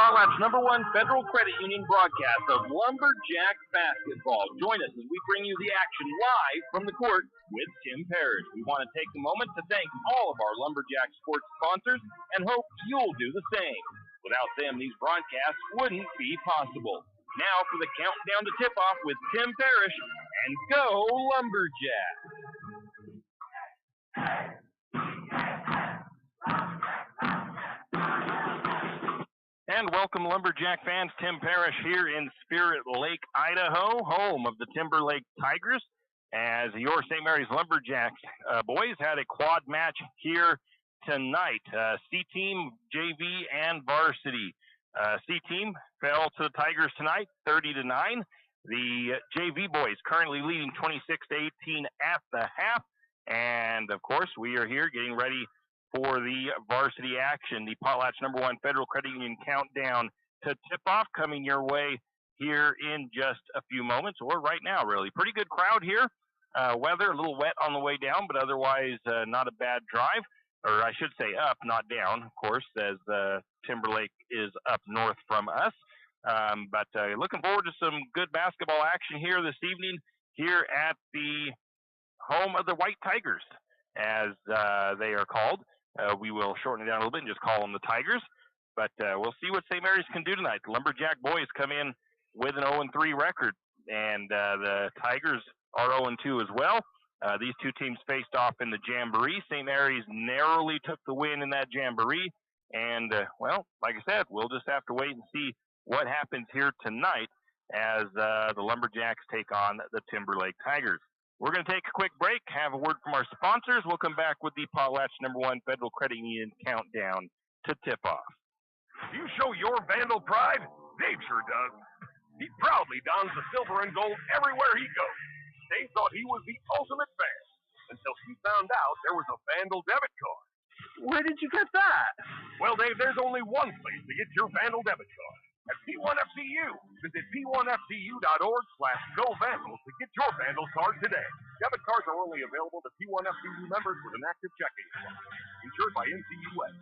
Potlatch #1 Federal Credit Union broadcast of Lumberjack Basketball. Join us as we bring you the action live from the court with Tim Parrish. We want to take a moment to thank all of our Lumberjack sports sponsors and hope you'll do the same. Without them, these broadcasts wouldn't be possible. Now for the countdown to tip-off with Tim Parrish, and go Lumberjack! And welcome, Lumberjack fans. Tim Parrish here in Spirit Lake, Idaho, home of the Timberlake Tigers, as your St. Mary's Lumberjacks boys had a quad match here tonight. C-Team, JV, and varsity. C-Team fell to the Tigers tonight, 30-9. The JV boys currently leading 26-18 at the half. And, of course, we are here getting ready for the varsity action, the Potlatch #1 Federal Credit Union countdown to tip-off coming your way here in just a few moments, or right now, really. Pretty good crowd here. Weather a little wet on the way down, but otherwise not a bad drive. Or I should say up, not down, of course, as Timberlake is up north from us. But looking forward to some good basketball action here this evening here at the home of the White Tigers, as they are called. We will shorten it down a little bit and just call them the Tigers. But we'll see what St. Mary's can do tonight. The Lumberjack boys come in with an 0-3 record, and the Tigers are 0-2 as well. These two teams faced off in the Jamboree. St. Mary's narrowly took the win in that Jamboree. And, well, like I said, we'll just have to wait and see what happens here tonight as the Lumberjacks take on the Timberlake Tigers. We're going to take a quick break, have a word from our sponsors. We'll come back with the Potlatch #1 Federal Credit Union countdown to tip-off. You show your Vandal pride? Dave sure does. He proudly dons the silver and gold everywhere he goes. Dave thought he was the ultimate fan until he found out there was a Vandal debit card. Where did you get that? Well, Dave, there's only one place to get your Vandal debit card. At P1FCU. Visit P1FCU.org/GoVandals to get your Vandal card today. Debit cards are only available to P1FCU members with an active checking account. Insured by NCU West.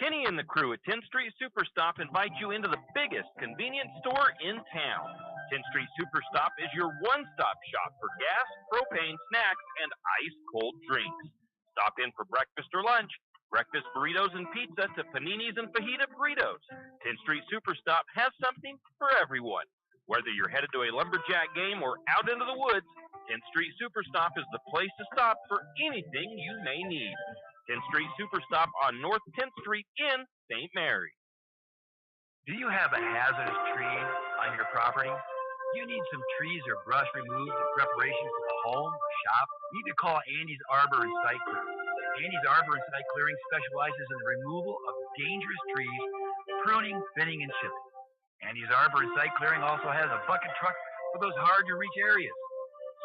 Kenny and the crew at 10th Street Superstop invite you into the biggest convenience store in town. 10th Street Superstop is your one-stop shop for gas, propane, snacks, and ice-cold drinks. Stop in for breakfast or lunch. Breakfast burritos and pizza to paninis and fajita burritos. 10th Street Superstop has something for everyone. Whether you're headed to a Lumberjack game or out into the woods, 10th Street Superstop is the place to stop for anything you may need. 10th Street Superstop on North 10th Street in St. Mary. Do you have a hazardous tree on your property? You need some trees or brush removed in preparation for the home or shop? You need to call Andy's Arbor and Site Clearing. Andy's Arbor and Site Clearing specializes in the removal of dangerous trees, pruning, thinning, and chipping. Andy's Arbor and Site Clearing also has a bucket truck for those hard-to-reach areas.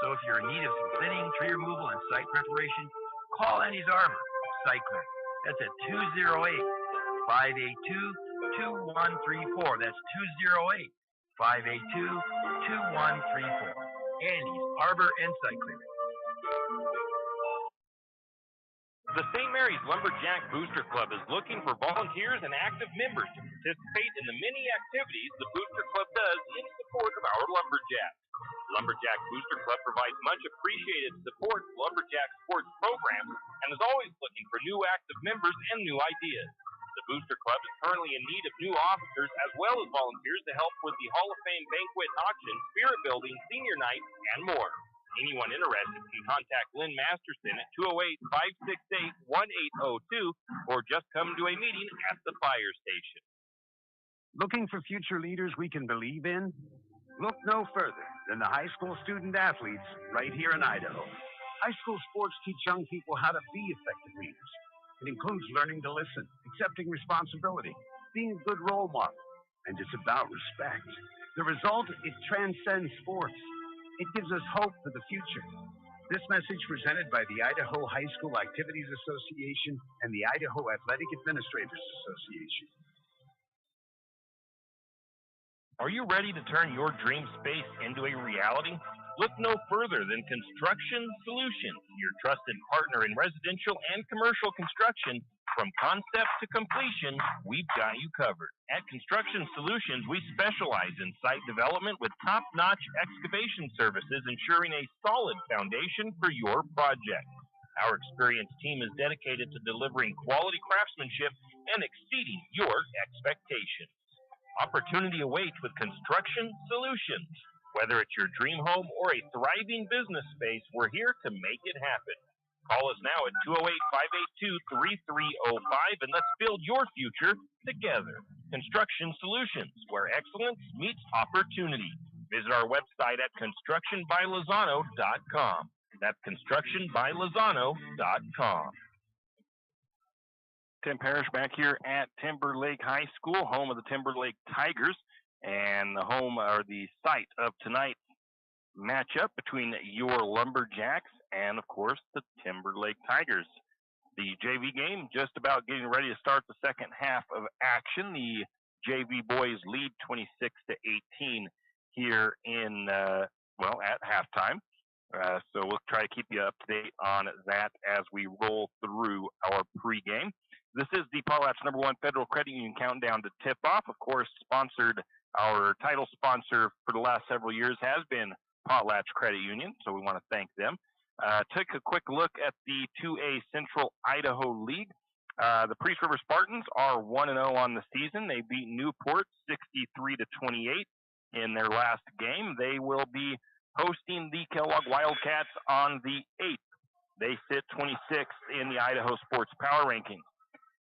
So if you're in need of some thinning, tree removal, and site preparation, call Andy's Arbor and Site Clearing. That's at 208-582-2134. That's 208-582-2134. Andy's Arbor and Site Clearing. The St. Mary's Lumberjack Booster Club is looking for volunteers and active members to participate in the many activities the Booster Club does in support of our Lumberjacks. Lumberjack Booster Club provides much appreciated support to Lumberjack sports programs and is always looking for new active members and new ideas. The Booster Club is currently in need of new officers as well as volunteers to help with the Hall of Fame banquet and auction, spirit building, senior night, and more. Anyone interested can contact Lynn Masterson at 208-568-1802 or just come to a meeting at the fire station. Looking for future leaders we can believe in? Look no further than the high school student athletes right here in Idaho. High school sports teach young people how to be effective leaders. It includes learning to listen, accepting responsibility, being a good role model, and it's about respect. The result, it transcends sports. It gives us hope for the future. This message presented by the Idaho High School Activities Association and the Idaho Athletic Administrators Association. Are you ready to turn your dream space into a reality? Look no further than Construction Solutions, your trusted partner in residential and commercial construction From concept to completion, we've got you covered. At Construction Solutions, we specialize in site development with top-notch excavation services, ensuring a solid foundation for your project. Our experienced team is dedicated to delivering quality craftsmanship and exceeding your expectations. Opportunity awaits with Construction Solutions. Whether it's your dream home or a thriving business space, we're here to make it happen. Call us now at 208-582-3305 and let's build your future together. Construction Solutions, where excellence meets opportunity. Visit our website at constructionbylozano.com. That's constructionbylozano.com. Tim Parrish back here at Timberlake High School, home of the Timberlake Tigers, and the home or the site of tonight's matchup between your Lumberjacks and, of course, the Timberlake Tigers. The JV game just about getting ready to start the second half of action. The JV boys lead 26-18 here in, at halftime. So we'll try to keep you up to date on that as we roll through our pregame. This is the Potlatch #1 Federal Credit Union Countdown to Tip-Off. Of course, our title sponsor for the last several years has been Potlatch Credit Union, so we want to thank them. Took a quick look at the 2A Central Idaho League. The Priest River Spartans are 1-0 on the season. They beat Newport 63-28 in their last game. They will be hosting the Kellogg Wildcats on the 8th. They sit 26th in the Idaho Sports Power Rankings.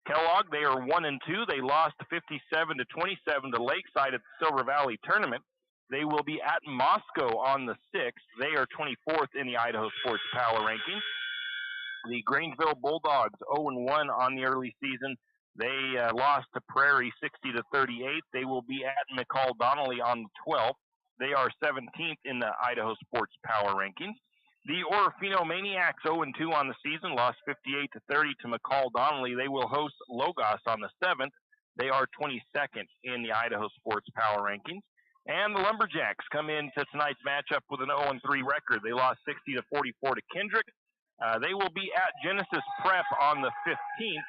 Kellogg, they are 1-2. They lost 57-27 to Lakeside at the Silver Valley Tournament. They will be at Moscow on the 6th. They are 24th in the Idaho Sports Power Rankings. The Grangeville Bulldogs, 0-1 on the early season. They lost to Prairie 60-38. They will be at McCall Donnelly on the 12th. They are 17th in the Idaho Sports Power Rankings. The Orofino Maniacs, 0-2 on the season, lost 58-30 to McCall Donnelly. They will host Logos on the 7th. They are 22nd in the Idaho Sports Power Rankings. And the Lumberjacks come into tonight's matchup with an 0-3 record. They lost 60-44 to Kendrick. They will be at Genesis Prep on the 15th,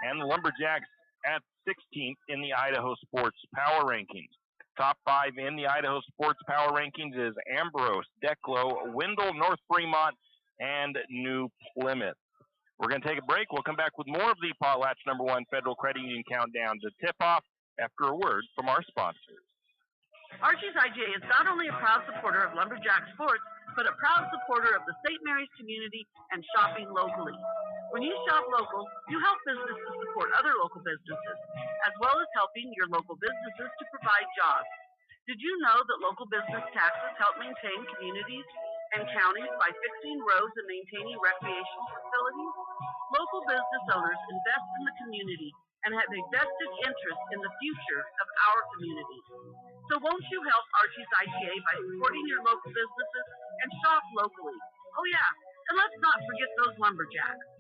and the Lumberjacks at 16th in the Idaho Sports Power Rankings. Top 5 in the Idaho Sports Power Rankings is Ambrose, Declo, Wendell, North Fremont, and New Plymouth. We're going to take a break. We'll come back with more of the Potlatch #1 Federal Credit Union Countdown to Tip-Off after a word from our sponsors. Archie's IGA is not only a proud supporter of Lumberjack sports, but a proud supporter of the St. Mary's community and shopping locally. When you shop local, you help businesses support other local businesses, as well as helping your local businesses to provide jobs. Did you know that local business taxes help maintain communities and counties by fixing roads and maintaining recreational facilities? Local business owners invest in the community and have a vested interest in the future of our community. So won't you help Archie's IGA by supporting your local businesses and shop locally? Oh yeah, and let's not forget those Lumberjacks.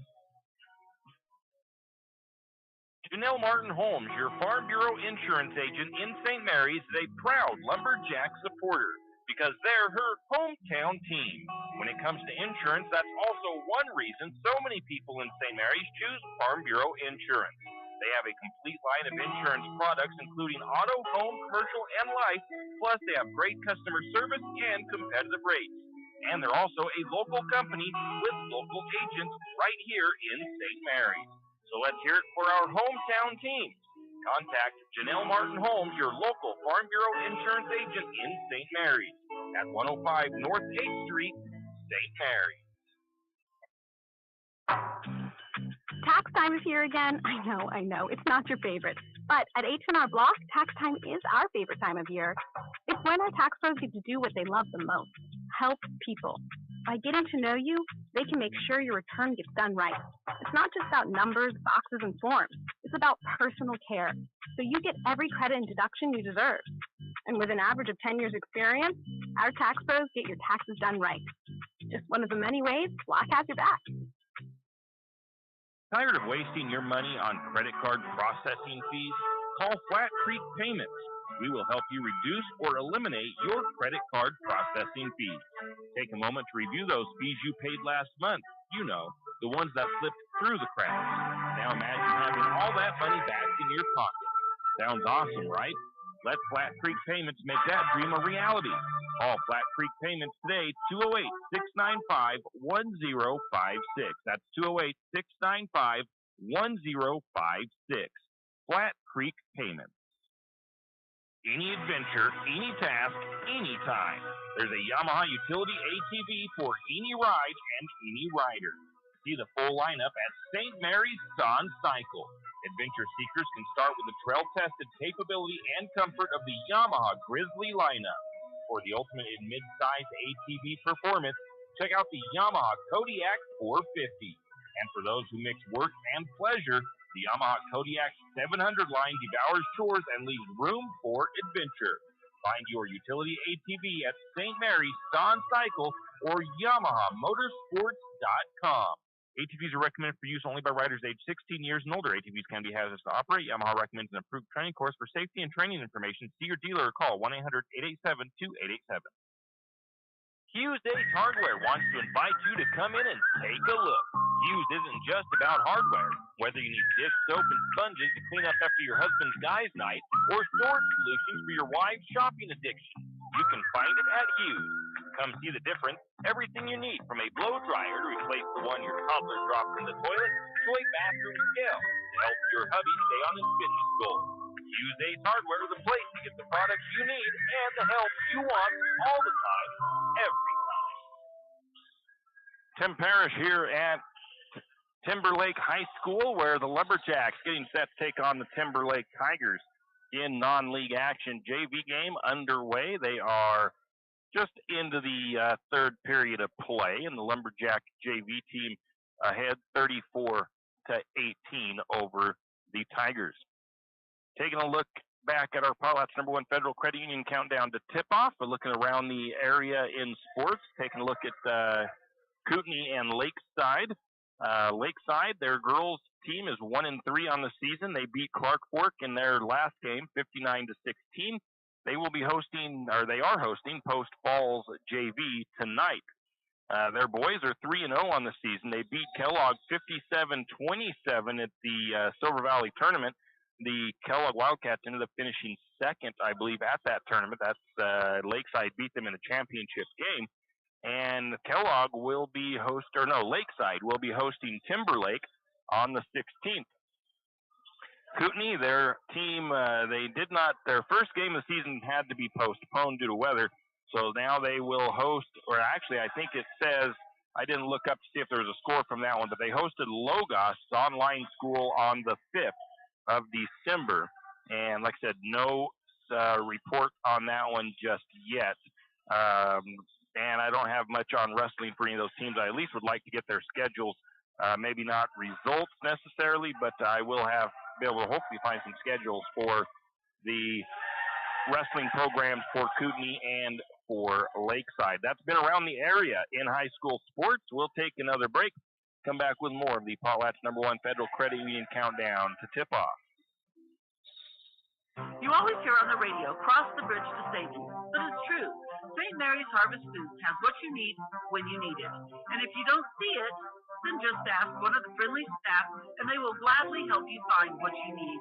Janelle Martin Holmes, your Farm Bureau insurance agent in St. Mary's, is a proud Lumberjack supporter because they're her hometown team. When it comes to insurance, that's also one reason so many people in St. Mary's choose Farm Bureau insurance. They have a complete line of insurance products, including auto, home, commercial, and life. Plus, they have great customer service and competitive rates. And they're also a local company with local agents right here in St. Mary's. So let's hear it for our hometown teams. Contact Janelle Martin Holmes, your local Farm Bureau insurance agent in St. Mary's at 105 North 8th Street, St. Mary's. Tax time is here again. I know. It's not your favorite. But at H&R Block, tax time is our favorite time of year. It's when our tax pros get to do what they love the most, help people. By getting to know you, they can make sure your return gets done right. It's not just about numbers, boxes, and forms. It's about personal care. So you get every credit and deduction you deserve. And with an average of 10 years experience, our tax pros get your taxes done right. Just one of the many ways Block has your back. Tired of wasting your money on credit card processing fees? Call Flat Creek Payments. We will help you reduce or eliminate your credit card processing fees. Take a moment to review those fees you paid last month. You know, the ones that slipped through the crowds. Now imagine having all that money back in your pocket. Sounds awesome, right? Let Flat Creek Payments make that dream a reality. Call Flat Creek Payments today, 208-695-1056. That's 208-695-1056. Flat Creek Payments. Any adventure, any task, anytime. There's a Yamaha utility ATV for any ride and any rider. See the full lineup at St. Mary's Son Cycle. Adventure seekers can start with the trail-tested capability and comfort of the Yamaha Grizzly lineup. For the ultimate in mid-size ATV performance, check out the Yamaha Kodiak 450. And for those who mix work and pleasure, the Yamaha Kodiak 700 line devours chores and leaves room for adventure. Find your utility ATV at St. Mary's Son Cycle or YamahaMotorsports.com. ATVs are recommended for use only by riders aged 16 years and older. ATVs can be hazardous to operate. Yamaha recommends an approved training course. For safety and training information, see your dealer or call 1-800-887-2887. Hughes Ace Hardware wants to invite you to come in and take a look. Hughes isn't just about hardware. Whether you need dish soap and sponges to clean up after your husband's guys' night or storage solutions for your wife's shopping addiction, you can find it at Hughes. Come see the difference. Everything you need, from a blow dryer to replace the one your toddler dropped in the toilet to a bathroom scale to help your hubby stay on his fitness goals. Hughes Ace Hardware is the place to get the products you need and the help you want all the time, every time. Tim Parrish here at Timberlake High School, where the Lumberjacks getting set to take on the Timberlake Tigers in non-league action. JV game underway. They are just into the third period of play, and the Lumberjack JV team ahead 34-18 over the Tigers. Taking a look back at our Potlatch #1 Federal Credit Union countdown to tip-off. We're looking around the area in sports, taking a look at Kootenai and Lakeside. Lakeside, their girls team is 1-3 on the season. They beat Clark Fork in their last game, 59-16. They will be hosting, or they are hosting, Post Falls JV tonight. Their boys are 3-0 on the season. They beat Kellogg 57-27 at the Silver Valley tournament. The Kellogg Wildcats ended up finishing second, I believe, at that tournament. That's Lakeside beat them in the championship game. And Kellogg will be Lakeside will be hosting Timberlake on the 16th. Kootenai, their team, their first game of the season had to be postponed due to weather. So now they will host, or actually I think it says, I didn't look up to see if there was a score from that one, but they hosted Logos online school on the 5th of December. And like I said, no report on that one just yet. And I don't have much on wrestling for any of those teams. I at least would like to get their schedules, maybe not results necessarily, but I will be able to hopefully find some schedules for the wrestling programs for Kootenai and for Lakeside. That's been around the area in high school sports. We'll take another break. Come back with more of the Potlatch #1 Federal Credit Union countdown to tip off. You always hear on the radio, cross the bridge to safety. But it's true. St. Mary's Harvest Foods has what you need when you need it. And if you don't see it, then just ask one of the friendly staff and they will gladly help you find what you need.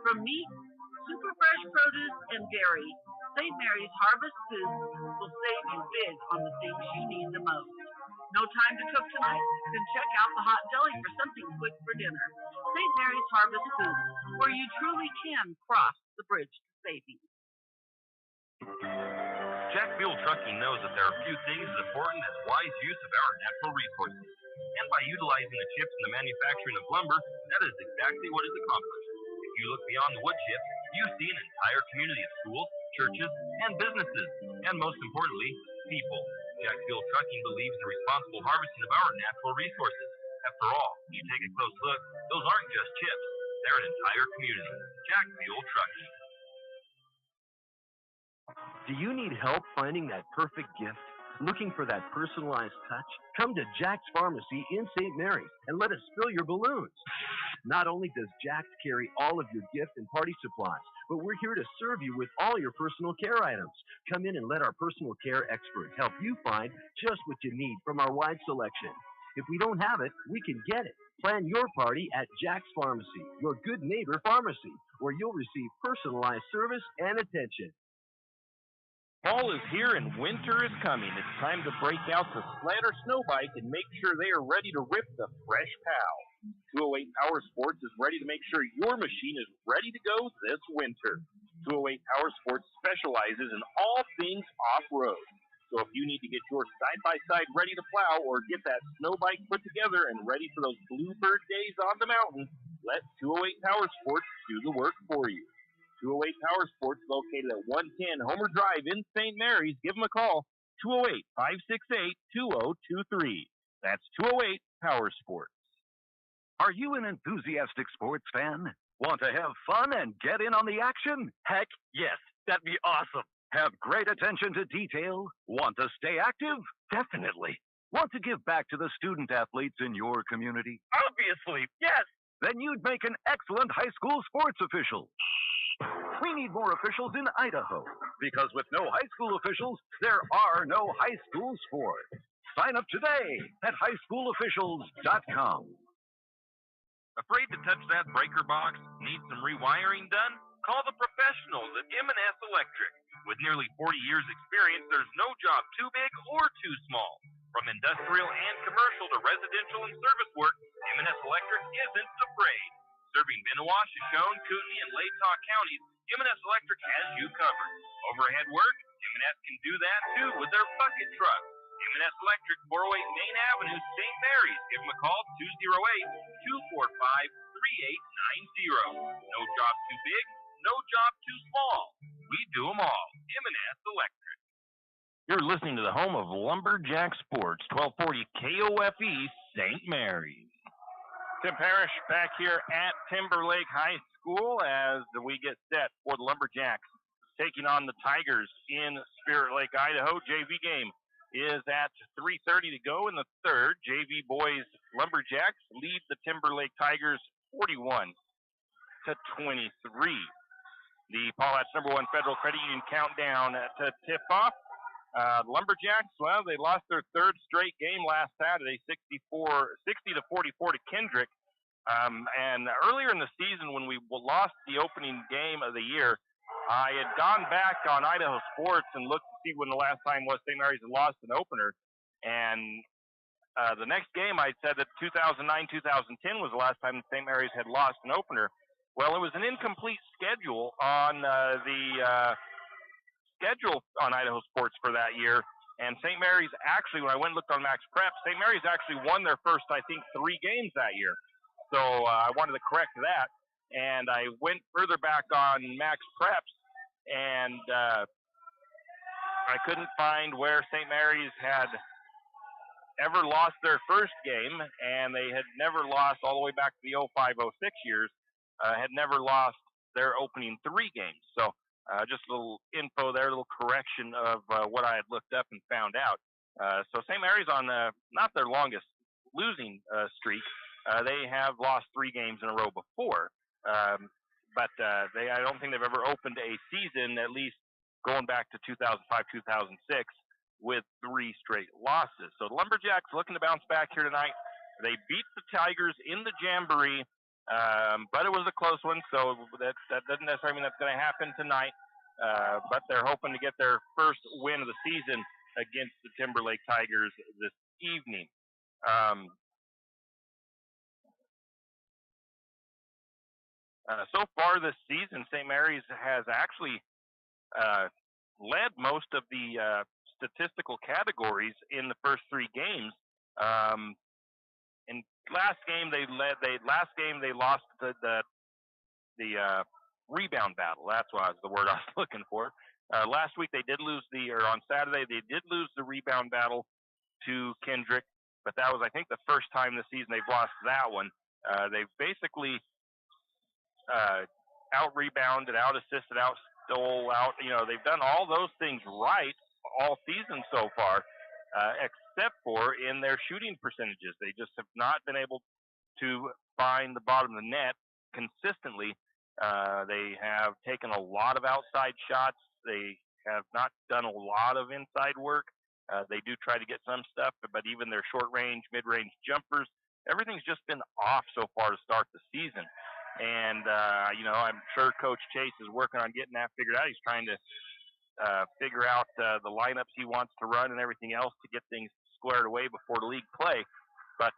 From meat, super fresh produce, and dairy, St. Mary's Harvest Foods will save you big on the things you need the most. No time to cook tonight? Then check out the hot deli for something quick for dinner. St. Mary's Harvest Foods, where you truly can cross the bridge to safety. Jack Fuel Trucking knows that there are few things as important as wise use of our natural resources. And by utilizing the chips in the manufacturing of lumber, that is exactly what is accomplished. If you look beyond the wood chips, you see an entire community of schools, churches, and businesses. And most importantly, people. Jack Fuel Trucking believes in the responsible harvesting of our natural resources. After all, you take a close look, those aren't just chips. They're an entire community. Jack Fuel Trucking. Do you need help finding that perfect gift? Looking for that personalized touch? Come to Jack's Pharmacy in St. Mary's and let us fill your balloons. Not only does Jack's carry all of your gift and party supplies, but we're here to serve you with all your personal care items. Come in and let our personal care experts help you find just what you need from our wide selection. If we don't have it, we can get it. Plan your party at Jack's Pharmacy, your good neighbor pharmacy, where you'll receive personalized service and attention. Fall is here and winter is coming. It's time to break out the sled or snow bike and make sure they are ready to rip the fresh pow. 208 Power Sports is ready to make sure your machine is ready to go this winter. 208 Power Sports specializes in all things off-road. So if you need to get your side-by-side ready to plow or get that snow bike put together and ready for those bluebird days on the mountain, let 208 Power Sports do the work for you. 208 Power Sports, located at 110 Homer Drive in St. Mary's. Give them a call, 208-568-2023. That's 208 Power Sports. Are you an enthusiastic sports fan? Want to have fun and get in on the action? Heck, yes. That'd be awesome. Have great attention to detail? Want to stay active? Definitely. Want to give back to the student athletes in your community? Obviously, yes. Then you'd make an excellent high school sports official. We need more officials in Idaho, because with no high school officials, there are no high school sports. Sign up today at highschoolofficials.com. Afraid to touch that breaker box? Need some rewiring done? Call the professionals at M&S Electric. With nearly 40 years' experience, there's no job too big or too small. From industrial and commercial to residential and service work, M&S Electric isn't afraid. Serving Benoit, Shoshone, Kootenai, and Latah counties, M&S Electric has you covered. Overhead work? M&S can do that too with their bucket truck. M&S Electric, 408 Main Avenue, St. Mary's. Give them a call, 208-245-3890. No job too big, no job too small. We do them all. M&S Electric. You're listening to the home of Lumberjack Sports, 1240 KOFE, St. Mary's. Tim Parrish back here at Timberlake High School as we get set for the Lumberjacks taking on the Tigers in Spirit Lake, Idaho. JV game is at 3:30 to go in the third. JV boys Lumberjacks lead the Timberlake Tigers 41-23. The Paulat's #1 Federal Credit Union countdown to tip off. Lumberjacks, well, they lost their third straight game last Saturday, 60-44 to Kendrick. And earlier in the season, when we lost the opening game of the year, I had gone back on Idaho Sports and looked to see when the last time was St. Mary's had lost an opener. And the next game, I said that 2009-2010 was the last time St. Mary's had lost an opener. Well, it was an incomplete schedule on the schedule on Idaho Sports for that year. And St. Mary's actually, when I went and looked on Max Prep, St. Mary's actually won their first, I think, 3 games that year. So I wanted to correct that. And I went further back on Max Preps, and I couldn't find where St. Mary's had ever lost their first game, and they had never lost all the way back to the 05-06 years, had never lost their opening 3 games. So just a little info there, a little correction of what I had looked up and found out. So St. Mary's on not their longest losing streak. They have lost 3 games in a row before, but I don't think they've ever opened a season, at least going back to 2005-2006, with 3 straight losses. So the Lumberjacks looking to bounce back here tonight. They beat the Tigers in the Jamboree, but it was a close one, so that doesn't necessarily mean that's going to happen tonight. But they're hoping to get their first win of the season against the Timberlake Tigers this evening. So far this season, St. Mary's has actually led most of the statistical categories in the first 3 games. In last game they lost the rebound battle. That's the word I was looking for. Last week they did lose on Saturday they did lose the rebound battle to Kendrick, but that was, I think, the first time this season they've lost that one. They've basically out-rebounded, out-assisted, out-stole, they've done all those things right all season so far, except for in their shooting percentages. They just have not been able to find the bottom of the net consistently. They have taken a lot of outside shots. They have not done a lot of inside work. They do try to get some stuff, but even their short-range, mid-range jumpers everything's just been off so far to start the season. And, I'm sure Coach Chase is working on getting that figured out. He's trying to figure out the lineups he wants to run and everything else to get things squared away before the league play. But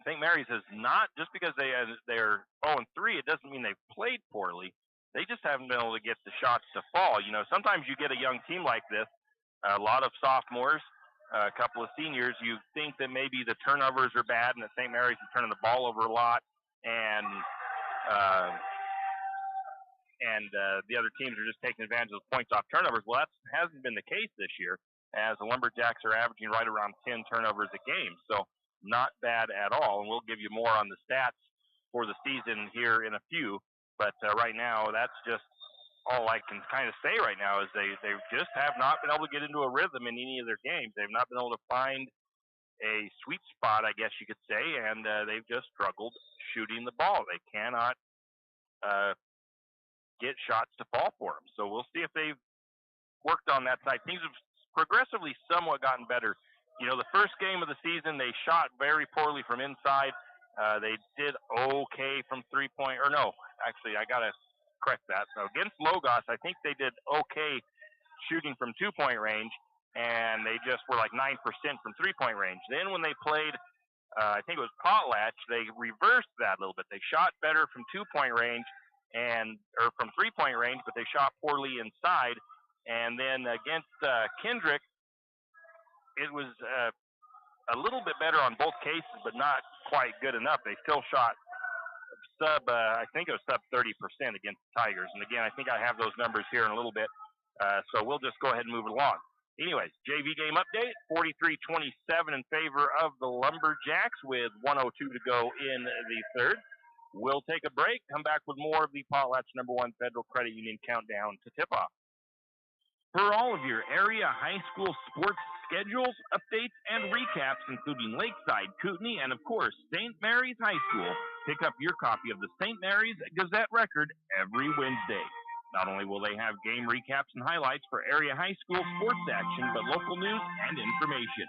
St. Mary's has not, just because they're 0-3, it doesn't mean they've played poorly. They just haven't been able to get the shots to fall. Sometimes you get a young team like this, a lot of sophomores, a couple of seniors. You think that maybe the turnovers are bad and that St. Mary's is turning the ball over a lot, and the other teams are just taking advantage of the points off turnovers. Well, that hasn't been the case this year, as the Lumberjacks are averaging right around 10 turnovers a game. So not bad at all, and we'll give you more on the stats for the season here in a few. But right now, that's just all I can kind of say right now is they just have not been able to get into a rhythm in any of their games. They've not been able to find a sweet spot, I guess you could say, and they've just struggled shooting the ball. They cannot get shots to fall for them. So we'll see if they've worked on that side. Things have progressively somewhat gotten better. The first game of the season, they shot very poorly from inside. They did okay from three-point, or no, actually, I got to correct that. So against Logos, I think they did okay shooting from two-point range, and they just were like 9% from three-point range. Then when they played, I think it was Potlatch, they reversed that a little bit. They shot better from two-point range or from three-point range, but they shot poorly inside. And then against Kendrick, it was a little bit better on both cases, but not quite good enough. They still shot I think it was sub 30% against the Tigers. And again, I think I have those numbers here in a little bit. So we'll just go ahead and move it along. Anyways, JV game update, 43-27 in favor of the Lumberjacks with 1:02 to go in the third. We'll take a break, come back with more of the Potlatch #1 Federal Credit Union countdown to tip-off. For all of your area high school sports schedules, updates, and recaps, including Lakeside, Kootenai, and of course, St. Mary's High School, pick up your copy of the St. Mary's Gazette Record every Wednesday. Not only will they have game recaps and highlights for area high school sports action, but local news and information.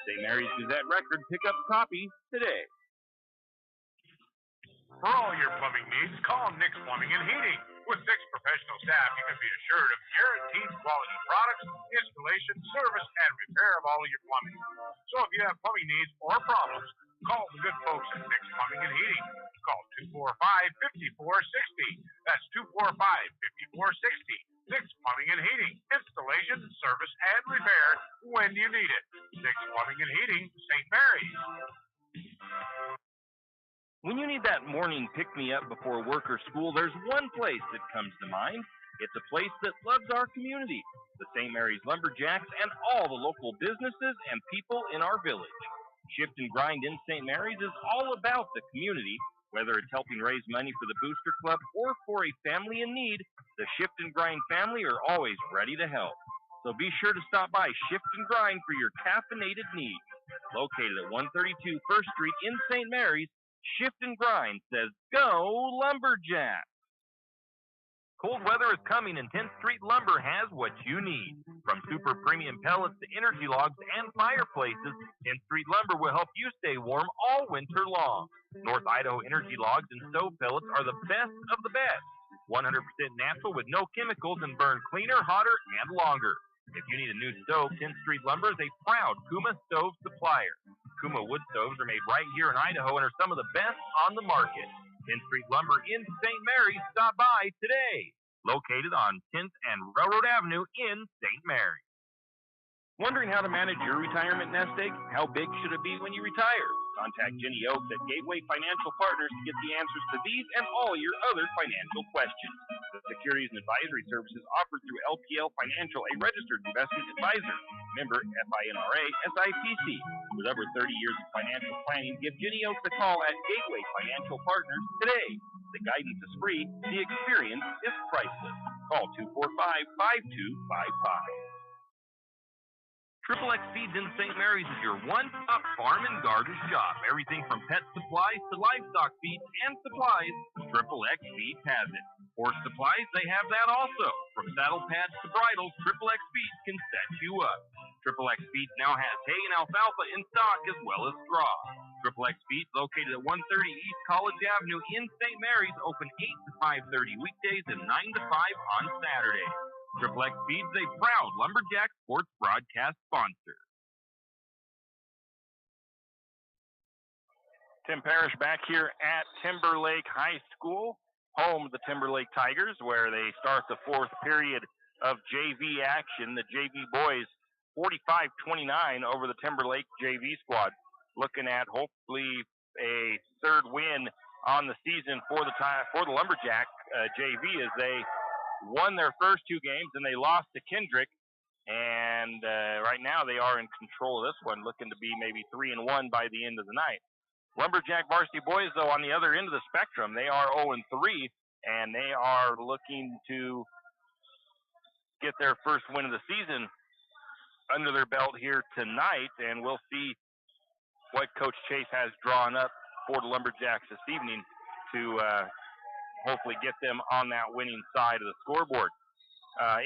St. Mary's Gazette Record, pick up a copy today. For all your plumbing needs, call Nick's Plumbing and Heating. With 6 professional staff, you can be assured of guaranteed quality products, installation, service, and repair of all of your plumbing. So if you have plumbing needs or problems, call the good folks at Nick's Plumbing and Heating. Call 245-5460. That's 245-5460. Nick's Plumbing and Heating. Installation, service, and repair when you need it. Nick's Plumbing and Heating, St. Mary's. When you need that morning pick-me-up before work or school, there's one place that comes to mind. It's a place that loves our community, the St. Mary's Lumberjacks, and all the local businesses and people in our village. Shift and Grind in St. Mary's is all about the community. Whether it's helping raise money for the Booster Club or for a family in need, the Shift and Grind family are always ready to help. So be sure to stop by Shift and Grind for your caffeinated needs. Located at 132 First Street in St. Mary's, Shift and Grind says, go Lumberjack! Cold weather is coming and 10th Street Lumber has what you need. From super premium pellets to energy logs and fireplaces, 10th Street Lumber will help you stay warm all winter long. North Idaho energy logs and stove pellets are the best of the best. 100% natural with no chemicals and burn cleaner, hotter, and longer. If you need a new stove, 10th Street Lumber is a proud Kuma stove supplier. Kuma wood stoves are made right here in Idaho and are some of the best on the market. 10th Street Lumber in St. Mary's, stop by today. Located on 10th and Railroad Avenue in St. Mary's. Wondering how to manage your retirement nest egg? How big should it be when you retire? Contact Jenny Oaks at Gateway Financial Partners to get the answers to these and all your other financial questions. The securities and advisory services offered through LPL Financial, a registered investment advisor. Member FINRA SIPC. With over 30 years of financial planning, give Jenny Oaks a call at Gateway Financial Partners today. The guidance is free. The experience is priceless. Call 245-5255. Triple X Feeds in St. Mary's is your one-stop farm and garden shop. Everything from pet supplies to livestock feeds and supplies, Triple X Feeds has it. Horse supplies, they have that also. From saddle pads to bridles, Triple X Feeds can set you up. Triple X Feeds now has hay and alfalfa in stock as well as straw. Triple X Beats, located at 130 East College Avenue in St. Mary's, open 8 to 5:30 weekdays and 9 to 5 on Saturday. Triple X Beats is a proud Lumberjack sports broadcast sponsor. Tim Parrish back here at Timberlake High School, home of the Timberlake Tigers, where they start the fourth period of JV action. The JV boys 45-29 over the Timberlake JV squad. Looking at hopefully a third win on the season for the Lumberjack JV, as they won their first two games and they lost to Kendrick. And right now they are in control of this one, looking to be maybe 3-1 by the end of the night. Lumberjack varsity boys, though, on the other end of the spectrum, they are 0-3, and they are looking to get their first win of the season under their belt here tonight, and we'll see what Coach Chase has drawn up for the Lumberjacks this evening to hopefully get them on that winning side of the scoreboard.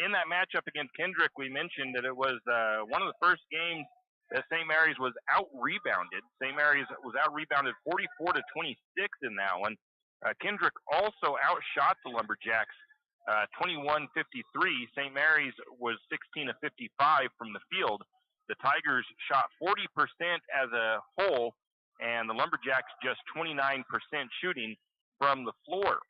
In that matchup against Kendrick, we mentioned that it was one of the first games that St. Mary's was out-rebounded. St. Mary's was out-rebounded 44-26 in that one. Kendrick also outshot the Lumberjacks 21-53. St. Mary's was 16-55 from the field. The Tigers shot 40% as a whole, and the Lumberjacks just 29% shooting from the floor.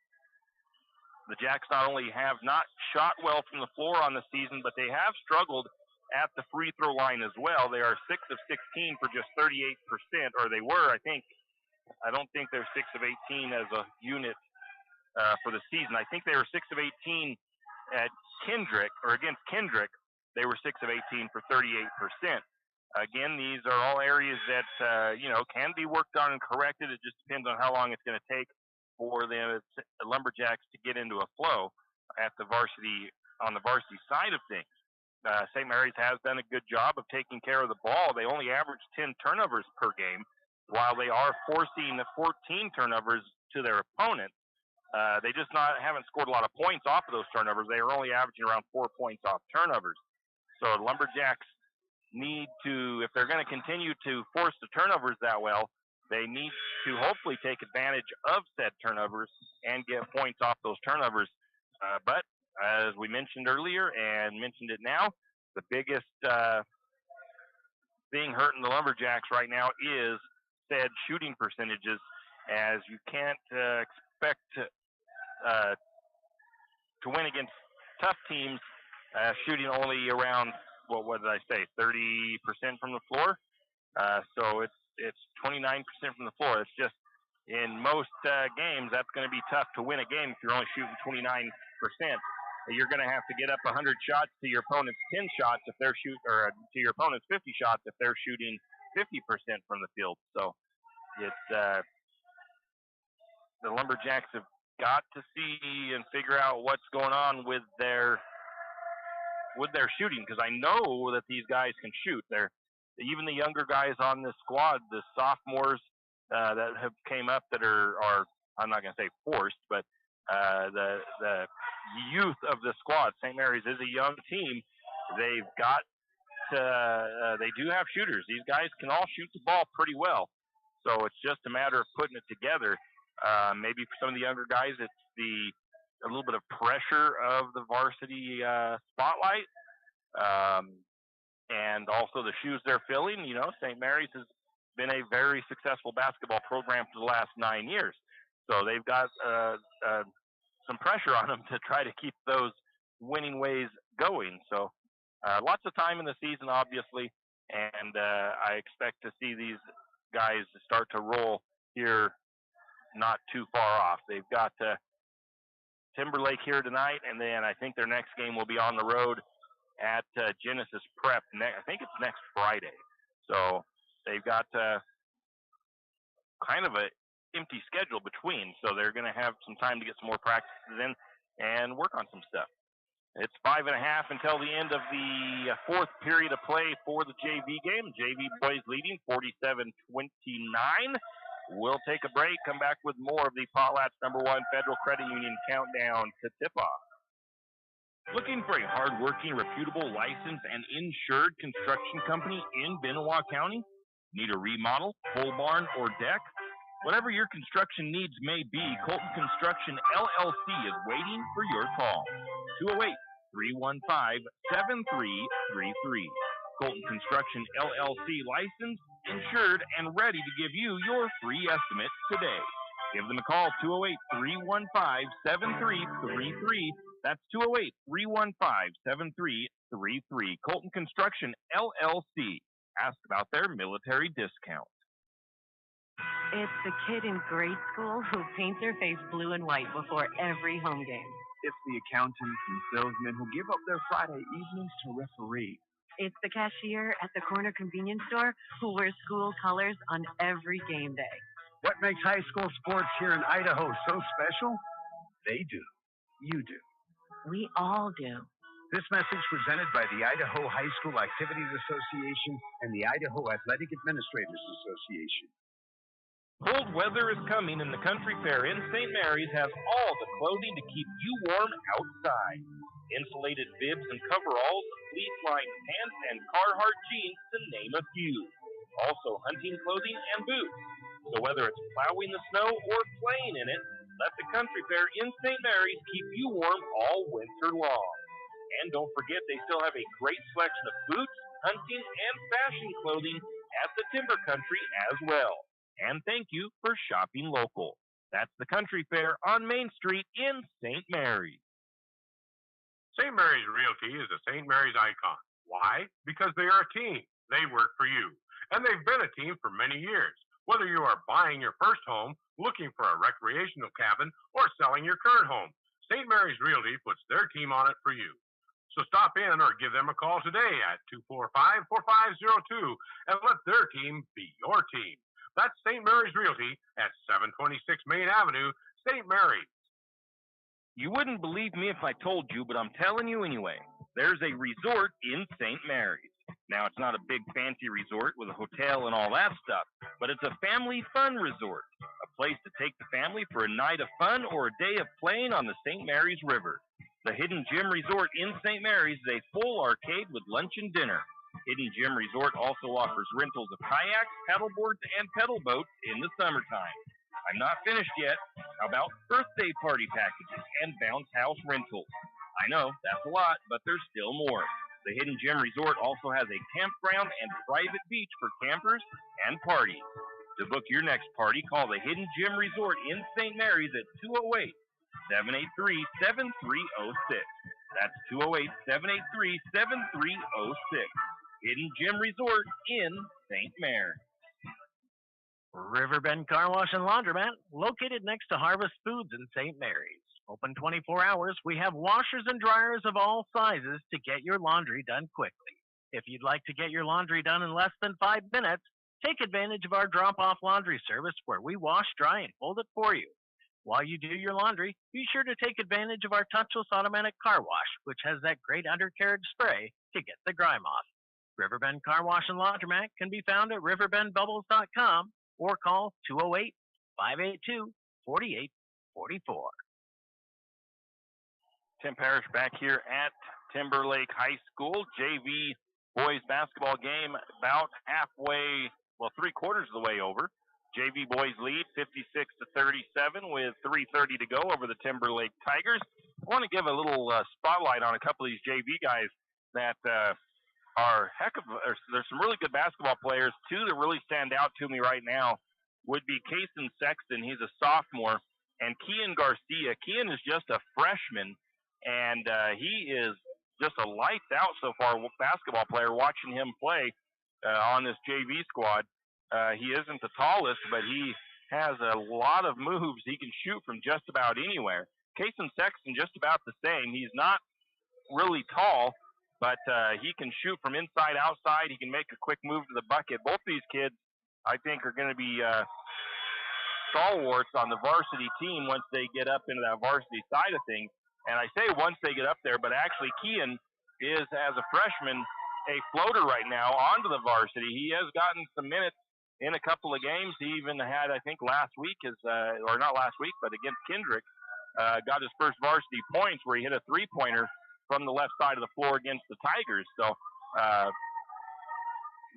The Jacks not only have not shot well from the floor on the season, but they have struggled at the free throw line as well. They are 6 of 16 for just 38%, or they were, I think. I don't think they're 6 of 18 as a unit for the season. I think they were 6 of 18 at Kendrick, or against Kendrick. They were 6 of 18 for 38%. Again, these are all areas that, can be worked on and corrected. It just depends on how long it's going to take for the Lumberjacks to get into a flow on the varsity side of things. St. Mary's has done a good job of taking care of the ball. They only average 10 turnovers per game, while they are forcing 14 turnovers to their opponent. They just haven't scored a lot of points off of those turnovers. They are only averaging around 4 points off turnovers. So the Lumberjacks need to, if they're going to continue to force the turnovers that well, they need to hopefully take advantage of said turnovers and get points off those turnovers. But as we mentioned earlier and mentioned it now, the biggest thing hurting the Lumberjacks right now is said shooting percentages, as you can't expect to win against tough teams shooting only around, what did I say, 30% from the floor. So it's 29% from the floor. It's just, in most games, that's going to be tough to win a game if you're only shooting 29%. You're going to have to get up 100 shots to your opponent's 10 shots if they're or to your opponent's 50 shots if they're shooting 50% from the field. So it's the Lumberjacks have got to see and figure out what's going on with their shooting, because I know that these guys can shoot. Even the younger guys on this squad, the sophomores that have came up that are I'm not going to say forced, but the youth of the squad. St. Mary's is a young team. They've got they do have shooters. These guys can all shoot the ball pretty well. So it's just a matter of putting it together. Maybe for some of the younger guys, it's a little bit of pressure of the varsity spotlight, and also the shoes they're filling. St. Mary's has been a very successful basketball program for the last 9 years. So they've got some pressure on them to try to keep those winning ways going. So lots of time in the season, obviously, and I expect to see these guys start to roll here not too far off. They've got Timberlake here tonight, and then I think their next game will be on the road at Genesis Prep. I think it's next Friday. So they've got kind of a empty schedule between, so they're going to have some time to get some more practices in and work on some stuff. It's 5.5 until the end of the fourth period of play for the JV game. JV boys leading 47-29. We'll take a break, come back with more of the Potlatch #1 Federal Credit Union countdown to tip-off. Looking for a hard-working, reputable, licensed, and insured construction company in Benoit County? Need a remodel, pole barn, or deck? Whatever your construction needs may be, Colton Construction LLC is waiting for your call. 208-315-7333. Colton Construction LLC, licensed, insured, and ready to give you your free estimate today. Give them a call, 208-315-7333. That's 208-315-7333. Colton Construction LLC. Ask about their military discount. It's the kid in grade school who paints their face blue and white before every home game. It's the accountants and salesmen who give up their Friday evenings to referee. It's the cashier at the corner convenience store who wears school colors on every game day. What makes high school sports here in Idaho so special? They do. You do. We all do. This message presented by the Idaho High School Activities Association and the Idaho Athletic Administrators Association. Cold weather is coming, and the Country Fair in St. Mary's has all the clothing to keep you warm outside. Insulated bibs and coveralls, fleece-lined pants, and Carhartt jeans, to name a few. Also hunting clothing and boots. So whether it's plowing the snow or playing in it, let the Country Fair in St. Mary's keep you warm all winter long. And don't forget, they still have a great selection of boots, hunting, and fashion clothing at the Timber Country as well. And thank you for shopping local. That's the Country Fair on Main Street in St. Mary's. St. Mary's Realty is a St. Mary's icon. Why? Because they are a team. They work for you. And they've been a team for many years. Whether you are buying your first home, looking for a recreational cabin, or selling your current home, St. Mary's Realty puts their team on it for you. So stop in or give them a call today at 245-4502 and let their team be your team. That's St. Mary's Realty at 726 Main Avenue, St. Mary's. You wouldn't believe me if I told you, but I'm telling you anyway. There's a resort in St. Mary's. Now, it's not a big fancy resort with a hotel and all that stuff, but it's a family fun resort, a place to take the family for a night of fun or a day of playing on the St. Mary's River. The Hidden Gem Resort in St. Mary's is a full arcade with lunch and dinner. Hidden Gem Resort also offers rentals of kayaks, paddleboards, and pedal boats in the summertime. I'm not finished yet. How about birthday party packages and bounce house rentals? I know, that's a lot, but there's still more. The Hidden Gem Resort also has a campground and private beach for campers and parties. To book your next party, call the Hidden Gem Resort in St. Mary's at 208-783-7306. That's 208-783-7306. Hidden Gem Resort in St. Mary's. Riverbend Car Wash and Laundromat, located next to Harvest Foods in St. Mary's. Open 24 hours, we have washers and dryers of all sizes to get your laundry done quickly. If you'd like to get your laundry done in less than 5 minutes, take advantage of our drop-off laundry service where we wash, dry, and fold it for you. While you do your laundry, be sure to take advantage of our touchless automatic car wash, which has that great undercarriage spray to get the grime off. Riverbend Car Wash and Laundromat can be found at riverbendbubbles.com or call 208-582-4844. Tim Parrish back here at Timberlake High School. JV boys basketball game about halfway, well, 3/4 of the way over. JV boys lead 56-37 with 3:30 to go over the Timberlake Tigers. I want to give a little spotlight on a couple of these JV guys that are there's some really good basketball players. Two that really stand out to me right now would be Kason Sexton. He's a sophomore. And Kian Garcia. Kian is just a freshman, and he is just a lights out so far basketball player. Watching him play on this JV squad, he isn't the tallest, but he has a lot of moves. He can shoot from just about anywhere. Kason Sexton just about the same. He's not really tall, but he can shoot from inside, outside. He can make a quick move to the bucket. Both these kids, I think, are going to be stalwarts on the varsity team once they get up into that varsity side of things. And I say once they get up there, but actually Kian is, as a freshman, a floater right now onto the varsity. He has gotten some minutes in a couple of games. He even had, I think, last week, or not last week, but against Kendrick, got his first varsity points where he hit a three-pointer from the left side of the floor against the Tigers. So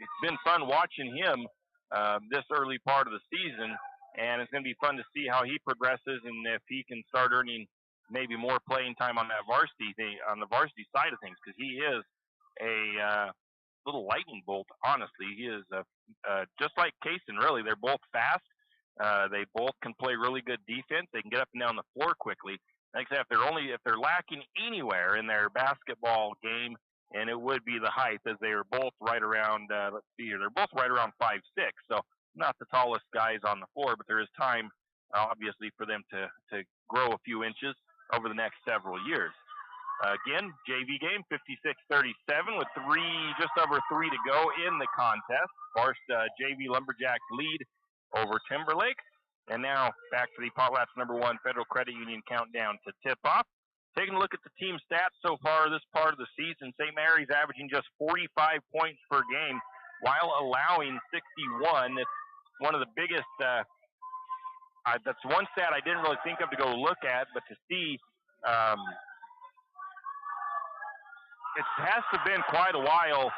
it's been fun watching him this early part of the season, and it's going to be fun to see how he progresses and if he can start earning maybe more playing time on that varsity thing, on the varsity side of things, because he is a little lightning bolt. Honestly, he is just like Kaysen. Really, they're both fast. They both can play really good defense. They can get up and down the floor quickly. Except if they're lacking anywhere in their basketball game, and it would be the height, as they are both right around. Let's see here, they're both right around 5'6", so not the tallest guys on the floor, but there is time, obviously, for them to grow a few inches over the next several years. Again, JV game, 56-37 with just over three to go in the contest. JV Lumberjacks lead over Timberlake. And now back to the Potlatch #1 Federal Credit Union countdown to tip-off. Taking a look at the team stats so far this part of the season, St. Mary's averaging just 45 points per game while allowing 61. It's one of the biggest, that's one stat I didn't really think of to go look at, but to see, it has to have been quite a while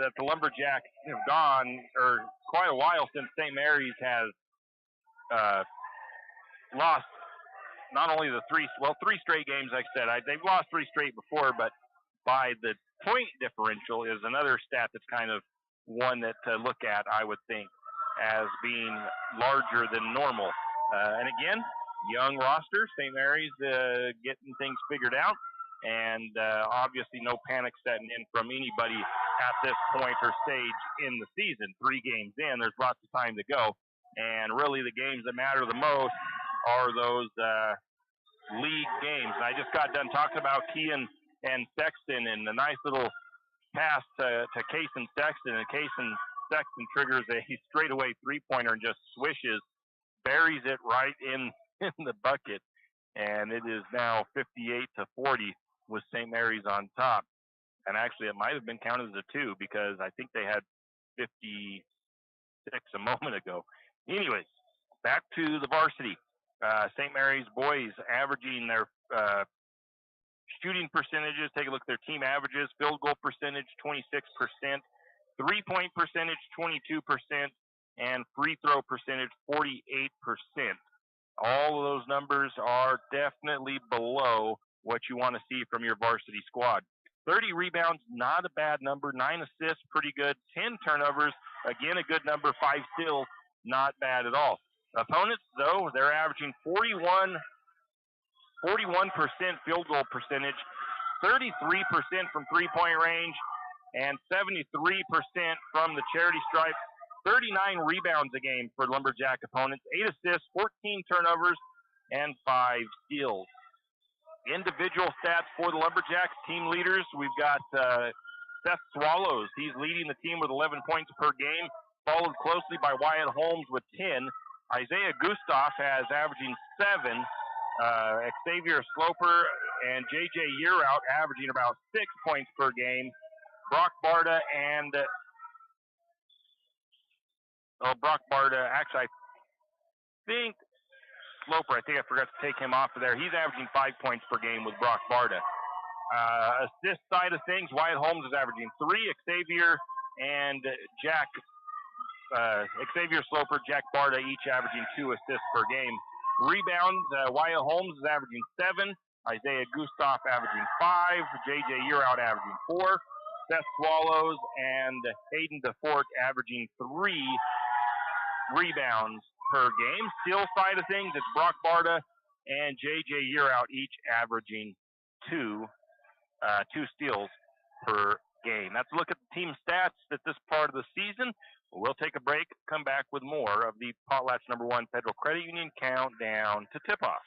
that the Lumberjacks have gone, or quite a while since St. Mary's has lost not only three straight games, like I said. They've lost three straight before, but by the point differential is another stat that's kind of one that to look at, I would think, as being larger than normal. And again, young roster, St. Mary's getting things figured out, and obviously no panic setting in from anybody at this point or stage in the season. 3 games in, there's lots of time to go. And really the games that matter the most are those league games. And I just got done talking about Kean and Sexton and the nice little pass to Kaysen Sexton. And Kaysen Sexton triggers a straightaway three-pointer and just swishes, buries it right in the bucket. And it is now 58-40 with St. Mary's on top. And actually it might have been counted as a 2 because I think they had 56 a moment ago. Anyways, back to the varsity. St. Mary's boys averaging their shooting percentages. Take a look at their team averages. Field goal percentage, 26%. Three-point percentage, 22%. And free throw percentage, 48%. All of those numbers are definitely below what you want to see from your varsity squad. 30 rebounds, not a bad number. 9 assists, pretty good. 10 turnovers, again, a good number. 5 steals, not bad at all. Opponents, though, they're averaging 41% field goal percentage, 33% from three-point range, and 73% from the charity stripe. 39 rebounds a game for Lumberjack opponents, 8 assists, 14 turnovers, and 5 steals. Individual stats for the Lumberjacks, team leaders, we've got Seth Swallows. He's leading the team with 11 points per game, followed closely by Wyatt Holmes with 10. Isaiah Gustav has averaging 7. Xavier Sloper and J.J. Yearout averaging about 6 points per game. Brock Barta, actually, I think Sloper, I forgot to take him off of there. He's averaging 5 points per game with Brock Barta. Assist side of things, Wyatt Holmes is averaging 3. Xavier Sloper, Jack Barta, each averaging 2 assists per game. Rebounds, Wyatt Holmes is averaging 7. Isaiah Gustav averaging 5. J.J. Yearout averaging 4. Seth Swallows and Hayden DeFort averaging 3 rebounds per game. Steal side of things, it's Brock Barta and J.J. Yearout each averaging 2 steals per game. That's a look at the team stats at this part of the season. We'll take a break, come back with more of the Potlatch #1 Federal Credit Union countdown to tip-off.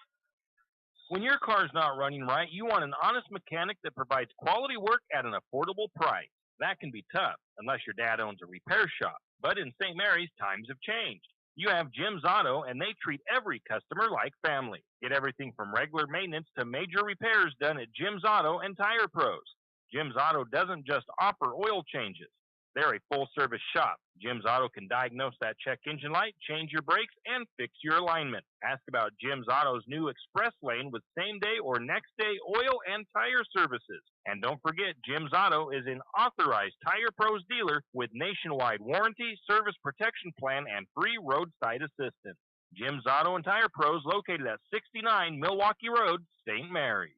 When your car's not running right, you want an honest mechanic that provides quality work at an affordable price. That can be tough, unless your dad owns a repair shop. But in St. Mary's, times have changed. You have Jim's Auto, and they treat every customer like family. Get everything from regular maintenance to major repairs done at Jim's Auto and Tire Pros. Jim's Auto doesn't just offer oil changes. They're a full-service shop. Jim's Auto can diagnose that check engine light, change your brakes, and fix your alignment. Ask about Jim's Auto's new Express Lane with same-day or next-day oil and tire services. And don't forget, Jim's Auto is an authorized Tire Pros dealer with nationwide warranty, service protection plan, and free roadside assistance. Jim's Auto and Tire Pros located at 69 Milwaukee Road, St. Mary's.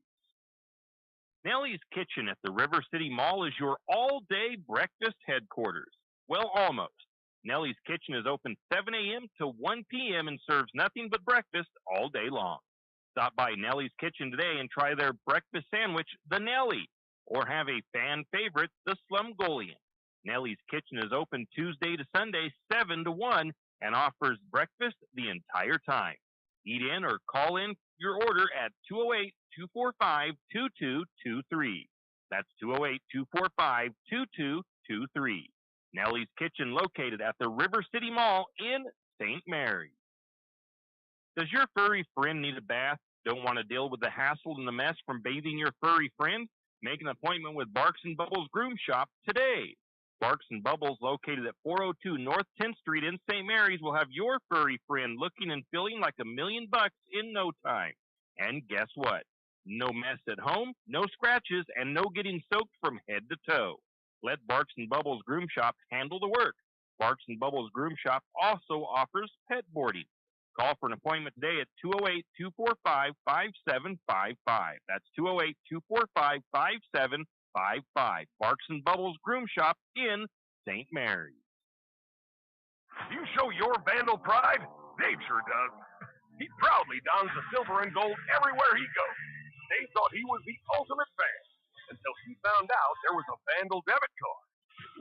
Nellie's Kitchen at the River City Mall is your all-day breakfast headquarters. Well, almost. Nellie's Kitchen is open 7 a.m. to 1 p.m. and serves nothing but breakfast all day long. Stop by Nellie's Kitchen today and try their breakfast sandwich, the Nellie, or have a fan favorite, the Slumgolian. Nellie's Kitchen is open Tuesday to Sunday, 7 to 1, and offers breakfast the entire time. Eat in or call in your order at 208-245-2223. That's 208-245-2223. Nellie's Kitchen located at the River City Mall in St. Mary's. Does your furry friend need a bath? Don't want to deal with the hassle and the mess from bathing your furry friend? Make an appointment with Barks & Bubbles Groom Shop today. Barks & Bubbles, located at 402 North 10th Street in St. Mary's, will have your furry friend looking and feeling like $1,000,000 in no time. And guess what? No mess at home, no scratches, and no getting soaked from head to toe. Let Barks & Bubbles Groom Shop handle the work. Barks & Bubbles Groom Shop also offers pet boarding. Call for an appointment today at 208-245-5755. That's 208-245-5755. Barks & Bubbles Groom Shop in St. Mary's. You show your Vandal pride? Dave sure does. He proudly dons the silver and gold everywhere he goes. Dave thought he was the ultimate fan until he found out there was a Vandal debit card.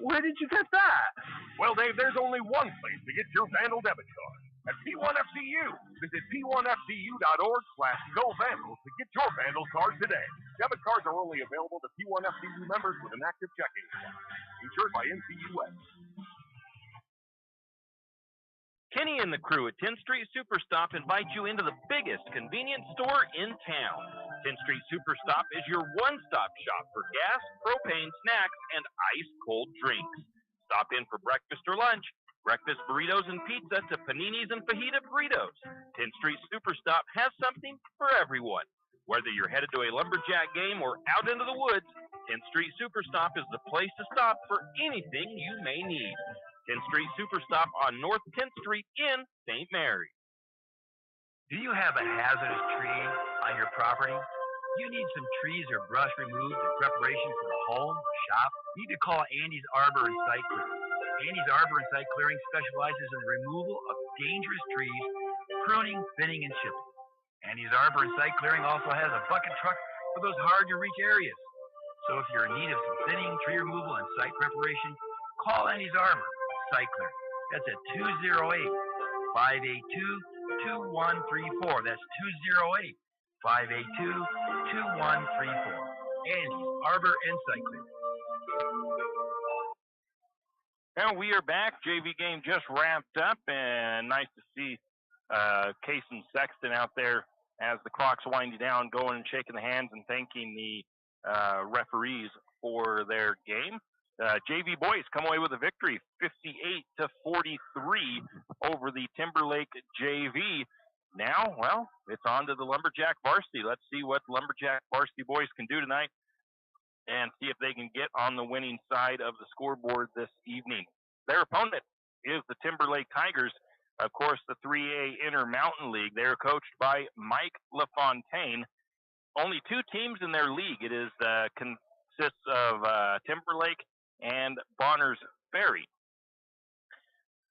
Where did you get that? Well, Dave, there's only one place to get your Vandal debit card. At P1FCU. Visit P1FCU.org/GoVandals to get your Vandal card today. Debit cards are only available to P1FCU members with an active checking account. Insured by NCUA. Kenny and the crew at 10th Street Superstop invite you into the biggest convenience store in town. 10th Street Superstop is your one-stop shop for gas, propane, snacks, and ice-cold drinks. Stop in for breakfast or lunch, breakfast burritos and pizza to paninis and fajita burritos. 10th Street Superstop has something for everyone. Whether you're headed to a Lumberjack game or out into the woods, 10th Street Superstop is the place to stop for anything you may need. 10th Street Superstop on North 10th Street in St. Mary's. Do you have a hazardous tree on your property? You need some trees or brush removed in preparation for the home or shop? You need to call Andy's Arbor and Site Clearing. Andy's Arbor and Site Clearing specializes in the removal of dangerous trees, pruning, thinning, and chipping. Andy's Arbor and Site Clearing also has a bucket truck for those hard-to-reach areas. So if you're in need of some thinning, tree removal, and site preparation, call Andy's Arbor Site Clearing. That's at 208-582-2134. That's 208-582-2134. Andy's Arbor and Site Clearing. Now we are back. JV game just wrapped up, and nice to see Case and Sexton out there as the clock's winding down, going and shaking the hands and thanking the referees for their game. JV boys come away with a victory, 58-43 over the Timberlake JV. Now, well, it's on to the Lumberjack varsity. Let's see what the Lumberjack varsity boys can do tonight and see if they can get on the winning side of the scoreboard this evening. Their opponent is the Timberlake Tigers, of course, the 3A Intermountain League. They're coached by Mike LaFontaine. Only two teams in their league. It is consists of Timberlake and Bonners Ferry.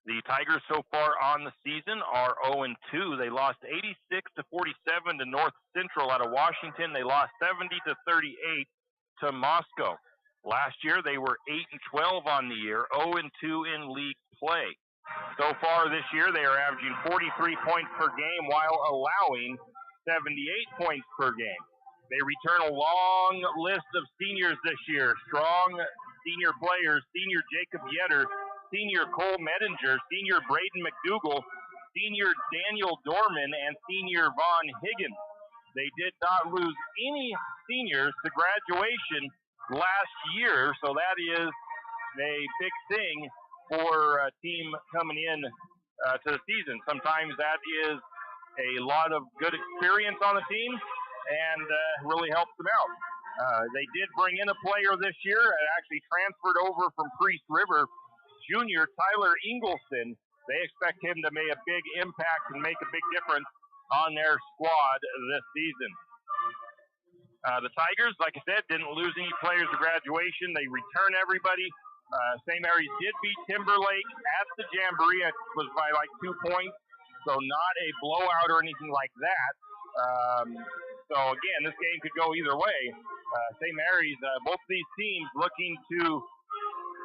The Tigers so far on the season are 0-2. They lost 86-47 to North Central out of Washington. They lost 70-38 to Moscow. Last year they were 8-12 on the year, 0-2 in league play. So far this year they are averaging 43 points per game while allowing 78 points per game. They return a long list of seniors this year. Strong senior players, senior Jacob Yetter, senior Cole Medinger, senior Braden McDougall, senior Daniel Dorman, and senior Vaughn Higgins. They did not lose any seniors to graduation last year, so that is a big thing for a team coming in to the season. Sometimes that is a lot of good experience on the team and really helps them out. They did bring in a player this year, actually transferred over from Priest River, junior Tyler Ingleson. They expect him to make a big impact and make a big difference on their squad this season. The Tigers, like I said, didn't lose any players to graduation. They return everybody. St. Mary's did beat Timberlake at the Jamboree. It was by like 2 points, so not a blowout or anything like that. So again, this game could go either way. St. Mary's, both of these teams looking to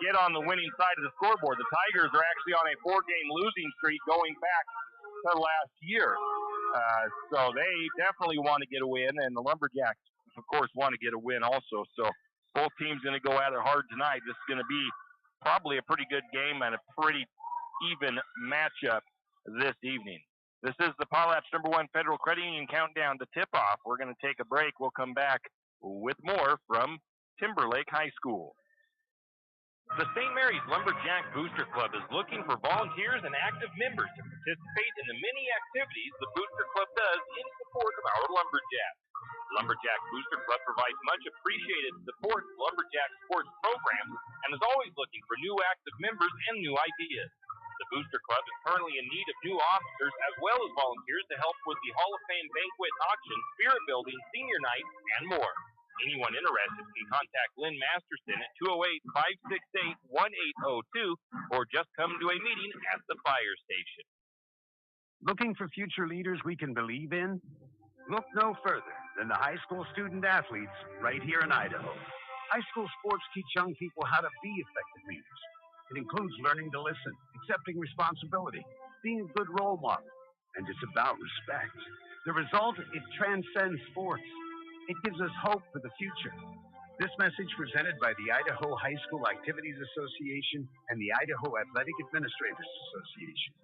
get on the winning side of the scoreboard. The Tigers are actually on a 4-game losing streak going back to last year. So they definitely want to get a win, and the Lumberjacks, of course, want to get a win also. So both teams going to go at it hard tonight. This is going to be probably a pretty good game and a pretty even matchup this evening. This is the Potlatch #1 Federal Credit Union Countdown to tip-off. We're going to take a break. We'll come back with more from Timberlake High School. The St. Mary's Lumberjack Booster Club is looking for volunteers and active members to participate in the many activities the Booster Club does in support of our Lumberjacks. Lumberjack Booster Club provides much appreciated support to Lumberjack sports programs and is always looking for new active members and new ideas. The Booster Club is currently in need of new officers as well as volunteers to help with the Hall of Fame banquet auction, spirit building, senior night, and more. Anyone interested can contact Lynn Masterson at 208-568-1802 or just come to a meeting at the fire station. Looking for future leaders we can believe in? Look no further than the high school student athletes right here in Idaho. High school sports teach young people how to be effective leaders. It includes learning to listen, accepting responsibility, being a good role model, and it's about respect. The result, it transcends sports. It gives us hope for the future. This message presented by the Idaho High School Activities Association and the Idaho Athletic Administrators Association.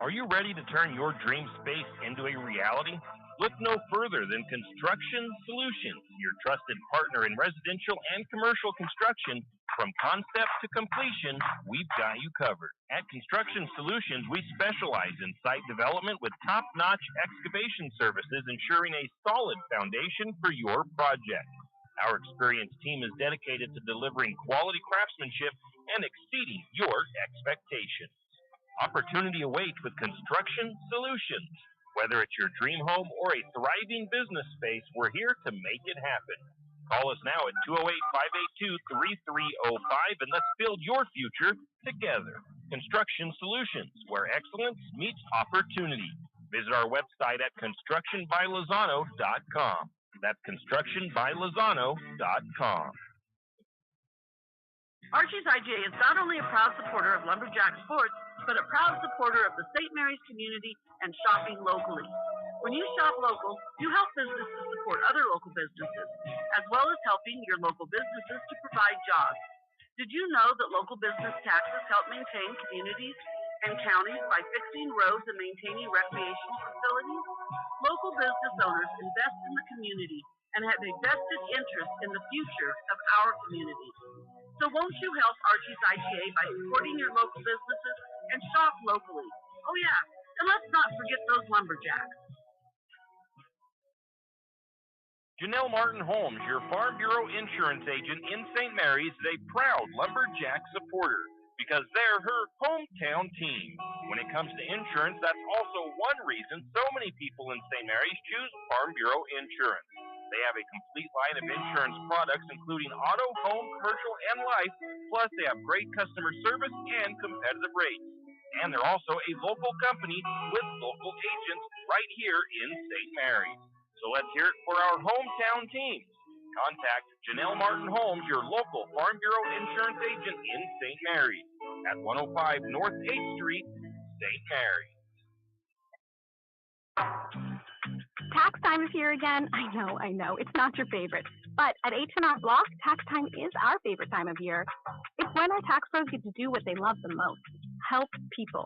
Are you ready to turn your dream space into a reality? Look no further than Construction Solutions, your trusted partner in residential and commercial construction. From concept to completion, we've got you covered. At Construction Solutions, we specialize in site development with top-notch excavation services, ensuring a solid foundation for your project. Our experienced team is dedicated to delivering quality craftsmanship and exceeding your expectations. Opportunity awaits with Construction Solutions. Whether it's your dream home or a thriving business space, we're here to make it happen. Call us now at 208-582-3305 and let's build your future together. Construction Solutions, where excellence meets opportunity. Visit our website at constructionbylozano.com. That's constructionbylozano.com. Archie's IGA is not only a proud supporter of Lumberjack sports, but a proud supporter of the St. Mary's community and shopping locally. When you shop local, you help businesses support other local businesses, as well as helping your local businesses to provide jobs. Did you know that local business taxes help maintain communities and counties by fixing roads and maintaining recreational facilities? Local business owners invest in the community and have a vested interest in the future of our community. So won't you help Archie's IGA by supporting your local businesses and shop locally? Oh yeah, and let's not forget those Lumberjacks. Janelle Martin Holmes, your Farm Bureau insurance agent in St. Mary's, is a proud Lumberjack supporter because they're her hometown team. When it comes to insurance, that's also one reason so many people in St. Mary's choose Farm Bureau insurance. They have a complete line of insurance products, including auto, home, commercial, and life, plus they have great customer service and competitive rates. And they're also a local company with local agents right here in St. Mary's. So let's hear it for our hometown teams. Contact Janelle Martin Holmes, your local Farm Bureau insurance agent in St. Mary's at 105 North 8th Street, St. Mary's. Tax time is here again. I know. It's not your favorite. But at 8 on our block, tax time is our favorite time of year. It's when our tax pros get to do what they love the most, help people.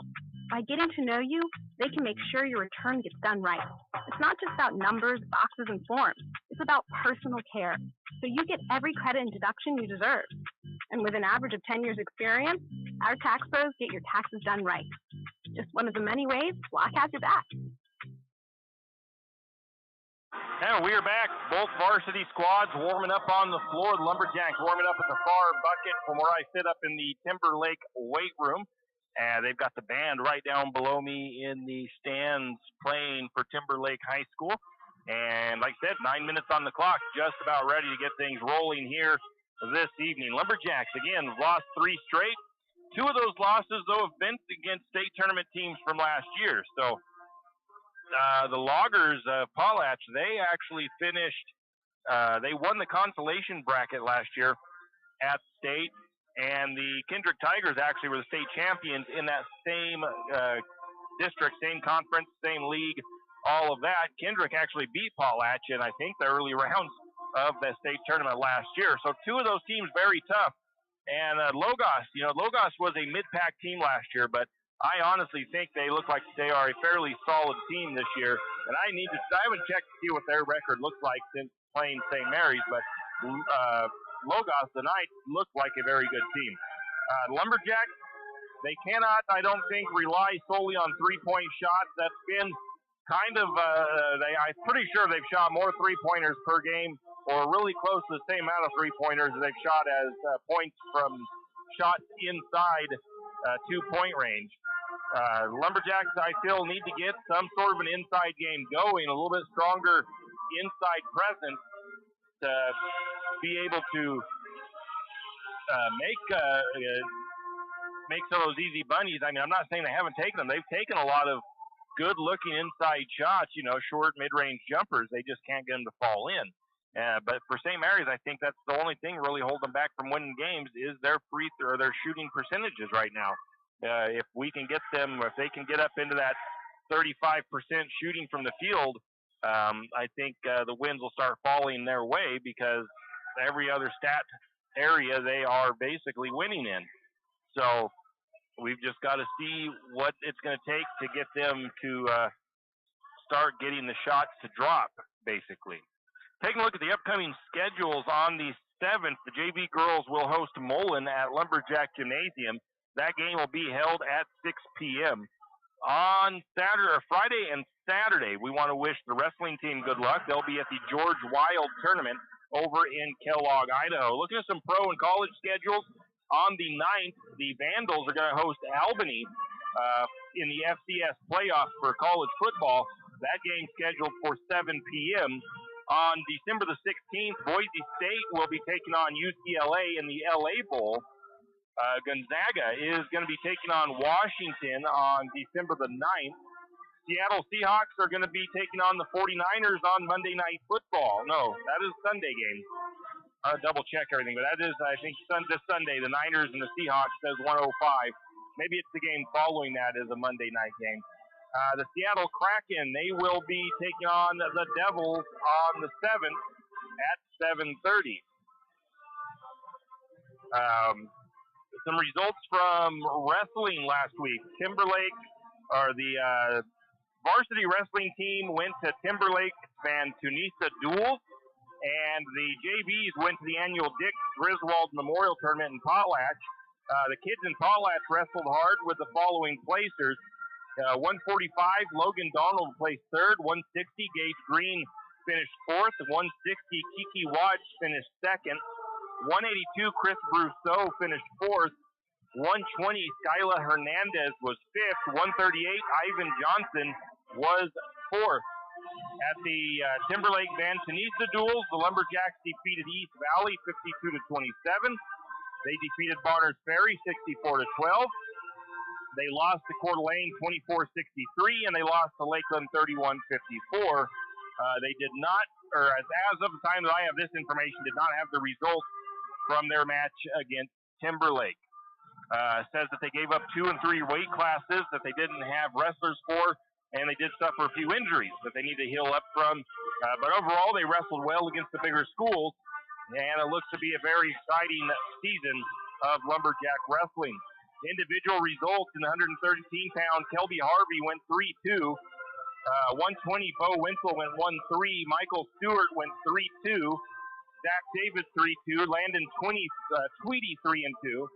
By getting to know you, they can make sure your return gets done right. It's not just about numbers, boxes, and forms. It's about personal care. so you get every credit and deduction you deserve. And with an average of 10 years experience, our tax pros get your taxes done right. Just one of the many ways Block has your back. And we are back. Both varsity squads warming up on the floor. The Lumberjacks warming up at the far bucket from where I sit up in the Timberlake weight room. And they've got the band right down below me in the stands playing for Timberlake High School. And like I said, 9 minutes on the clock, just about ready to get things rolling here this evening. Lumberjacks, again, lost 3 straight. 2 of those losses, though, have been against state tournament teams from last year. So the Loggers, Potlatch, they actually finished, they won the consolation bracket last year at state. And the Kendrick Tigers actually were the state champions in that same district, same conference, same league, all of that. Kendrick actually beat Potlatch in, I think, the early rounds of the state tournament last year. So 2 of those teams very tough. And Logos, Logos was a mid-pack team last year, but I honestly think they look like they are a fairly solid team this year. And I haven't checked to see what their record looks like since playing St. Mary's, but Logos tonight looked like a very good team. Lumberjacks, they cannot, I don't think, rely solely on three-point shots. That's been kind of, I'm pretty sure they've shot more three-pointers per game, or really close to the same amount of three-pointers they've shot as points from shots inside two-point range. Lumberjacks, I feel, need to get some sort of an inside game going, a little bit stronger inside presence to be able to make some of those easy bunnies. I mean, I'm not saying they haven't taken them. They've taken a lot of good-looking inside shots, short, mid-range jumpers. They just can't get them to fall in. But for St. Mary's, I think that's the only thing really holding them back from winning games is their free throw, their shooting percentages right now. If we can get them, if they can get up into that 35% shooting from the field, I think the wins will start falling their way because every other stat area they are basically winning in. So we've just got to see what it's going to take to get them to start getting the shots to drop, basically. Taking a look at the upcoming schedules on the 7th, the JV girls will host Mullen at Lumberjack Gymnasium. That game will be held at 6 p.m. On Friday and Saturday, we want to wish the wrestling team good luck. They'll be at the George Wild Tournament over in Kellogg, Idaho. Looking at some pro and college schedules, on the 9th, the Vandals are going to host Albany in the FCS playoffs for college football. That game scheduled for 7 p.m. On December the 16th, Boise State will be taking on UCLA in the LA Bowl. Gonzaga is going to be taking on Washington on December the 9th. Seattle Seahawks are going to be taking on the 49ers on Monday Night Football. No, that is Sunday game. I'll double check everything, but that is, I think, this Sunday, the Niners and the Seahawks says 105. Maybe it's the game following that is a Monday night game. The Seattle Kraken, they will be taking on the Devils on the 7th at 7:30. Some results from wrestling last week. Timberlake, or the varsity wrestling team, went to Timberlake Van Tunisa Duels, and the JVs went to the annual Dick Griswold Memorial Tournament in Potlatch. The kids in Potlatch wrestled hard with the following placers. 145, Logan Donald placed third. 160, Gage Green finished fourth. 160, Kiki Watch finished second. 182, Chris Brousseau finished fourth. 120, Skyla Hernandez was fifth. 138, Ivan Johnson was fourth. At the Timberlake Van Tunisa Duels, the Lumberjacks defeated East Valley 52-27. They defeated Barnard's Ferry 64-12. They lost to Coeur d'Alene 24-63, and they lost to Lakeland 31-54. They did not, or as of the time that I have this information, did not have the results from their match against Timberlake. Says that they gave up 2 and 3 weight classes that they didn't have wrestlers for, and they did suffer a few injuries that they need to heal up from. But overall, they wrestled well against the bigger schools, and it looks to be a very exciting season of Lumberjack wrestling. Individual results in the 113-pound, Kelby Harvey went 3-2. 120, Bo Winslow went 1-3. Michael Stewart went 3-2. Zach Davis 3-2. Landon Tweedy 3-2.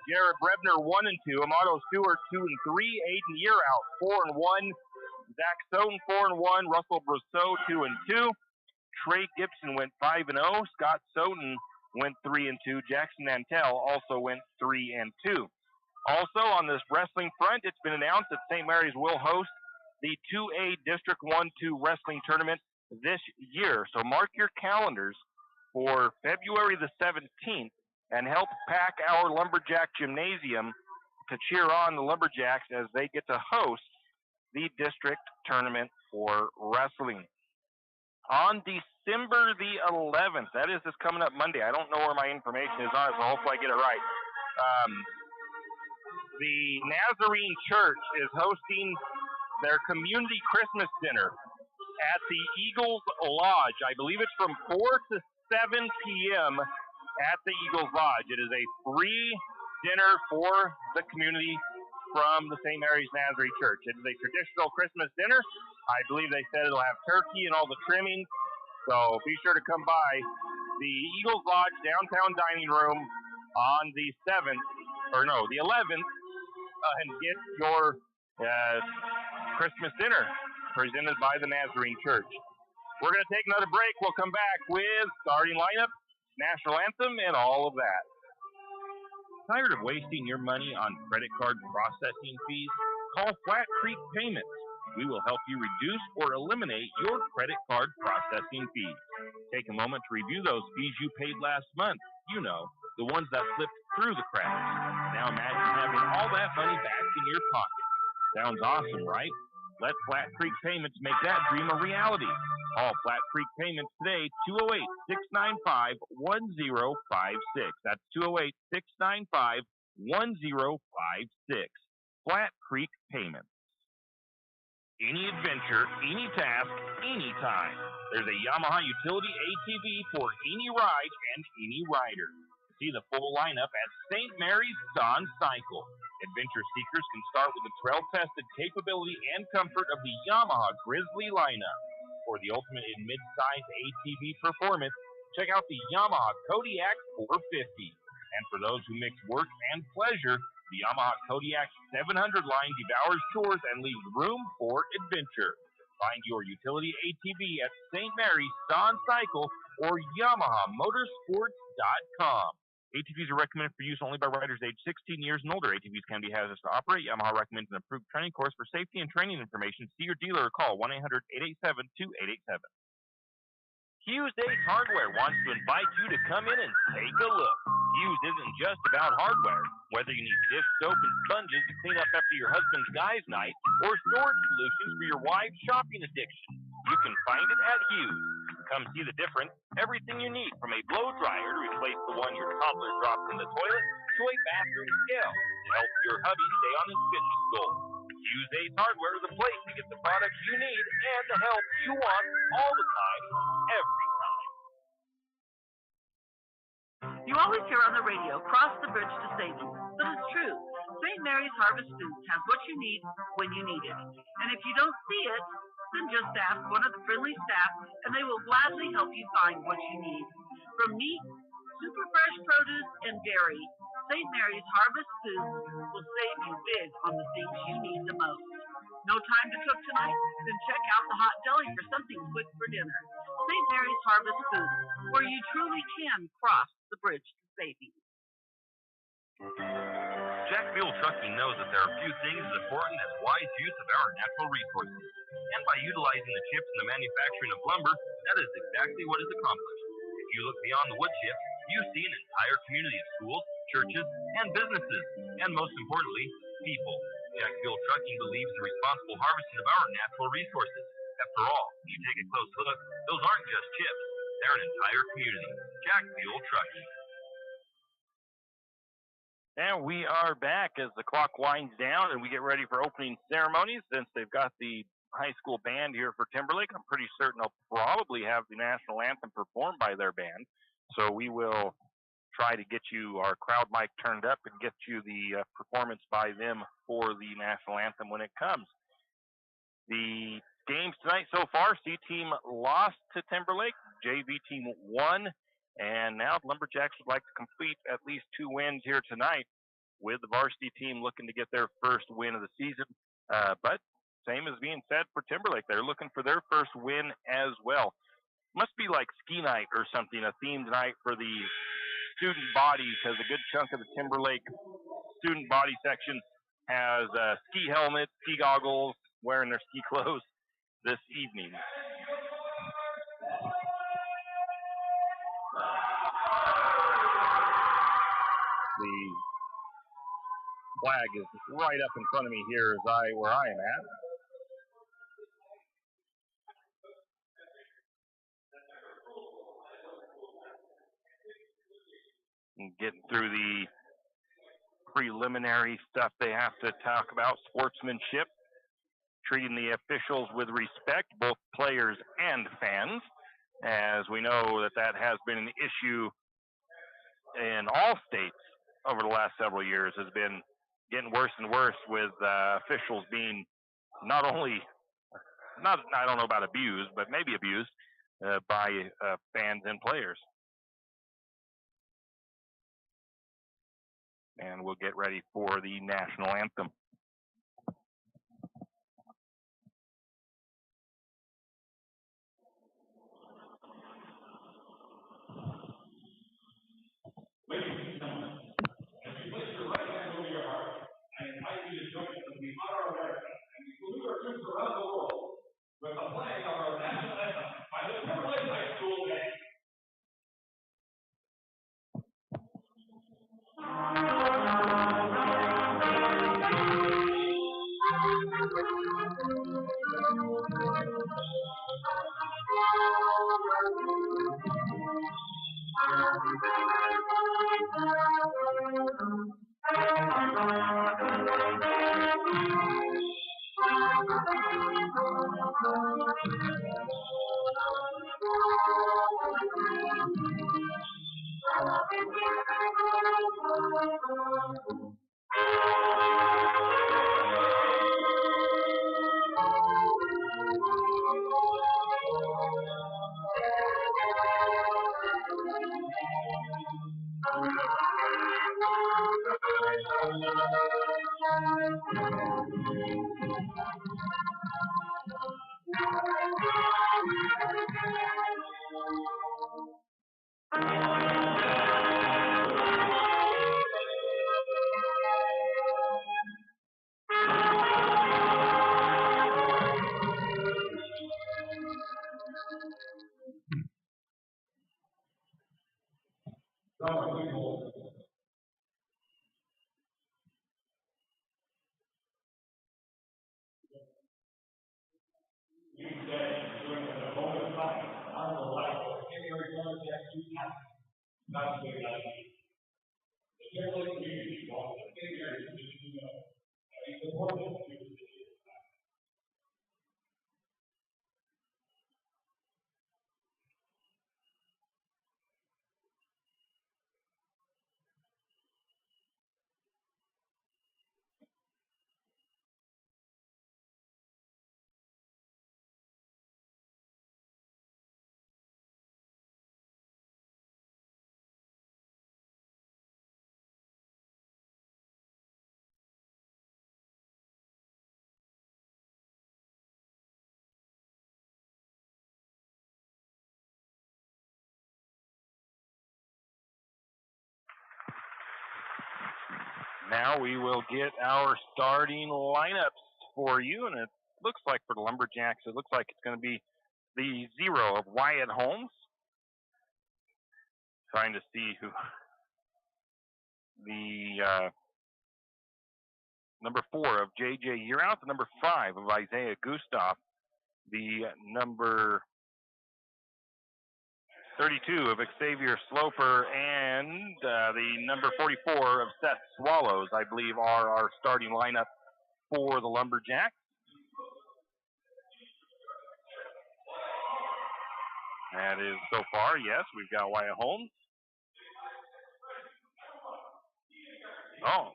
Jared Brebner 1-2. Amato Stewart 2-3. Aiden Yearout 4-1. Zach Stone 4-1. Russell Brousseau 2-2. Trey Gibson went 5-0. Scott Soden went 3-2. Jackson Nantel also went 3-2. Also on this wrestling front, it's been announced that St. Mary's will host the 2A District 1-2 wrestling tournament this year. So mark your calendars for February the 17th and help pack our Lumberjack Gymnasium to cheer on the Lumberjacks as they get to host the district tournament for wrestling. On December the 11th, that is this coming up Monday. I don't know where my information is on it, so hopefully I get it right. The Nazarene Church is hosting their community Christmas dinner at the Eagles Lodge. I believe it's from 4 to 7 p.m. at the Eagles Lodge. It is a free dinner for the community from the St. Mary's Nazarene Church. It is a traditional Christmas dinner. I believe they said it'll have turkey and all the trimmings, so be sure to come by the Eagles Lodge downtown dining room on the 11th, and get your Christmas dinner presented by the Nazarene Church. We're going to take another break. We'll come back with starting lineup, national anthem, and all of that. Tired of wasting your money on credit card processing fees? Call Flat Creek Payments. We will help you reduce or eliminate your credit card processing fees. Take a moment to review those fees you paid last month. You know, the ones that slipped through the cracks. Now imagine having all that money back in your pocket. Sounds awesome, right? Let Flat Creek Payments make that dream a reality. Call Flat Creek Payments today, 208-695-1056. That's 208-695-1056. Flat Creek Payments. Any adventure, any task, anytime. There's a Yamaha utility ATV for any ride and any rider. See the full lineup at St. Mary's Dawn Cycle. Adventure seekers can start with the trail-tested capability and comfort of the Yamaha Grizzly lineup. For the ultimate in mid-size ATV performance, check out the Yamaha Kodiak 450. And for those who mix work and pleasure, the Yamaha Kodiak 700 line devours chores and leaves room for adventure. Find your utility ATV at St. Mary's Dawn Cycle or YamahaMotorsports.com. ATVs are recommended for use only by riders aged 16 years and older. ATVs can be hazardous to operate. Yamaha recommends an approved training course. For safety and training information, see your dealer or call 1-800-887-2887. Hughes Ace Hardware wants to invite you to come in and take a look. Hughes isn't just about hardware. Whether you need dish soap and sponges to clean up after your husband's guys' night, or storage solutions for your wife's shopping addiction, you can find it at Hughes. Come see the difference. Everything you need, from a blow dryer to replace the one your toddler drops in the toilet, to a bathroom scale to help your hubby stay on his fitness goal. Hughes Ace Hardware is the place to get the products you need and the help you want all the time, every time. You always hear on the radio, cross the bridge to savings. But it's true. St. Mary's Harvest Foods has what you need when you need it. And if you don't see it, then just ask one of the friendly staff and they will gladly help you find what you need. From meat, super fresh produce, and dairy, St. Mary's Harvest Foods will save you big on the things you need the most. No time to cook tonight? Then check out the hot deli for something quick for dinner. St. Mary's Harvest Foods, where you truly can cross the bridge to savings. Jack Fuel Trucking knows that there are few things as important as wise use of our natural resources. And by utilizing the chips in the manufacturing of lumber, that is exactly what is accomplished. If you look beyond the wood chips, you see an entire community of schools, churches, and businesses, and most importantly, people. Jack Fuel Trucking believes in responsible harvesting of our natural resources. After all, when you take a close look, those aren't just chips. They're an entire community. Jack Fuel Trucking. And we are back as the clock winds down and we get ready for opening ceremonies. Since they've got the high school band here for Timberlake, I'm pretty certain they'll probably have the national anthem performed by their band. So we will try to get you our crowd mic turned up and get you the performance by them for the national anthem when it comes. The games tonight so far, C team lost to Timberlake, JV team won, And now the Lumberjacks would like to complete at least 2 wins here tonight, with the varsity team looking to get their first win of the season. But same as being said for Timberlake, they're looking for their first win as well. Must be like ski night or something, a themed night for the student body, because a good chunk of the Timberlake student body section has ski helmets, ski goggles, wearing their ski clothes this evening. The flag is right up in front of me here where I am at. And getting through the preliminary stuff they have to talk about, sportsmanship, treating the officials with respect, both players and fans, as we know that has been an issue in all states over the last several years, has been getting worse and worse with officials being not I don't know about abused, but maybe abused by fans and players. And we'll get ready for the national anthem. Ladies and gentlemen, as you place your right hand over your heart, I invite you to join us as we honor America and we salute our troops around the world with the playing of our national anthem by the Timberlake High School Band. Now we will get our starting lineups for you, and it looks like for the Lumberjacks, it looks like it's going to be the 0 of Wyatt Holmes. Trying to see who the number 4 of J.J. Yearout, the number 5 of Isaiah Gustav, the number 32 of Xavier Sloper, and the number 44 of Seth Swallows, I believe, are our starting lineup for the Lumberjacks. That is so far, yes, we've got Wyatt Holmes. Oh.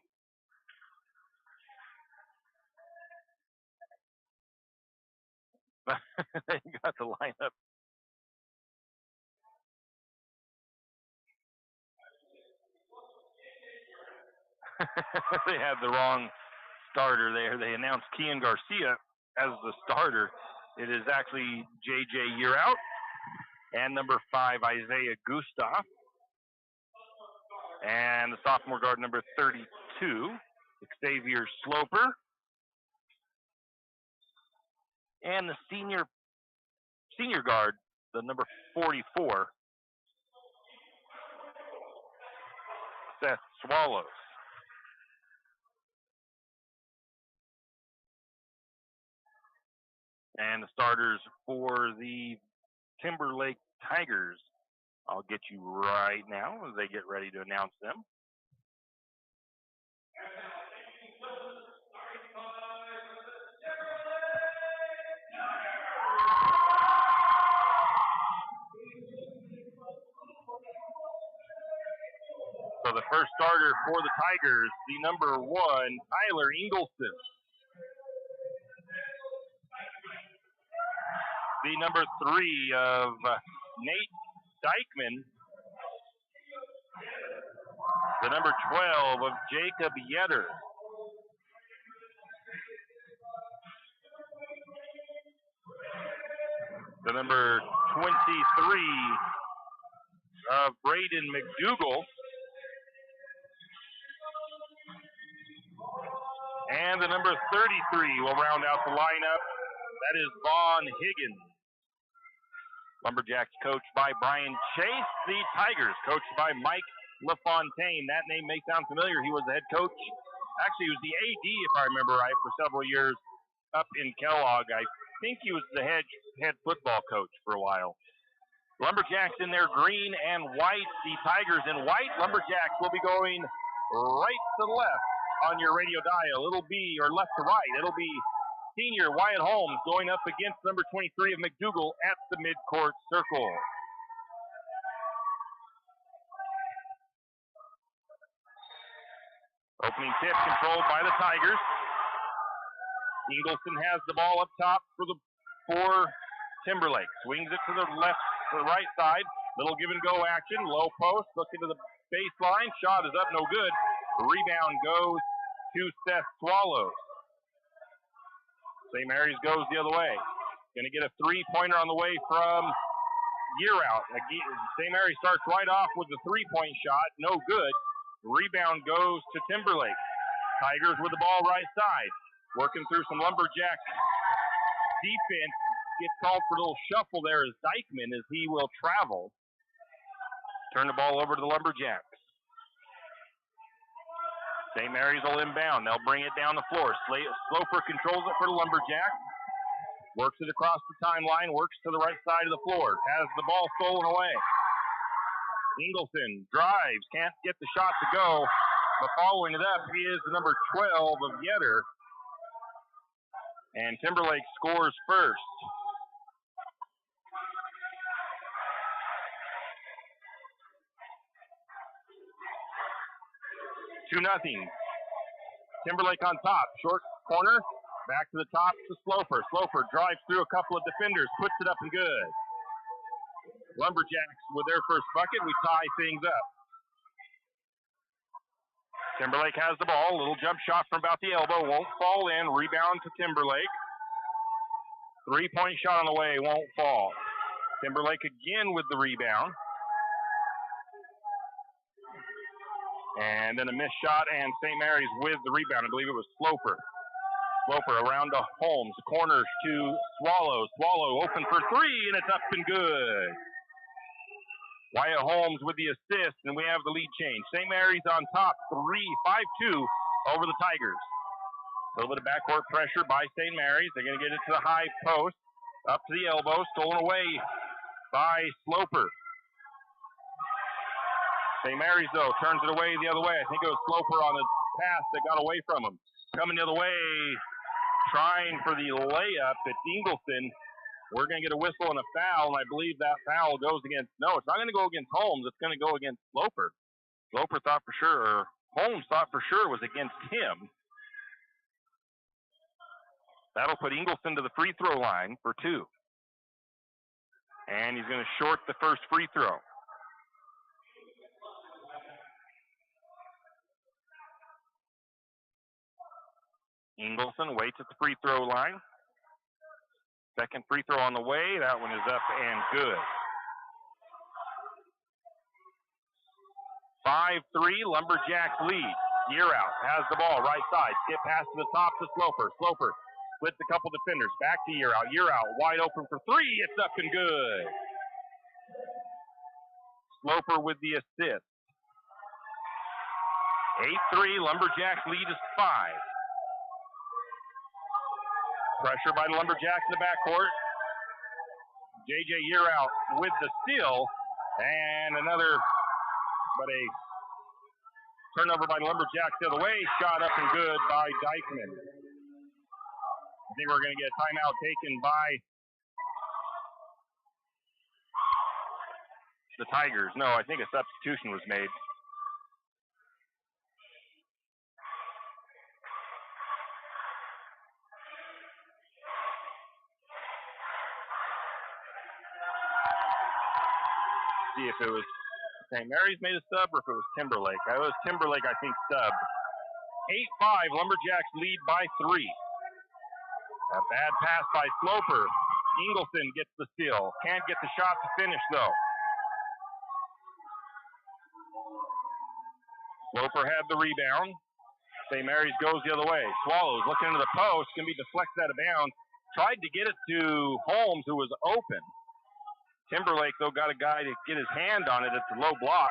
They got the lineup. They had the wrong starter there. They announced Kian Garcia as the starter. It is actually J.J. Yearout and number 5, Isaiah Gustav. And the sophomore guard, number 32, Xavier Sloper. And the senior guard, the number 44, Seth Swallows. And the starters for the Timberlake Tigers, I'll get you right now as they get ready to announce them. So the first starter for the Tigers, the number 1, Tyler Ingleson. The number 3 of Nate Dykeman. The number 12 of Jacob Yetter. The number 23 of Braden McDougal. And the number 33 will round out the lineup. That is Vaughn Higgins. Lumberjacks coached by Brian Chase. The Tigers coached by Mike LaFontaine. That name may sound familiar. He was the head coach. Actually, he was the AD, if I remember right, for several years up in Kellogg. I think he was the head football coach for a while. Lumberjacks in their green and white. The Tigers in white. Lumberjacks will be going right to left on your radio dial. It'll be, or left to right. It'll be senior Wyatt Holmes going up against number 23 of McDougal at the midcourt circle. Opening tip controlled by the Tigers. Ingleson has the ball up top for Timberlake. Swings it to the right side. Little give and go action. Low post. Looking to the baseline. Shot is up, no good. Rebound goes to Seth Swallows. St. Mary's goes the other way. Going to get a three-pointer on the way from Yearout. St. Mary starts right off with the three-point shot. No good. Rebound goes to Timberlake. Tigers with the ball right side. Working through some Lumberjack defense. Gets called for a little shuffle there as Dykeman as he will travel. Turn the ball over to the Lumberjacks. St. Mary's will inbound. They'll bring it down the floor. Sloper controls it for the Lumberjacks. Works it across the timeline. Works to the right side of the floor. Has the ball stolen away. Ingleson drives. Can't get the shot to go. But following it up is the number 12 of Yetter. And Timberlake scores first. 2-0. Timberlake on top. Short corner. Back to the top to Sloper. Sloper drives through a couple of defenders. Puts it up and good. Lumberjacks with their first bucket. We tie things up. Timberlake has the ball. Little jump shot from about the elbow. Won't fall in. Rebound to Timberlake. Three-point shot on the way. Won't fall. Timberlake again with the rebound. And then a missed shot, and St. Mary's with the rebound. I believe it was Sloper. Sloper around to Holmes. Corners to Swallow. Swallow open for three, and it's up and good. Wyatt Holmes with the assist, and we have the lead change. St. Mary's on top, 5-2 over the Tigers. A little bit of backcourt pressure by St. Mary's. They're going to get it to the high post, up to the elbow, stolen away by Sloper. St. Mary's, though, turns it away the other way. I think it was Sloper on the pass that got away from him. Coming the other way, trying for the layup. It's Ingleson. We're going to get a whistle and a foul, and I believe that foul goes against, no, it's not going to go against Holmes. It's going to go against Sloper. Sloper thought for sure, or Holmes thought for sure it was against him. That'll put Ingleson to the free throw line for 2. And he's going to short the first free throw. Ingleson waits at the free throw line. Second free throw on the way. That one is up and good. 5-3, Lumberjacks lead. Year out has the ball right side. Skip pass to the top to Sloper. Sloper splits a couple defenders. Back to Year out. Year out wide open for three. It's up and good. Sloper with the assist. 8-3, Lumberjacks lead is 5. Pressure by the Lumberjacks in the backcourt. JJ Year out with the steal. And another, but a turnover by the Lumberjacks the other way. Shot up and good by Dykeman. I think we're going to get a timeout taken by the Tigers. No, I think a substitution was made. See if it was St. Mary's made a sub or if it was Timberlake. It was Timberlake, I think, subbed. 8-5, Lumberjacks lead by 3. A bad pass by Sloper. Ingleson gets the steal. Can't get the shot to finish, though. Sloper had the rebound. St. Mary's goes the other way. Swallows looking into the post. Can be deflected out of bounds. Tried to get it to Holmes, who was open. Timberlake, though, got a guy to get his hand on it at the low block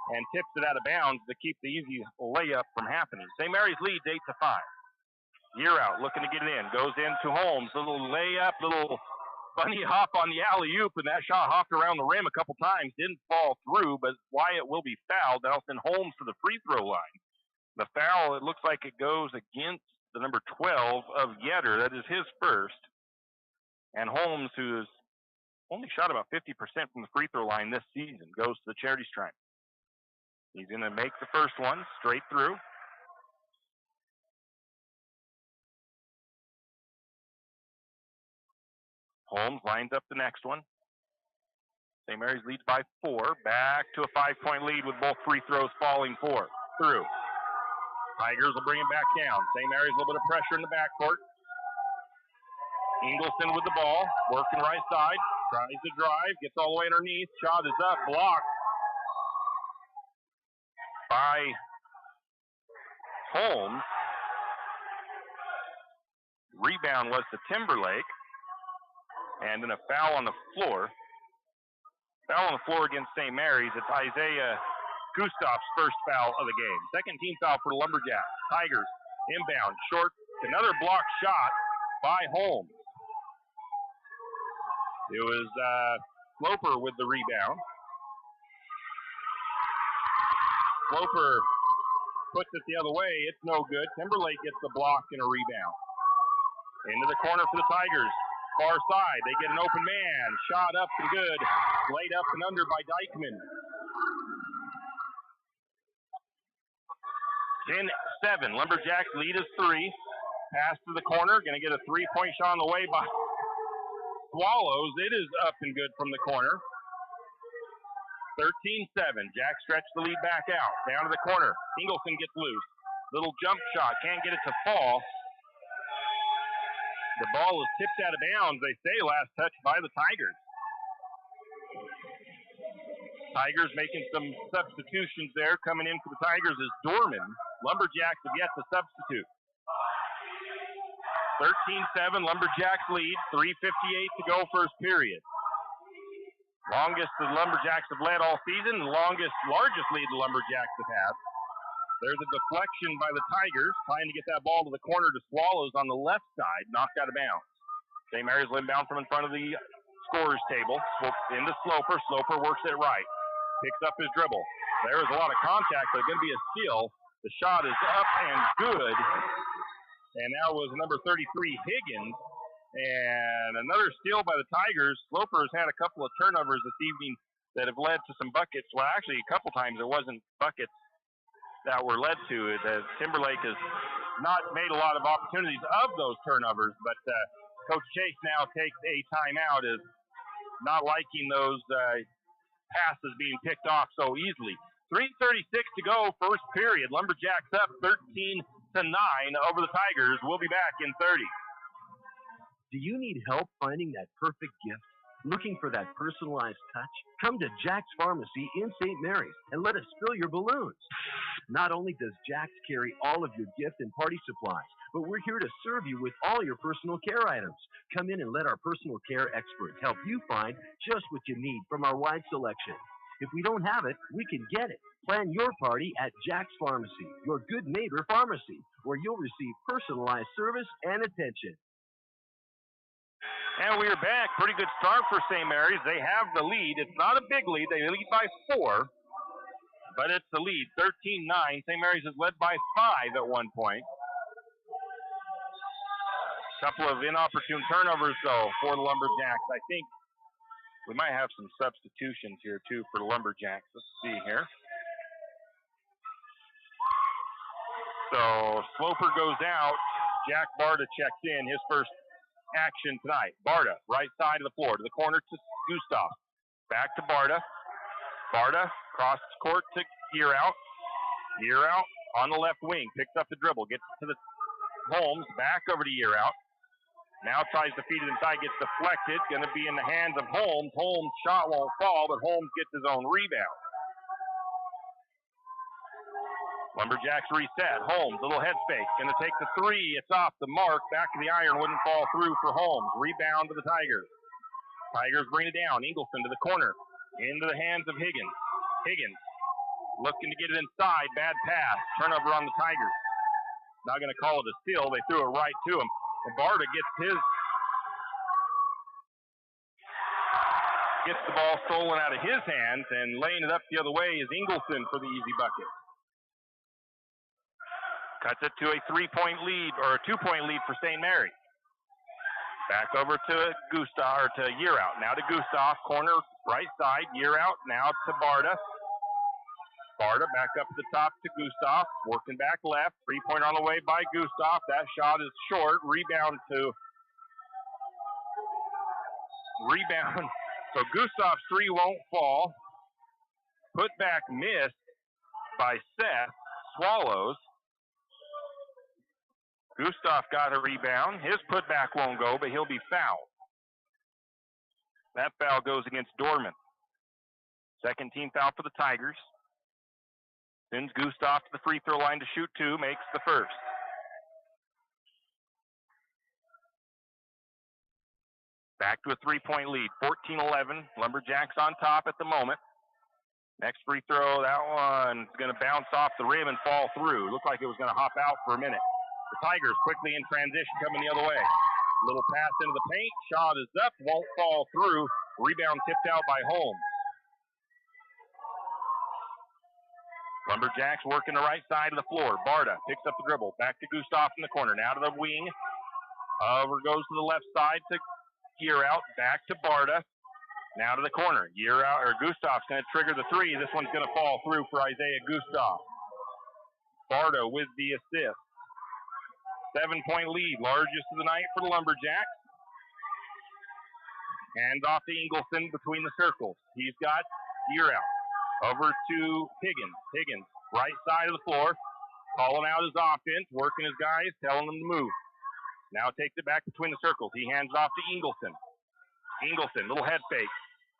and tips it out of bounds to keep the easy layup from happening. St. Mary's leads 8-5. Year out, looking to get it in. Goes into Holmes. Little layup, little bunny hop on the alley-oop, and that shot hopped around the rim a couple times. Didn't fall through, but Wyatt will be fouled. That'll send Holmes to the free throw line. The foul, it looks like it goes against the number 12 of Yetter. That is his first. And Holmes, who is only shot about 50% from the free throw line this season, goes to the charity stripe. He's going to make the first one straight through. Holmes lines up the next one. St. Mary's leads by 4. Back to a 5-point lead with both free throws falling through. Tigers will bring it back down. St. Mary's a little bit of pressure in the backcourt. Ingleson with the ball, working right side. Tries to drive, gets all the way underneath. Shot is up, blocked by Holmes. Rebound was to Timberlake. And then a foul on the floor. Foul on the floor against St. Mary's. It's Isaiah Gustav's first foul of the game. Second team foul for the Lumberjacks. Tigers inbound, short. Another block shot by Holmes. It was Sloper with the rebound. Sloper puts it the other way. It's no good. Timberlake gets the block and a rebound. Into the corner for the Tigers. Far side. They get an open man. Shot up and good. Laid up and under by Dykeman. 10-7. Lumberjacks lead is 3. Pass to the corner. Going to get a 3-point shot on the way by Swallows. It is up and good from the corner. 13-7. Jack stretched the lead back out. Down to the corner. Ingleson gets loose. Little jump shot. Can't get it to fall. The ball is tipped out of bounds, they say, last touch by the Tigers. Tigers making some substitutions there. Coming in for the Tigers is Dorman. Lumberjacks have yet to substitute. 13-7, Lumberjacks lead. 3:58 to go first period. Longest the Lumberjacks have led all season. Largest lead the Lumberjacks have had. There's a deflection by the Tigers, trying to get that ball to the corner to Swallows on the left side, knocked out of bounds. St. Mary's inbound from in front of the scorer's table, into Sloper. Sloper works it right, picks up his dribble. There was a lot of contact, but it's going to be a steal. The shot is up and good. And that was number 33, Higgins. And another steal by the Tigers. Sloper has had a couple of turnovers this evening that have led to some buckets. Well, actually, a couple times it wasn't buckets that were led to. The Timberlake has not made a lot of opportunities of those turnovers, but Coach Chase now takes a timeout, as not liking those passes being picked off so easily. 3:36 to go, first period. Lumberjacks up 13-7. to 9 over the Tigers. We'll be back in 30. Do you need help finding that perfect gift? Looking for that personalized touch? Come to Jack's Pharmacy in St. Mary's and let us fill your balloons. Not only does Jack's carry all of your gift and party supplies, but we're here to serve you with all your personal care items. Come in and let our personal care experts help you find just what you need from our wide selection. If we don't have it, we can get it. Plan your party at Jack's Pharmacy, your good neighbor pharmacy, where you'll receive personalized service and attention. And we are back. Pretty good start for St. Mary's. They have the lead. It's not a big lead. They lead by 4, but it's the lead, 13-9. St. Mary's is led by 5 at one point. Couple of inopportune turnovers, though, for the Lumberjacks. I think we might have some substitutions here, too, for the Lumberjacks. Let's see here. So Sloper goes out. Jack Barta checks in, his first action tonight. Barta, right side of the floor, to the corner to Gustav. Back to Barta. Barta, cross court to Year out on the left wing. Picks up the dribble, gets it to the Holmes, back over to Year out. Now tries to feed it inside, gets deflected. Going to be in the hands of Holmes. Holmes' shot won't fall, but Holmes gets his own rebound. Lumberjacks reset. Holmes, little head fake. Going to take the 3. It's off the mark. Back of the iron. Wouldn't fall through for Holmes. Rebound to the Tigers. Tigers bring it down. Ingleson to the corner. Into the hands of Higgins. Higgins looking to get it inside. Bad pass. Turnover on the Tigers. Not going to call it a steal. They threw it right to him. And Barta gets the ball stolen out of his hands, and laying it up the other way is Ingleson for the easy bucket. Cuts it to a 3-point lead, or a 2-point lead for St. Mary's. Back over to Gustav, or to Year out. Now to Gustav, corner right side. Year out, now to Barta. Barta back up to the top to Gustav, working back left. 3-point on the way by Gustav. That shot is short. Rebound. So Gustav's 3 won't fall. Put back missed by Seth. Swallows. Gustav got a rebound. His putback won't go, but he'll be fouled. That foul goes against Dorman. Second team foul for the Tigers. Sends Gustav to the free throw line to shoot 2, makes the first. Back to a 3-point lead, 14-11. Lumberjacks on top at the moment. Next free throw, that one's going to bounce off the rim and fall through. Looked like it was going to hop out for a minute. The Tigers quickly in transition coming the other way. Little pass into the paint. Shot is up, won't fall through. Rebound tipped out by Holmes. Lumberjacks working the right side of the floor. Barta picks up the dribble. Back to Gustav in the corner. Now to the wing. Over goes to the left side to Year out. Back to Barta. Now to the corner. Year out, or Gustav's going to trigger the 3. This one's going to fall through for Isaiah Gustav. Barta with the assist. 7-point lead, largest of the night for the Lumberjacks. Hands off to Ingleson between the circles. He's got Year out. Over to Higgins. Higgins, right side of the floor. Calling out his offense, working his guys, telling them to move. Now takes it back between the circles. He hands off to Ingleson. Ingleson, little head fake.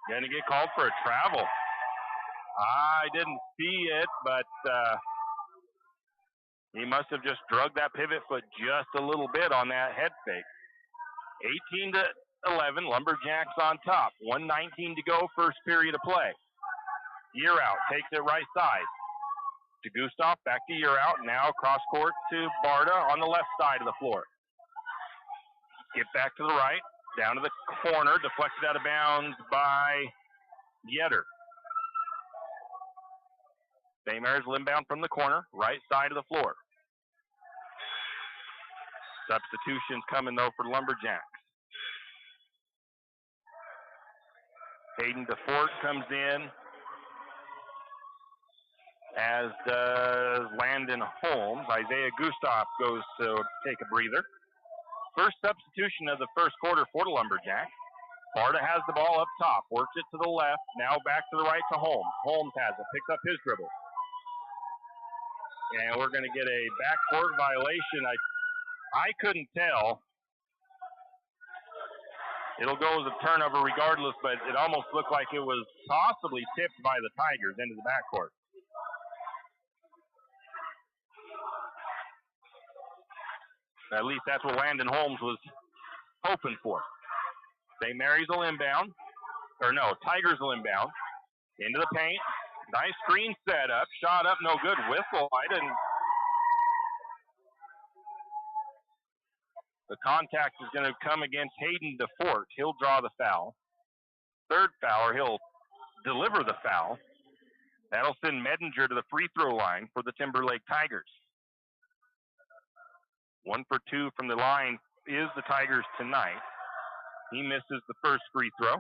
Going to get called for a travel. I didn't see it, but he must have just drugged that pivot foot just a little bit on that head fake. 18-11, Lumberjacks on top. 1:19 to go, first period of play. Year out, takes it right side to Gustav, back to Year out. Now cross court to Barta on the left side of the floor. Get back to the right, down to the corner, deflected out of bounds by Yetter. St. Mary's inbound from the corner, right side of the floor. Substitutions coming, though, for Lumberjacks. Hayden DeFort comes in, as does Landon Holmes. Isaiah Gustav goes to take a breather. First substitution of the first quarter for the Lumberjacks. Barta has the ball up top, works it to the left, now back to the right to Holmes. Holmes has it, picks up his dribble. And we're going to get a backcourt violation. I couldn't tell. It'll go as a turnover regardless, but it almost looked like it was possibly tipped by the Tigers into the backcourt. At least that's what Landon Holmes was hoping for. St. Mary's will inbound. Or no, Tigers will inbound. Into the paint. Nice screen set up. Shot up, no good. Whistle. The contact is going to come against Hayden DeFort. He'll draw the foul. Third foul, or he'll deliver the foul. That'll send Medinger to the free throw line for the Timberlake Tigers. 1 for 2 from the line is the Tigers tonight. He misses the first free throw.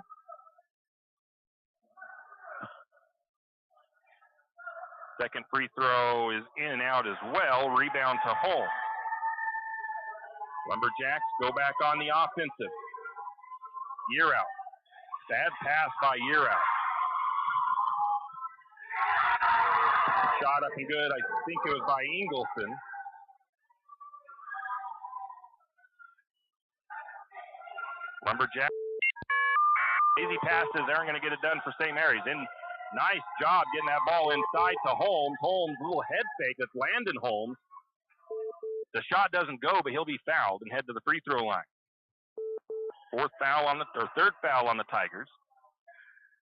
Second free throw is in and out as well. Rebound to Holmes. Lumberjacks go back on the offensive. Year out. Bad pass by Year out. Shot up and good. I think it was by Ingleson. Lumberjacks. Easy passes aren't going to get it done for St. Mary's. And nice job getting that ball inside to Holmes. Holmes, little head fake. That's Landon Holmes. The shot doesn't go, but he'll be fouled and head to the free throw line. Third foul on the Tigers.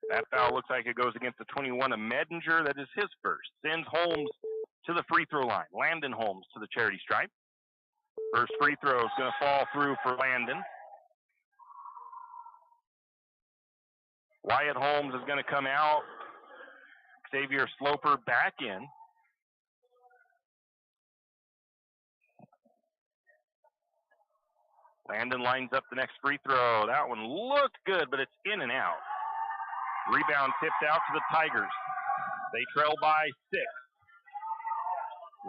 That foul looks like it goes against the 21 of Medinger. That is his first. Sends Holmes to the free throw line. Landon Holmes to the charity stripe. First free throw is going to fall through for Landon. Wyatt Holmes is going to come out. Xavier Sloper back in. Landon lines up the next free throw. That one looked good, but it's in and out. Rebound tipped out to the Tigers. They trail by 6.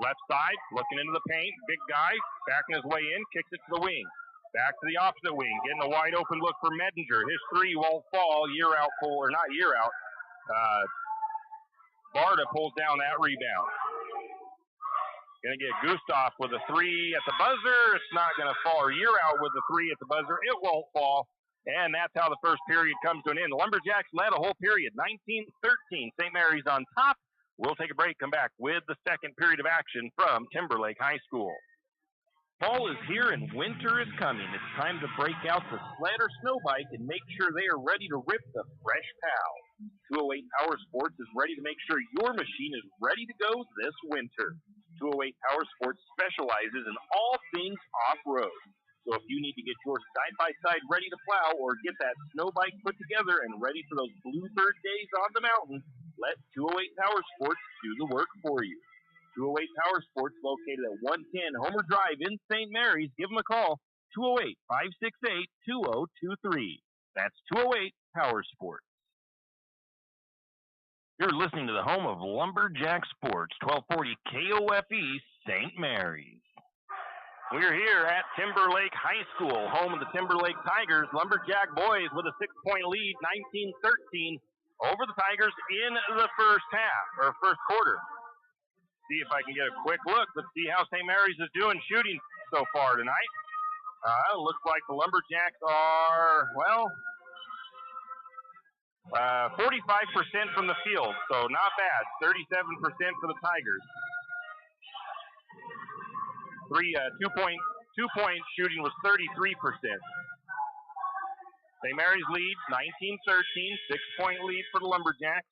Left side, looking into the paint. Big guy, backing his way in, kicks it to the wing. Back to the opposite wing, getting a wide open look for Medinger. His three won't fall. Barta pulls down that rebound. Going to get Gustav with a 3 at the buzzer. It's not going to fall. Year out with the 3 at the buzzer. It won't fall. And that's how the first period comes to an end. The Lumberjacks led a whole period, 19-13. St. Mary's on top. We'll take a break, come back with the second period of action from Timberlake High School. Fall is here and winter is coming. It's time to break out the sled or snow bike and make sure they are ready to rip the fresh POW. 208 Power Sports is ready to make sure your machine is ready to go this winter. 208 Power Sports specializes in all things off-road. So if you need to get your side-by-side ready to plow or get that snow bike put together and ready for those bluebird days on the mountain, let 208 Power Sports do the work for you. 208 Power Sports, located at 110 Homer Drive in St. Mary's. Give them a call, 208-568-2023. That's 208 Power Sports. You're listening to the home of Lumberjack Sports, 1240 KOFE, St. Mary's. We're here at Timberlake High School, home of the Timberlake Tigers. Lumberjack boys with a 6-point lead, 19-13, over the Tigers in the first quarter. See if I can get a quick look. Let's see how St. Mary's is doing shooting so far tonight. It looks like the Lumberjacks are, 45% from the field, so not bad. 37% for the Tigers. Two-point shooting was 33%. St. Mary's lead, 19-13, 6-point lead for the Lumberjacks.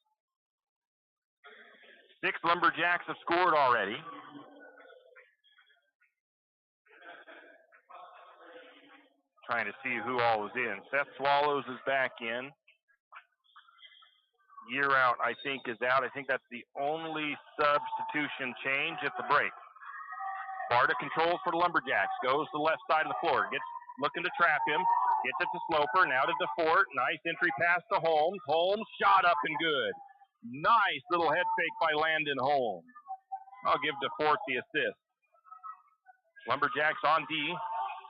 6 Lumberjacks have scored already. Trying to see who all is in. Seth Swallows is back in. Year out, I think, is out. I think that's the only substitution change at the break. Barta controls for the Lumberjacks. Goes to the left side of the floor. Looking to trap him. Gets it to Sloper. Now to DeFort. Nice entry pass to Holmes. Holmes shot up and good. Nice little head fake by Landon Holmes. I'll give DeFort the assist. Lumberjacks on D.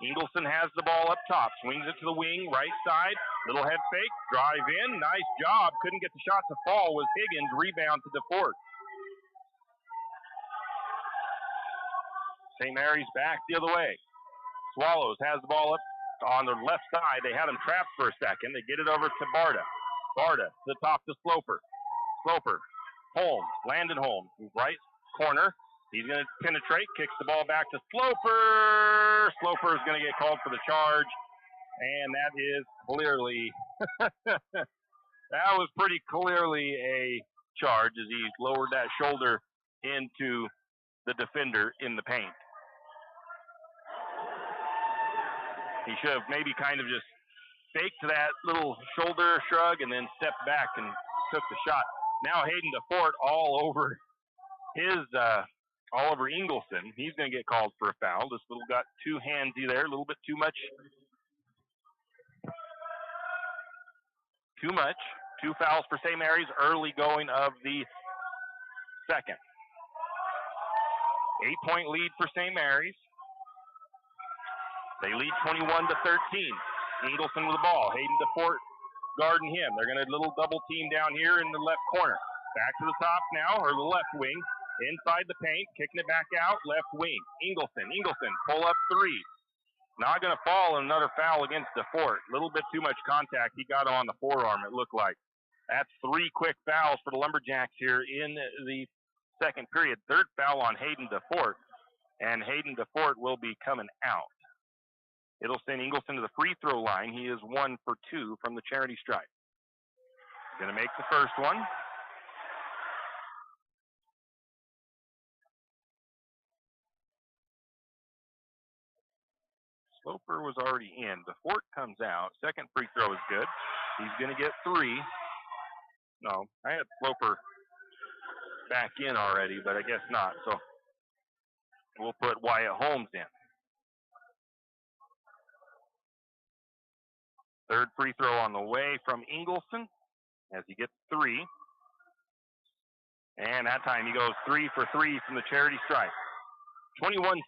Ingleson has the ball up top. Swings it to the wing, right side. Little head fake. Drive in. Nice job. Couldn't get the shot to fall. Was Higgins. Rebound to DeFort. St. Mary's back the other way. Swallows has the ball up on the left side. They had him trapped for a second. They get it over to Barta. Barta to the top to Sloper. Sloper. Holmes. Landon Holmes. Right corner. He's going to penetrate. Kicks the ball back to Sloper. Sloper is going to get called for the charge. And that is clearly, that was pretty clearly a charge as he lowered that shoulder into the defender in the paint. He should have maybe kind of just faked that little shoulder shrug and then stepped back and took the shot. Now Hayden DeFort all over Ingleson. He's going to get called for a foul. This little got too handsy there, a little bit too much. Two fouls for St. Mary's early going of the second. 8-point lead for St. Mary's. They lead 21-13. Ingleson with the ball. Hayden DeFort guarding him. They're going to little double team down here in the left corner. Back to the top now, or the left wing. Inside the paint, kicking it back out, left wing. Ingleson, pull up three. Not going to fall, and another foul against DeFort. A little bit too much contact. He got on the forearm, it looked like. That's 3 quick fouls for the Lumberjacks here in the second period. Third foul on Hayden DeFort, and Hayden DeFort will be coming out. It'll send Ingleson to the free throw line. He is 1 for 2 from the charity stripe. Going to make the first one. Sloper was already in. DeFort comes out. Second free throw is good. He's going to get 3. No, I had Sloper back in already, but I guess not. So we'll put Wyatt Holmes in. Third free throw on the way from Ingleson as he gets 3. And that time he goes 3 for 3 from the charity stripe. 21-16,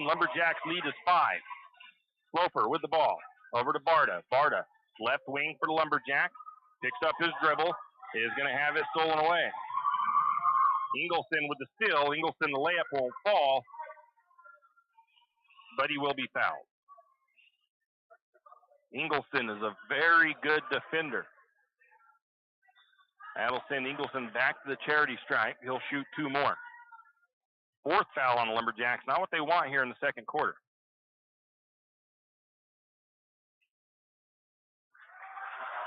Lumberjacks lead is 5. Sloper with the ball. Over to Barta. Barta, left wing for the Lumberjacks. Picks up his dribble. Is going to have it stolen away. Ingleson with the steal. Ingleson, the layup won't fall, but he will be fouled. Ingleson is a very good defender. That'll send Ingleson back to the charity stripe. He'll shoot 2 more. Fourth foul on the Lumberjacks. Not what they want here in the second quarter.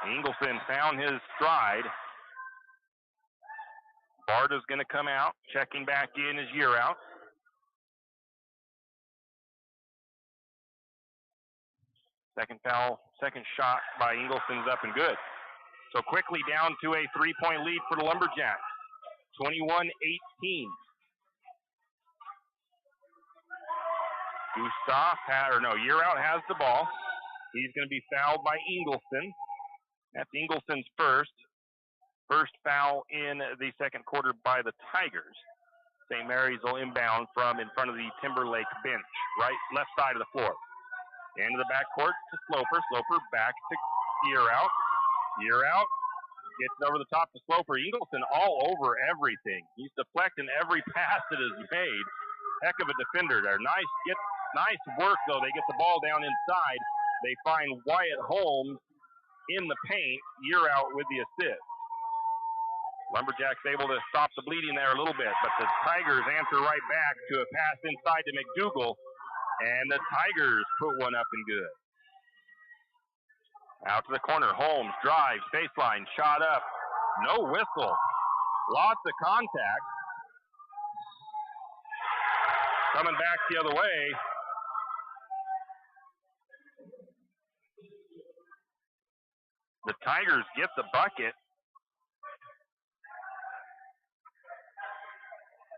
Ingleson found his stride. Barta's going to come out. Checking back in is Year out. Second foul, second shot by Ingleson is up and good. So quickly down to a 3-point lead for the Lumberjacks. 21-18. Year out has the ball. He's going to be fouled by Ingleson. That's Ingleson's first foul in the second quarter by the Tigers. St. Mary's will inbound from in front of the Timberlake bench, left side of the floor. Into the backcourt to Sloper. Sloper back to Year out. Year out. Gets it over the top to Sloper. Ingleson all over everything. He's deflecting every pass that is made. Heck of a defender there. Nice work, though. They get the ball down inside. They find Wyatt Holmes in the paint. Year out with the assist. Lumberjacks able to stop the bleeding there a little bit, but the Tigers answer right back to a pass inside to McDougal, and the Tigers put one up and good. Out to the corner, Holmes drives, baseline, shot up, no whistle, lots of contact. Coming back the other way. The Tigers get the bucket.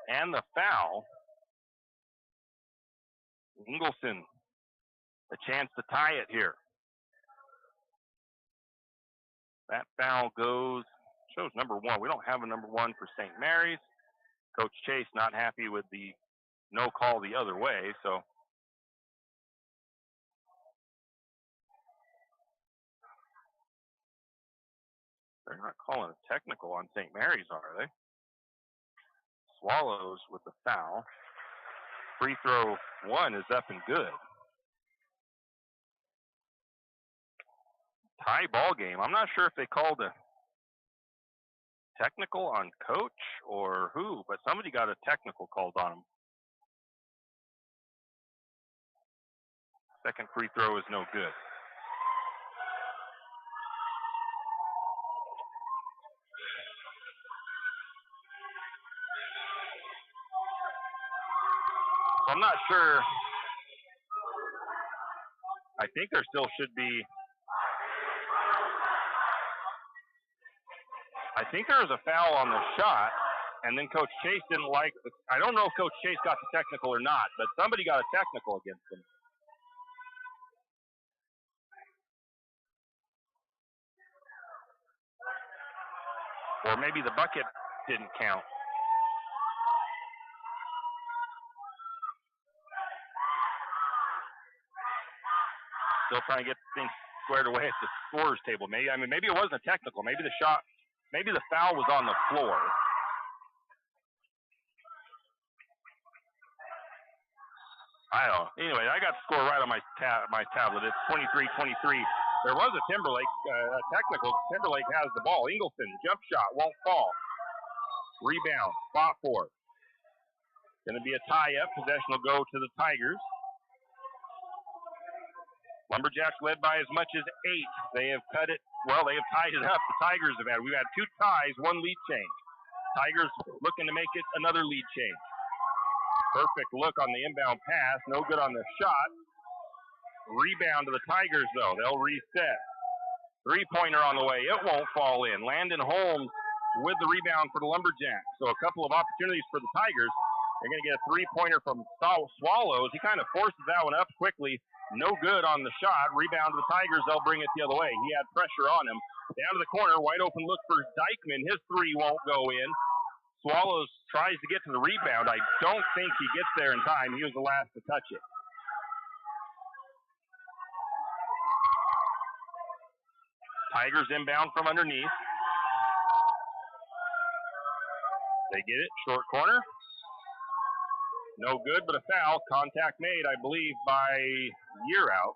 And the foul. Ingleson, a chance to tie it here. That foul shows number 1. We don't have a number 1 for St. Mary's. Coach Chase not happy with the no call the other way, so. They're not calling a technical on St. Mary's, are they? Swallows with the foul. Free throw 1 is up and good. Tie ball game. I'm not sure if they called a technical on coach or who, but somebody got a technical called on him. Second free throw is no good. So I'm not sure. I think there still should be. I think there was a foul on the shot, and then Coach Chase didn't like the. I don't know if Coach Chase got the technical or not, but somebody got a technical against him. Or maybe the bucket didn't count. Still trying to get things squared away at the scorer's table. Maybe it wasn't a technical. Maybe the foul was on the floor. I don't know. Anyway, I got the score right on my tablet. It's 23-23. There was a Timberlake technical. Timberlake has the ball. Ingleson, jump shot, won't fall. Rebound, spot for. Going to be a tie-up. Possession will go to the Tigers. Lumberjacks led by as much as 8. They have cut it. Well, they have tied it up. The Tigers have had. We've had 2 ties, 1 lead change. Tigers looking to make it another lead change. Perfect look on the inbound pass. No good on the shot. Rebound to the Tigers, though. They'll reset. 3-pointer on the way. It won't fall in. Landon Holmes with the rebound for the Lumberjacks. So a couple of opportunities for the Tigers. They're going to get a 3-pointer from Swallows. He kind of forces that one up quickly. No good on the shot. Rebound to the Tigers. They'll bring it the other way. He had pressure on him. Down to the corner. Wide open look for Dykeman. His 3 won't go in. Swallows tries to get to the rebound. I don't think he gets there in time. He was the last to touch it. Tigers inbound from underneath. They get it. Short corner. No good, but a foul. Contact made, I believe, by Year Out.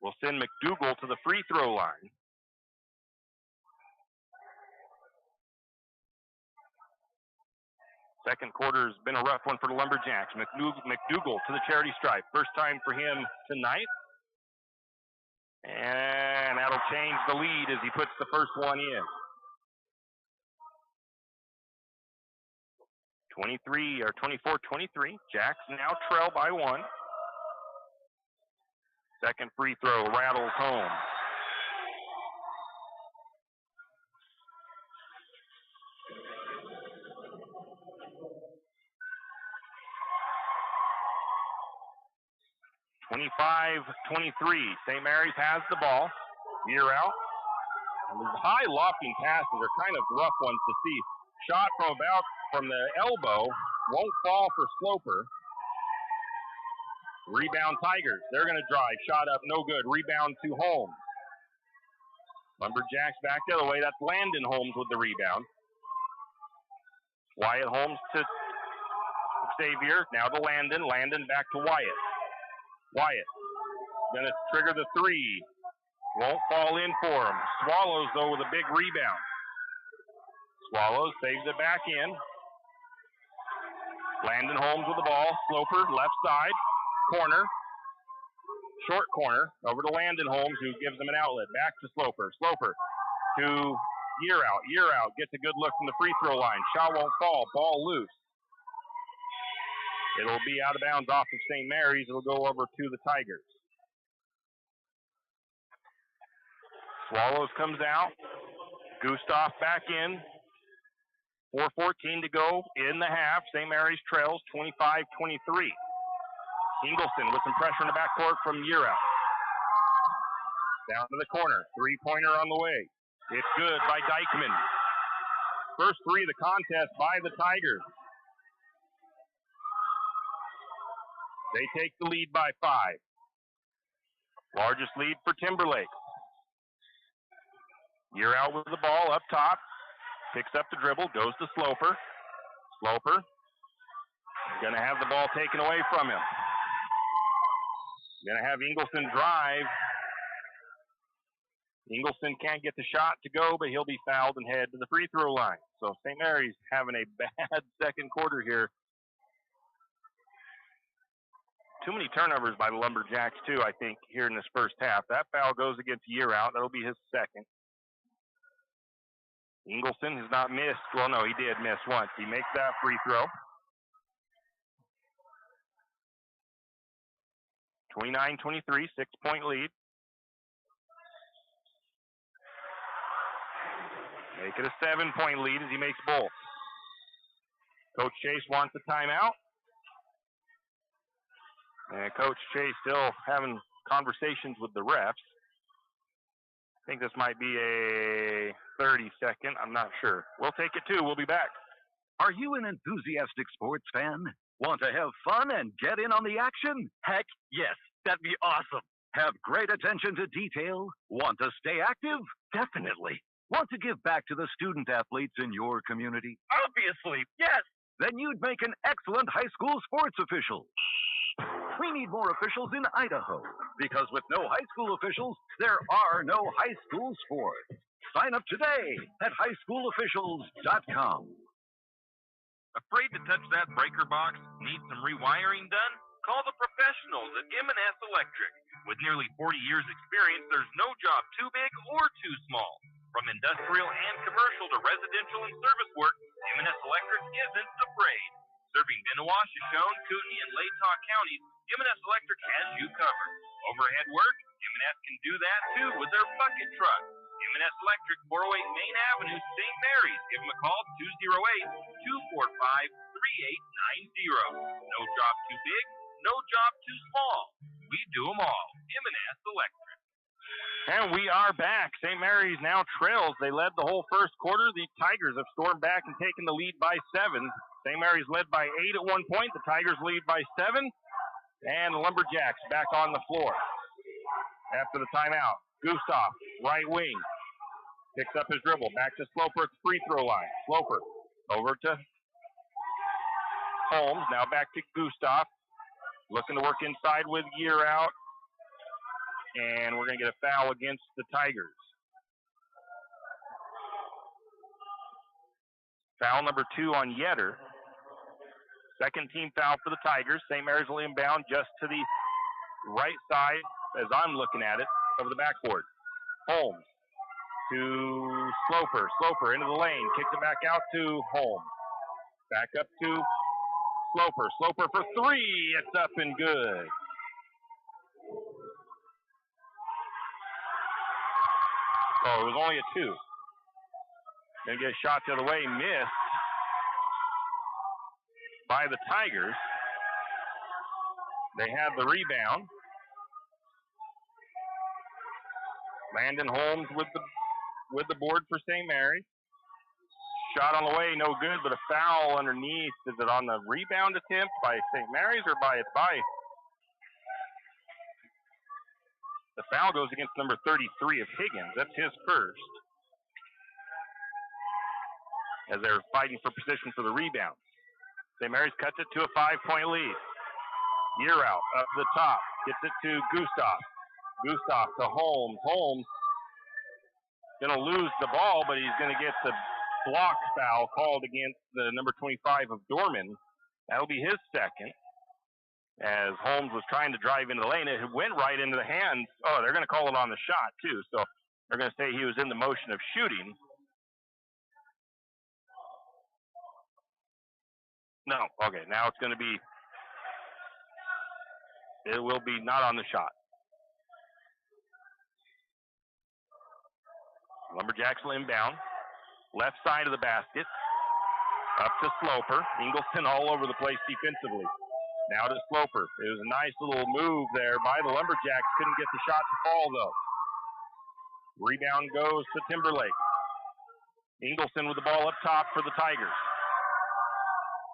We'll send McDougal to the free throw line. Second quarter has been a rough one for the Lumberjacks. McDougal to the charity stripe. First time for him tonight. And that'll change the lead as he puts the first one in. 24-23. Jacks now trail by 1. Second free throw rattles home. St. Mary's has the ball. Year Out. And these high lofting passes are kind of rough ones to see. Shot from the elbow. Won't fall for Sloper. Rebound Tigers. They're going to drive. Shot up. No good. Rebound to Holmes. Lumberjacks back the other way. That's Landon Holmes with the rebound. Wyatt Holmes to Xavier. Now to Landon. Landon back to Wyatt. Wyatt. Gonna trigger the 3. Won't fall in for him. Swallows, though, with a big rebound. Swallows saves it back in. Landon Holmes with the ball. Sloper, left side. Corner. Short corner. Over to Landon Holmes, who gives him an outlet. Back to Sloper. Sloper to Year Out. Year Out gets a good look from the free throw line. Shot won't fall. Ball loose. It'll be out of bounds off of St. Mary's. It'll go over to the Tigers. Swallows comes out. Gustav back in. 4:14 to go in the half. St. Mary's trails 25-23. Ingleson with some pressure in the backcourt from Year Out. Down to the corner. 3-pointer on the way. It's good by Dykeman. First 3 of the contest by the Tigers. They take the lead by 5. Largest lead for Timberlake. Year Out with the ball up top. Picks up the dribble, goes to Sloper. Sloper Going to have the ball taken away from him. Going to have Ingleson drive. Ingleson can't get the shot to go, but he'll be fouled and head to the free throw line. So St. Mary's having a bad second quarter here. Too many turnovers by the Lumberjacks, too, I think, here in this first half. That foul goes against Year Out. That'll be his second. Ingleson has not missed. Well, no, he did miss once. He makes that free throw. 29-23, 6-point lead. Make it a 7-point lead as he makes both. Coach Chase wants a timeout. And Coach Chase still having conversations with the refs. I think this might be a 30-second. I'm not sure. We'll take it, too. We'll be back. Are you an enthusiastic sports fan? Want to have fun and get in on the action? Heck, yes. That'd be awesome. Have great attention to detail? Want to stay active? Definitely. Want to give back to the student athletes in your community? Obviously, yes. Then you'd make an excellent high school sports official. We need more officials in Idaho, because with no high school officials, there are no high school sports. Sign up today at highschoolofficials.com. Afraid to touch that breaker box? Need some rewiring done? Call the professionals at M&S Electric. With nearly 40 years experience, there's no job too big or too small. From industrial and commercial to residential and service work, M&S Electric isn't afraid. Serving Benawah, Shoshone, Kootenai, and Latah counties, M&S Electric has you covered. Overhead work? M&S can do that too with their bucket truck. M&S Electric, 408 Main Avenue, St. Mary's. Give them a call, 208-245-3890. No job too big, no job too small. We do them all. M&S Electric. And we are back. St. Mary's now trails. They led the whole first quarter. The Tigers have stormed back and taken the lead by 7. St. Mary's led by 8 at one point. The Tigers lead by 7. And the Lumberjacks back on the floor. After the timeout, Gustav, right wing, picks up his dribble. Back to Sloper at the free throw line. Sloper over to Holmes. Now back to Gustav. Looking to work inside with Year Out. And we're going to get a foul against the Tigers. Foul number 2 on Yetter. Second team foul for the Tigers. St. Mary's will inbound just to the right side, as I'm looking at it, of the backboard. Holmes to Sloper. Sloper into the lane. Kicks it back out to Holmes. Back up to Sloper. Sloper for 3. It's up and good. Oh, it was only a 2. Gonna get a shot the other way, missed by the Tigers. They have the rebound. Landon Holmes with the board for St. Mary's. Shot on the way, no good, but a foul underneath. Is it on the rebound attempt by St. Mary's or by it's by? The foul goes against number 33 of Higgins. That's his first. As they're fighting for position for the rebound. St. Mary's cuts it to a 5-point lead. Year Out up the top. Gets it to Gustav. Gustav to Holmes. Holmes going to lose the ball, but he's going to get the block foul called against the number 25 of Dorman. That'll be his second. As Holmes was trying to drive into the lane, it went right into the hands. Oh, they're going to call it on the shot, too. So they're going to say he was in the motion of shooting. No. Okay, now it's going to be, it will be not on the shot. Lumberjacks will inbound. Left side of the basket. Up to Sloper. Ingleson all over the place defensively. Now to Sloper. It was a nice little move there by the Lumberjacks. Couldn't get the shot to fall, though. Rebound goes to Timberlake. Ingleson with the ball up top for the Tigers.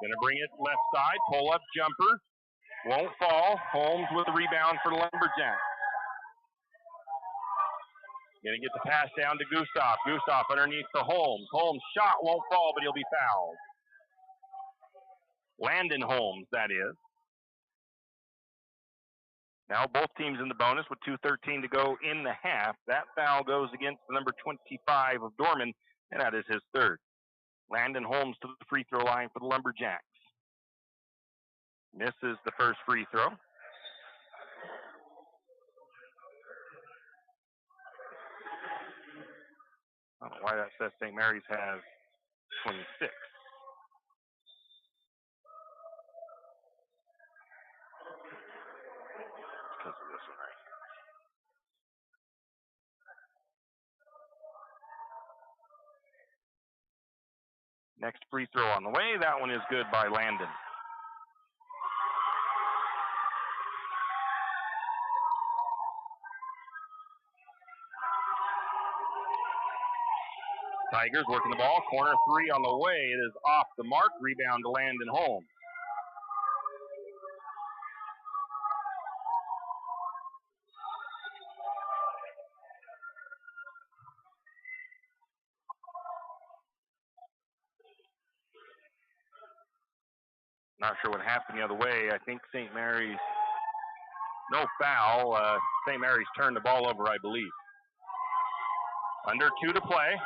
Gonna bring it left side. Pull-up jumper. Won't fall. Holmes with the rebound for the Lumberjacks. Gonna get the pass down to Gustav. Gustav underneath to Holmes. Holmes' shot won't fall, but he'll be fouled. Landon Holmes, that is. Now both teams in the bonus with 2:13 to go in the half. That foul goes against the number 25 of Dorman, and that is his third. Landon Holmes to the free throw line for the Lumberjacks. Misses the first free throw. I don't know why that says St. Mary's has 26. Because of this one, right? Next free throw on the way. That one is good by Landon. Tigers working the ball. Corner three on the way. It is off the mark. Rebound to Landon Holmes. Not sure what happened the other way. I think St. Mary's, no foul. St. Mary's turned the ball over, I believe. Under 2 to play.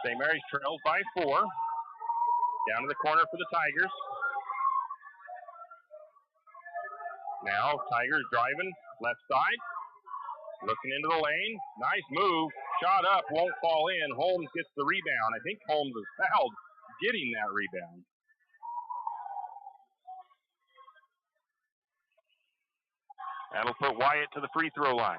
St. Mary's trails by 4. Down to the corner for the Tigers. Now Tigers driving left side. Looking into the lane. Nice move. Shot up. Won't fall in. Holmes gets the rebound. I think Holmes is fouled getting that rebound. That'll put Wyatt to the free throw line.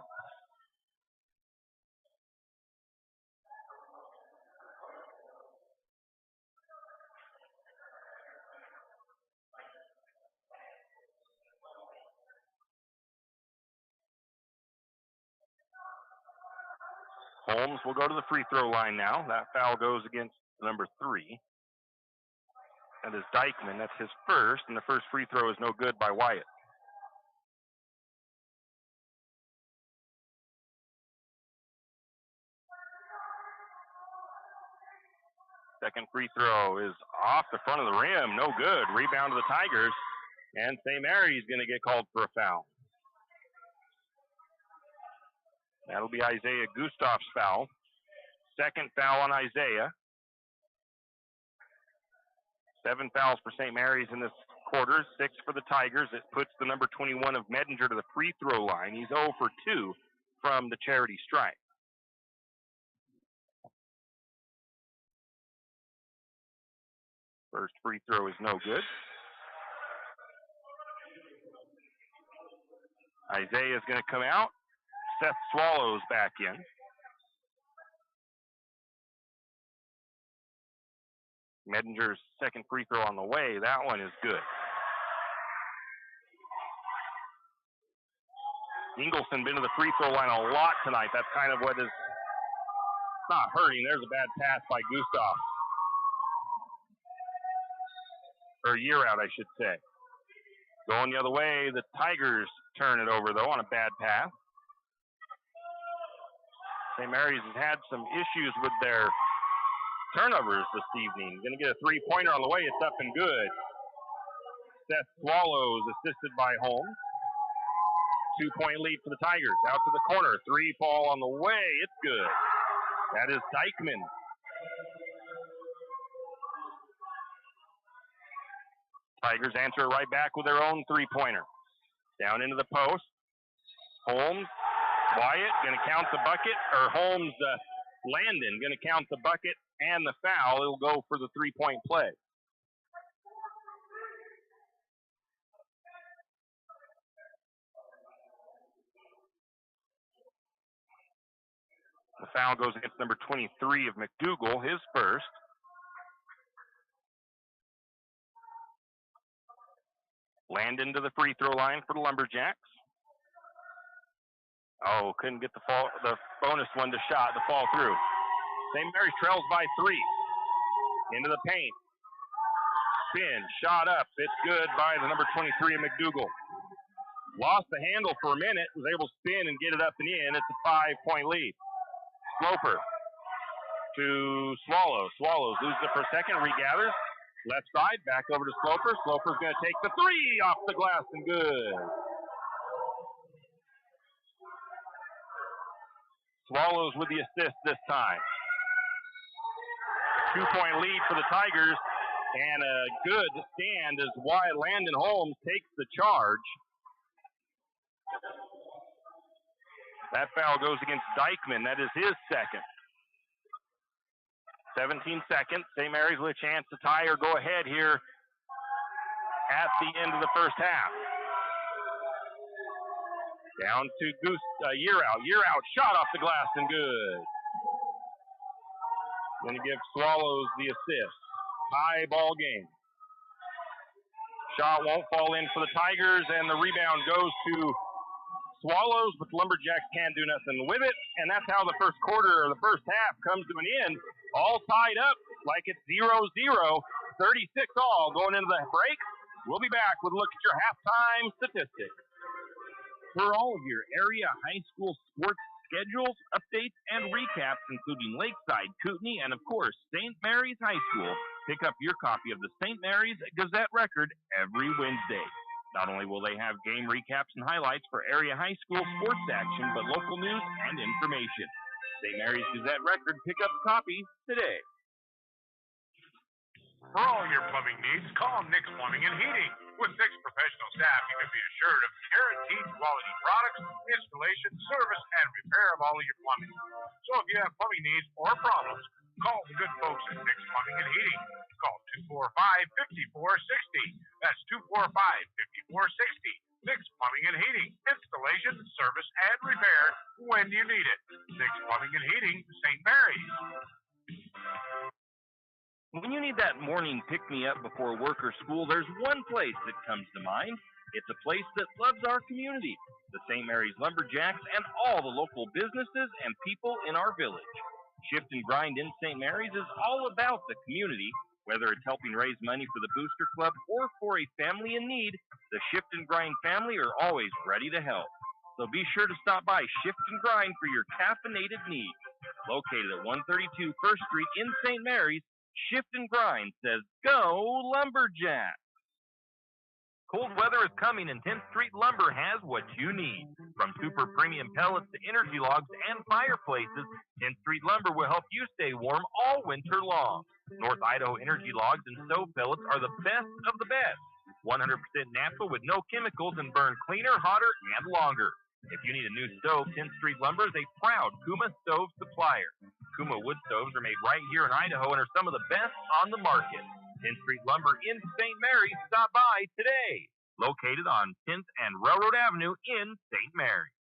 Holmes will go to the free throw line now. That foul goes against number 3. That is Dykeman. That's his first, and the first free throw is no good by Wyatt. Second free throw is off the front of the rim. No good. Rebound to the Tigers. And St. Mary's going to get called for a foul. That'll be Isaiah Gustav's foul. Second foul on Isaiah. 7 fouls for St. Mary's in this quarter, 6 for the Tigers. It puts the number 21 of Medinger to the free throw line. He's 0 for 2 from the charity stripe. First free throw is no good. Isaiah's going to come out. Seth Swallows back in. Medinger's second free throw on the way. That one is good. Ingleson been to the free throw line a lot tonight. That's kind of what is not hurting. There's a bad pass by Gustav. Or a year out, I should say. Going the other way, the Tigers turn it over, though, on a bad pass. St. Mary's has had some issues with their turnovers this evening. Going to get a three-pointer on the way. It's up and good. Seth Swallows assisted by Holmes. 2-point lead for the Tigers. Out to the corner. 3 ball on the way. It's good. That is Dykeman. Tigers answer right back with their own three-pointer. Down into the post. Holmes, Wyatt, going to count the bucket, or Holmes, Landon, going to count the bucket and the foul. It'll go for the three-point play. The foul goes against number 23 of McDougal, his first. Landon to the free throw line for the Lumberjacks. Oh, couldn't get the bonus one to fall through. St. Mary's trails by 3. Into the paint. Spin, shot up. It's good by the number 23 of McDougal. Lost the handle for a minute, was able to spin and get it up and in. It's a 5-point lead. Sloper to Swallows. Swallows loses it for a second, regathers. Left side, back over to Sloper. Sloper's going to take the three off the glass and good. Swallows with the assist this time. 2-point lead for the Tigers, and a good stand as Landon Holmes takes the charge. That foul goes against Dykeman. That is his second. 17 seconds. St. Mary's with a chance to tie or go ahead here at the end of the first half. Down to Year out. Shot off the glass and good. Going to give Swallows the assist. High ball game. Shot won't fall in for the Tigers, and the rebound goes to Swallows, but the Lumberjacks can't do nothing with it, and that's how the first quarter or the first half comes to an end. All tied up like it's 0-0, 36 all going into the break. We'll be back with a look at your halftime statistics. For all of your area high school sports schedules, updates, and recaps, including Lakeside, Kootenai, and of course, St. Mary's High School, pick up your copy of the St. Mary's Gazette Record every Wednesday. Not only will they have game recaps and highlights for area high school sports action, but local news and information. St. Mary's Gazette Record, pick up a copy today. For all your plumbing needs, call Nick's Plumbing and Heating. With Nick's professional staff, you can be assured of guaranteed quality products, installation, service, and repair of all of your plumbing. So if you have plumbing needs or problems, call the good folks at Nick's Plumbing and Heating. Call 245-5460. That's 245-5460. Nick's Plumbing and Heating. Installation, service, and repair when you need it. Nick's Plumbing and Heating, St. Mary's. When you need that morning pick-me-up before work or school, there's one place that comes to mind. It's a place that loves our community, the St. Mary's Lumberjacks, and all the local businesses and people in our village. Shift and Grind in St. Mary's is all about the community. Whether it's helping raise money for the Booster Club or for a family in need, the Shift and Grind family are always ready to help. So be sure to stop by Shift and Grind for your caffeinated needs. Located at 132 First Street in St. Mary's, Shift and Grind says, go Lumberjacks! Cold weather is coming, and 10th Street Lumber has what you need. From super premium pellets to energy logs and fireplaces, 10th Street Lumber will help you stay warm all winter long. North Idaho energy logs and stove pellets are the best of the best. 100% natural with no chemicals and burn cleaner, hotter, and longer. If you need a new stove, 10th Street Lumber is a proud Kuma stove supplier. Kuma wood stoves are made right here in Idaho and are some of the best on the market. 10th Street Lumber in St. Mary's. Stop by today. Located on 10th and Railroad Avenue in St. Mary's.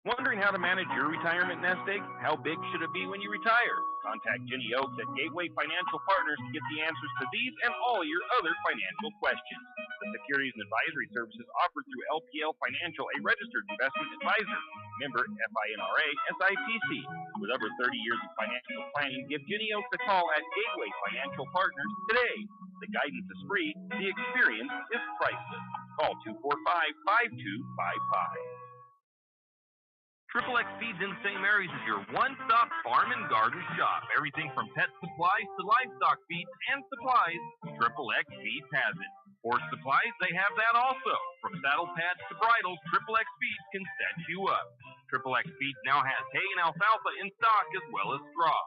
Wondering how to manage your retirement nest egg? How big should it be when you retire? Contact Jenny Oaks at Gateway Financial Partners to get the answers to these and all your other financial questions. The securities and advisory services offered through LPL Financial, a registered investment advisor. Member FINRA SIPC. With over 30 years of financial planning, give Jenny Oaks a call at Gateway Financial Partners today. The guidance is free. The experience is priceless. Call 245-5255. Triple X Feeds in St. Mary's is your one-stop farm and garden shop. Everything from pet supplies to livestock feeds and supplies, Triple X Feeds has it. Horse supplies, they have that also. From saddle pads to bridles, Triple X Feeds can set you up. Triple X Feeds now has hay and alfalfa in stock as well as straw.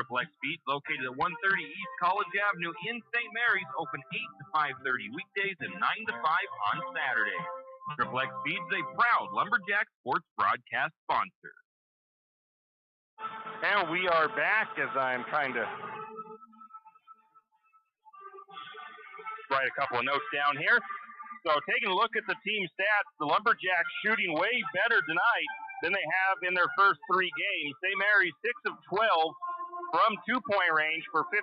Triple X Feeds, located at 130 East College Avenue in St. Mary's, open 8 to 5:30 weekdays and 9 to 5 on Saturdays. Triple X Feeds is a proud Lumberjack sports broadcast sponsor. And we are back as I'm trying to write a couple of notes down here. So taking a look at the team stats, the Lumberjacks shooting way better tonight than they have in their first three games. St. Mary's 6 of 12 from two-point range for 50%.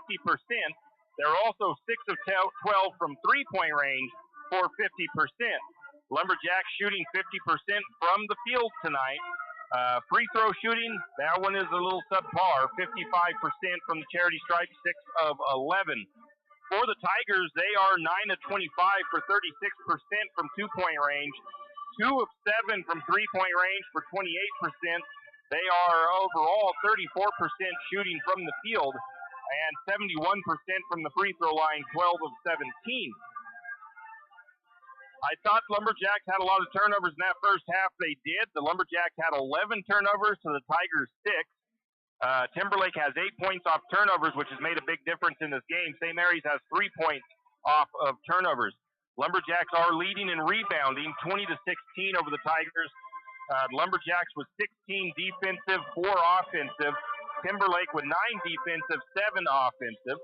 They're also 6 of 12 from three-point range for 50%. Lumberjacks shooting 50% from the field tonight. Free throw shooting, that one is a little subpar, 55% from the charity stripe, 6 of 11. For the Tigers, they are 9 of 25 for 36% from two-point range, 2 of 7 from three-point range for 28%. They are overall 34% shooting from the field. and 71% from the free throw line, 12 of 17. I thought Lumberjacks had a lot of turnovers in that first half. They did. The Lumberjacks had 11 turnovers to the Tigers' 6. Timberlake has 8 points off turnovers, which has made a big difference in this game. St. Mary's has 3 points off of turnovers. Lumberjacks are leading in rebounding, 20 to 16 over the Tigers. Lumberjacks with 16 defensive, 4 offensive. Timberlake with 9 defensive, 7 offensive.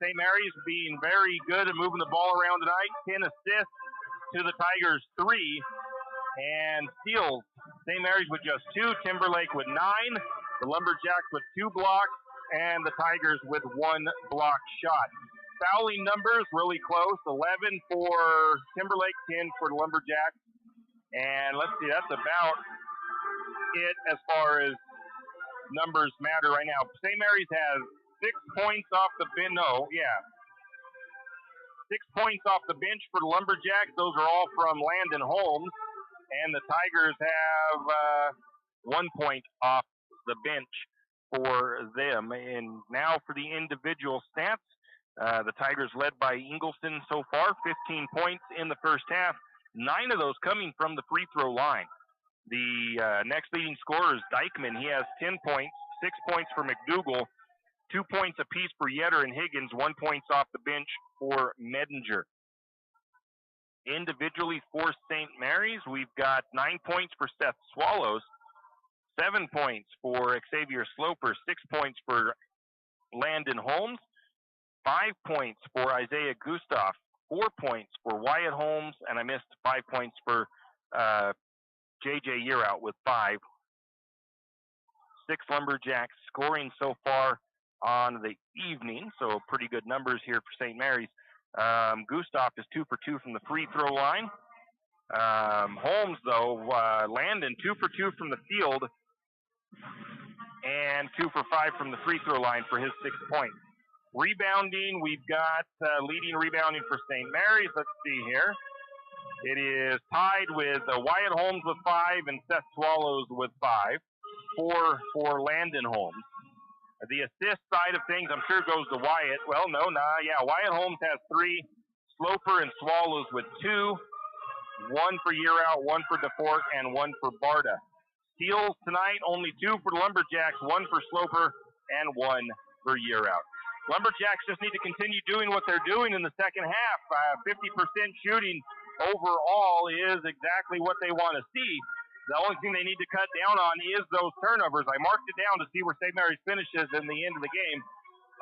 St. Mary's being very good at moving the ball around tonight. 10 assists to the Tigers' 3. And steals. St. Mary's with just 2. Timberlake with 9. The Lumberjacks with 2 blocks. And the Tigers with 1 block shot. Fouling numbers really close. 11 for Timberlake, 10 for the Lumberjacks. And let's see, that's about it as far as numbers matter right now. St. Mary's has 6 points off the bench. 6 points off the bench for the Lumberjacks. Those are all from Landon Holmes. And the Tigers have 1 point off the bench for them. And now for the individual stats. The Tigers led by Ingleson so far, 15 points in the first half. 9 of those coming from the free throw line. The next leading scorer is Dykeman. He has 10 points, 6 points for McDougal, 2 points apiece for Yetter and Higgins, 1 point off the bench for Medinger. Individually for St. Mary's, we've got 9 points for Seth Swallows, 7 points for Xavier Sloper, 6 points for Landon Holmes, 5 points for Isaiah Gustav, 4 points for Wyatt Holmes, and I missed 5 points for J.J. Yearout with 5. 6 Lumberjacks scoring so far on the evening, so pretty good numbers here for St. Mary's. Gustav is 2 for 2 from the free throw line. Holmes, though, Landon 2 for 2 from the field and 2 for 5 from the free throw line for his 6 points. Rebounding, we've got leading rebounding for St. Mary's. Let's see here. It is tied with Wyatt Holmes with 5 and Seth Swallows with 5. 4 for Landon Holmes. The assist side of things, I'm sure, goes to Wyatt. Well, Wyatt Holmes has 3. Sloper and Swallows with 2. 1 for Yearout, 1 for DeFort, and 1 for Barta. Steals tonight, only 2 for the Lumberjacks, 1 for Sloper, and 1 for Yearout. Lumberjacks just need to continue doing what they're doing in the second half. 50% shooting overall is exactly what they want to see. The only thing they need to cut down on is those turnovers. I marked it down to see where St. Mary's finishes in the end of the game.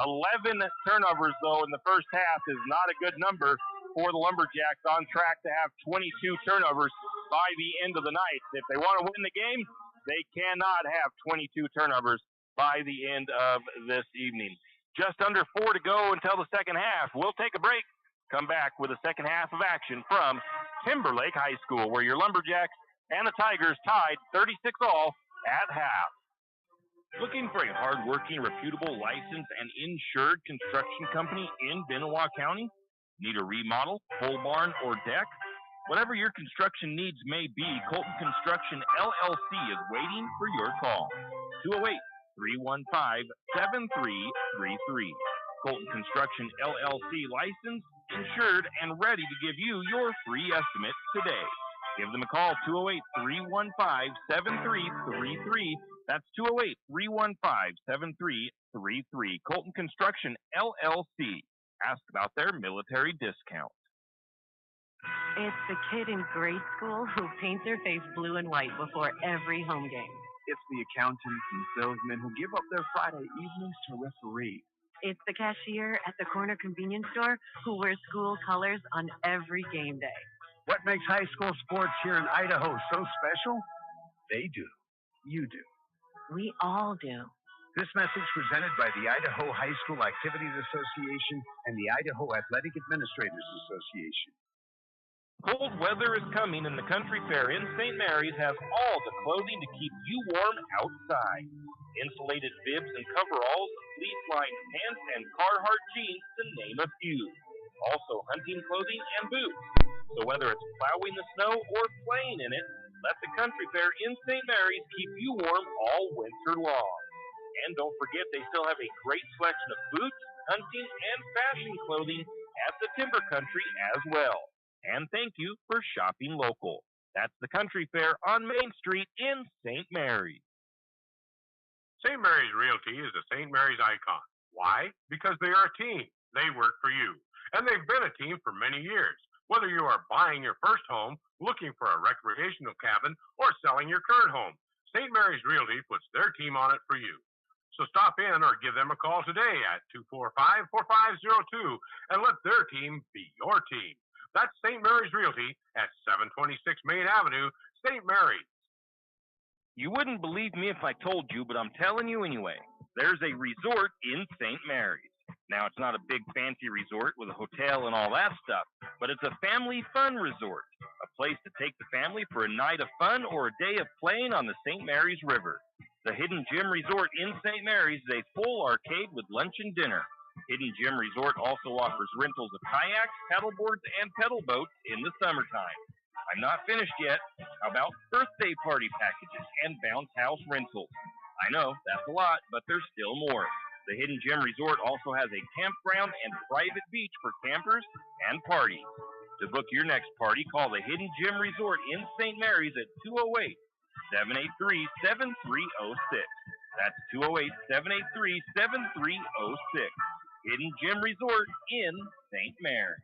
11 turnovers, though, in the first half is not a good number for the Lumberjacks, on track to have 22 turnovers by the end of the night. If they want to win the game, they cannot have 22 turnovers by the end of this evening. Just under 4 to go until the second half. We'll take a break, come back with the second half of action from Timberlake High School, where your Lumberjacks and the Tigers tied 36-all at half. Looking for a hard-working, reputable, licensed, and insured construction company in Benoit County? Need a remodel, pole barn, or deck? Whatever your construction needs may be, Colton Construction LLC is waiting for your call. 208-315-7333. Colton Construction LLC, licensed, insured, and ready to give you your free estimate today. Give them a call, 208-315-7333. That's 208-315-7333. Colton Construction LLC. Ask about their military discount. It's the kid in grade school who paints their face blue and white before every home game. It's the accountants and salesmen who give up their Friday evenings to referee. It's the cashier at the corner convenience store who wears school colors on every game day. What makes high school sports here in Idaho so special? They do. You do. We all do. This message presented by the Idaho High School Activities Association and the Idaho Athletic Administrators Association. Cold weather is coming, and the Country Fair in St. Mary's has all the clothing to keep you warm outside. Insulated bibs and coveralls, fleece-lined pants, and Carhartt jeans, to name a few. Also hunting clothing and boots. So whether it's plowing the snow or playing in it, let the Country Fair in St. Mary's keep you warm all winter long. And don't forget, they still have a great selection of boots, hunting, and fashion clothing at the Timber Country as well. And thank you for shopping local. That's the Country Fair on Main Street in St. Mary's. St. Mary's Realty is a St. Mary's icon. Why? Because they are a team. They work for you. And they've been a team for many years. Whether you are buying your first home, looking for a recreational cabin, or selling your current home, St. Mary's Realty puts their team on it for you. So stop in or give them a call today at 245-4502 and let their team be your team. That's St. Mary's Realty at 726 Main Avenue, St. Mary's. You wouldn't believe me if I told you, but I'm telling you anyway. There's a resort in St. Mary's. Now, it's not a big fancy resort with a hotel and all that stuff, but it's a family fun resort, a place to take the family for a night of fun or a day of playing on the St. Mary's River. The Hidden Gem Resort in St. Mary's is a full arcade with lunch and dinner. Hidden Gem Resort also offers rentals of kayaks, paddleboards, and pedal boats in the summertime. I'm not finished yet. How about birthday party packages and bounce house rentals? I know, that's a lot, but there's still more. The Hidden Gem Resort also has a campground and private beach for campers and parties. To book your next party, call the Hidden Gem Resort in St. Mary's at 208-783-7306. That's 208-783-7306. Hidden Gem Resort in St. Mary's.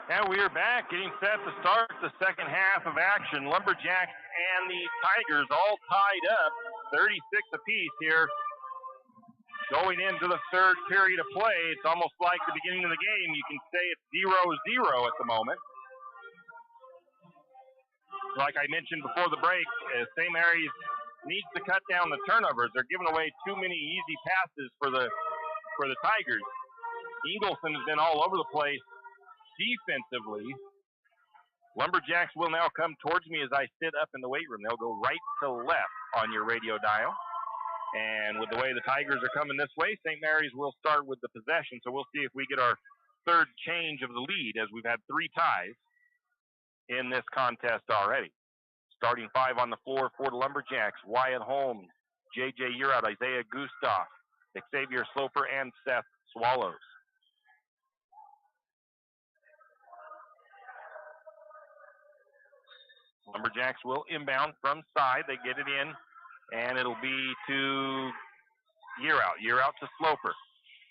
Now we are back, getting set to start the second half of action. Lumberjacks and the Tigers all tied up, 36 apiece here. Going into the third period of play, it's almost like the beginning of the game. You can say it's 0-0 at the moment. Like I mentioned before the break, St. Mary's needs to cut down the turnovers. They're giving away too many easy passes for the Tigers. Ingleson has been all over the place defensively. Lumberjacks will now come towards me as I sit up in the weight room. They'll go right to left on your radio dial. And with the way the Tigers are coming this way, St. Mary's will start with the possession. So we'll see if we get our third change of the lead, as we've had 3 ties in this contest already. Starting 5 on the floor for the Lumberjacks: Wyatt Holmes, J.J. Uraut, Isaiah Gustav, Xavier Sloper, and Seth Swallows. Lumberjacks will inbound from side. They get it in, and it'll be to Uraut. Uraut to Sloper.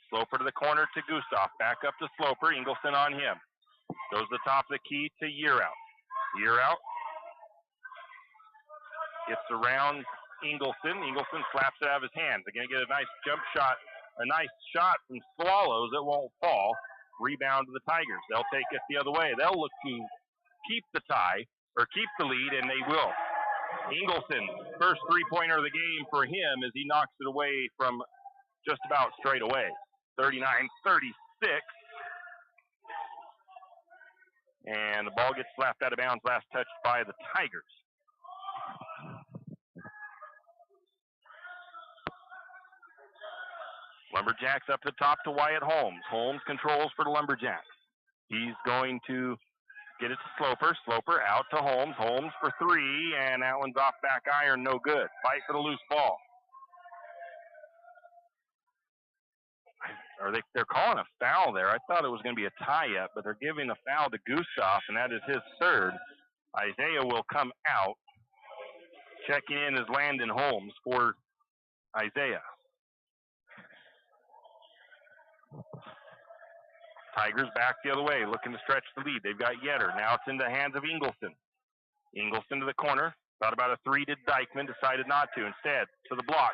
Sloper to the corner to Gustav. Back up to Sloper. Ingleson on him. Goes to the top of the key to Uraut. Uraut gets around Ingleson. Ingleson slaps it out of his hands. They're going to get a nice jump shot, a nice shot from Swallows. It won't fall. Rebound to the Tigers. They'll take it the other way. They'll look to keep the tie, or keep the lead, and they will. Ingleson, first three-pointer of the game for him as he knocks it away from just about straight away. 39-36. And the ball gets slapped out of bounds, last touched by the Tigers. Lumberjacks up the top to Wyatt Holmes. Holmes controls for the Lumberjacks. He's going to get it to Sloper. Sloper out to Holmes. Holmes for 3, and that one's off back iron, no good. Fight for the loose ball. They're calling a foul there. I thought it was going to be a tie-up, but they're giving a foul to Gustav, and that is his third. Isaiah will come out. Checking in is Landon Holmes for Isaiah. Tigers back the other way, looking to stretch the lead. They've got Yetter. Now it's in the hands of Ingleson. Ingleson to the corner. Thought about a 3 to Dykeman. Decided not to. Instead, to the block.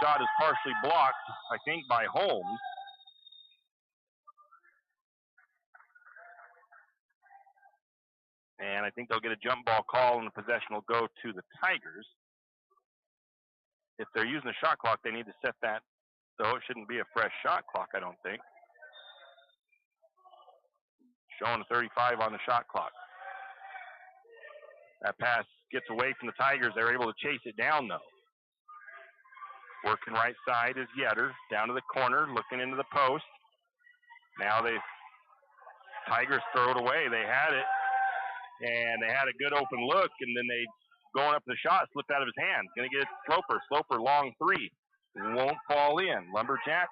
Shot is partially blocked, I think, by Holmes. And I think they'll get a jump ball call, and the possession will go to the Tigers. If they're using a shot clock, they need to set that, though it shouldn't be a fresh shot clock, I don't think. Showing a 35 on the shot clock. That pass gets away from the Tigers. They're able to chase it down, though. Working right side is Yetter. Down to the corner, looking into the post. Now Tigers throw it away. They had it, and they had a good open look, and then they going up to the shot, slipped out of his hands. Going to get it to Sloper. Sloper, long three. Won't fall in. Lumberjacks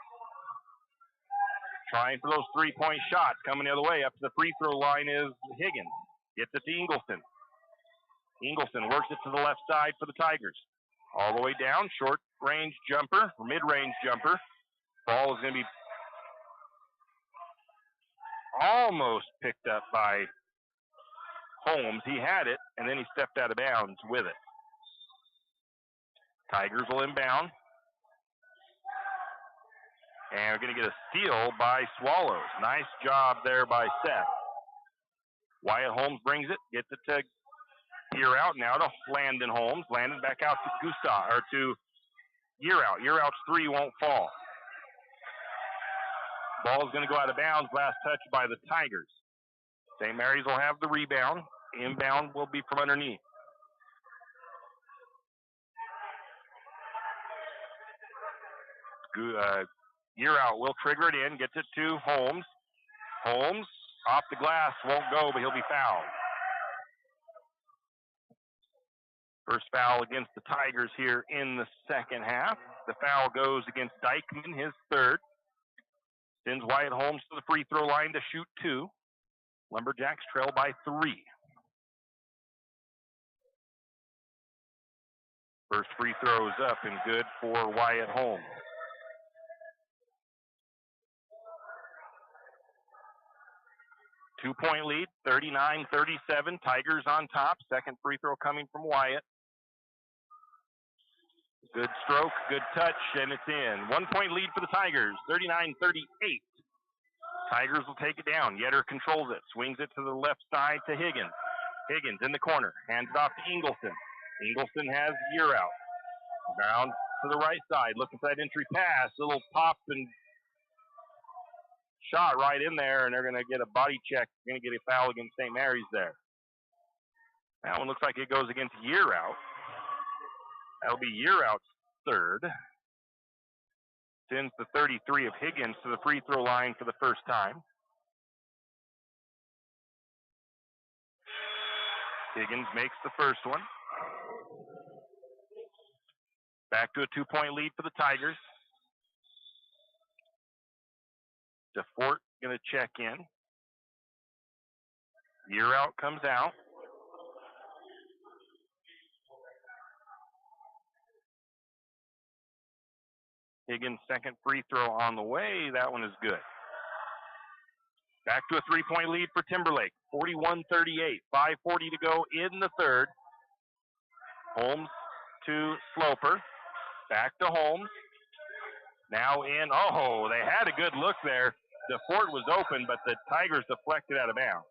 trying for those three-point shots. Coming the other way. Up to the free throw line is Higgins. Gets it to Ingleson. Ingleson works it to the left side for the Tigers. All the way down. Short-range jumper, or mid-range jumper. Ball is going to be almost picked up by Holmes. He had it, and then he stepped out of bounds with it. Tigers will inbound. And we're going to get a steal by Swallows. Nice job there by Seth. Wyatt Holmes brings it, gets it to Year Out, now to Landon Holmes. Landon back out to Gustav, or to Year Out. Year Out's three won't fall. Ball is going to go out of bounds. Last touch by the Tigers. St. Mary's will have the rebound. Inbound will be from underneath. Year Out will trigger it in, gets it to Holmes. Holmes off the glass, won't go, but he'll be fouled. First foul against the Tigers here in the second half. The foul goes against Dykeman, his third. Sends Wyatt Holmes to the free throw line to shoot two. Lumberjacks trail by 3. First free throw is up and good for Wyatt Holmes. Two-point lead, 39-37. Tigers on top. Second free throw coming from Wyatt. Good stroke, good touch, and it's in. 1-point lead for the Tigers, 39-38. Tigers will take it down. Yetter controls it, swings it to the left side to Higgins. Higgins in the corner, hands it off to Ingleson. Ingleson has Year Out. Down to the right side, looking for that entry pass. Little pop and shot right in there, and they're going to get a body check. Going to get a foul against St. Mary's there. That one looks like it goes against Year Out. That'll be Year Out's third. Sends the 33 of Higgins to the free throw line for the first time. Higgins makes the first one. Back to a 2-point lead for the Tigers. DeFort going to check in. Year Out comes out. Higgins' second free throw on the way. That one is good. Back to a 3-point lead for Timberlake. 41-38. 5:40 to go in the third. Holmes to Sloper. Back to Holmes. Now in. Oh, they had a good look there. DeFort was open, but the Tigers deflected out of bounds.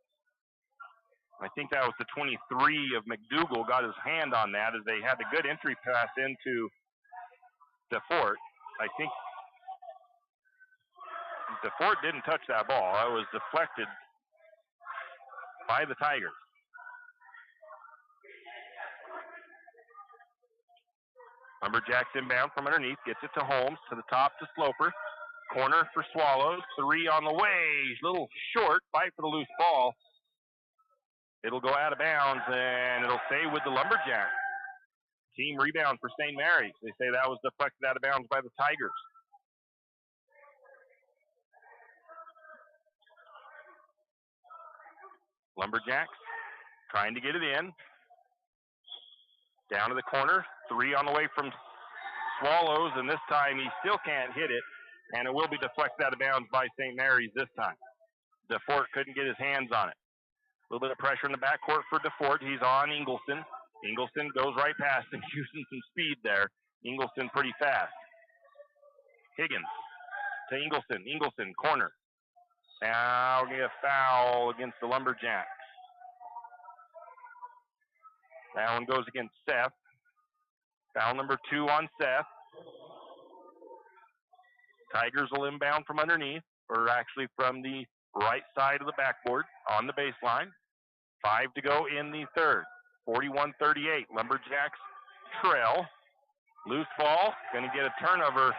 I think that was the 23 of McDougal got his hand on that as they had a good entry pass into DeFort. I think DeFort didn't touch that ball. It was deflected by the Tigers. Lumberjacks inbound from underneath, gets it to Holmes, to the top to Sloper. Corner for Swallows, 3 on the way. Little short, fight for the loose ball. It'll go out of bounds, and it'll stay with the Lumberjacks. Team rebound for St. Mary's. They say that was deflected out of bounds by the Tigers. Lumberjacks trying to get it in. Down to the corner. 3 on the way from Swallows, and this time he still can't hit it, and it will be deflected out of bounds by St. Mary's this time. DeFort couldn't get his hands on it. A little bit of pressure in the backcourt for DeFort. He's on Ingleson. Ingleson goes right past him, using some speed there. Ingleson pretty fast. Higgins to Ingleson. Ingleson, corner. Now we get a foul against the Lumberjacks. That one goes against Seth. Foul number 2 on Seth. Tigers will inbound from underneath, or actually from the right side of the backboard on the baseline. 5 to go in the third. 41-38. Lumberjacks trail. Loose ball. Going to get a turnover.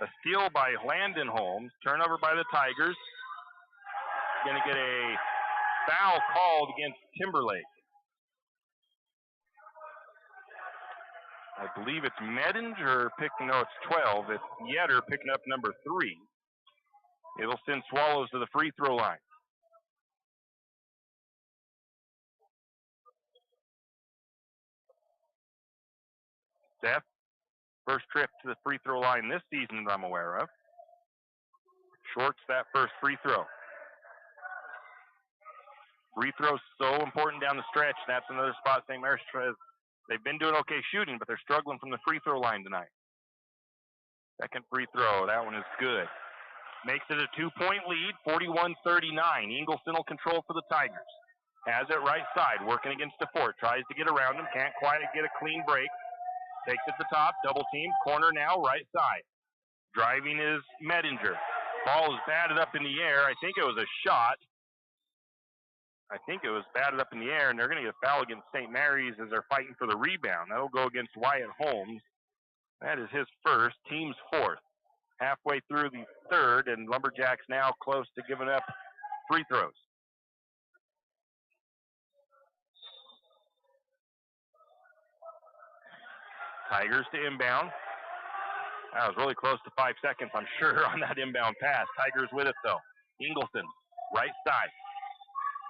A steal by Landon Holmes. Turnover by the Tigers. Going to get a foul called against Timberlake. I believe it's Medinger picking, no, it's 12. It's Yetter picking up number 3. It'll send Swallows to the free throw line. Seth, first trip to the free throw line this season that I'm aware of. Shorts that first free throw. Free throw's so important down the stretch. That's another spot St. Mary's tries. They've been doing okay shooting, but they're struggling from the free throw line tonight. Second free throw. That one is good. Makes it a 2-point lead, 41-39. Ingleson will control for the Tigers. Has it right side, working against DeFort. Tries to get around him, can't quite get a clean break. Takes it to top, double team, corner now, right side. Driving is Medinger. Ball is batted up in the air. I think it was a shot. I think it was batted up in the air, and they're going to get a foul against St. Mary's as they're fighting for the rebound. That'll go against Wyatt Holmes. That is his first, team's fourth. Halfway through the third, and Lumberjacks now close to giving up free throws. Tigers to inbound. That was really close to 5 seconds, I'm sure, on that inbound pass. Tigers with it, though. Ingleson, right side.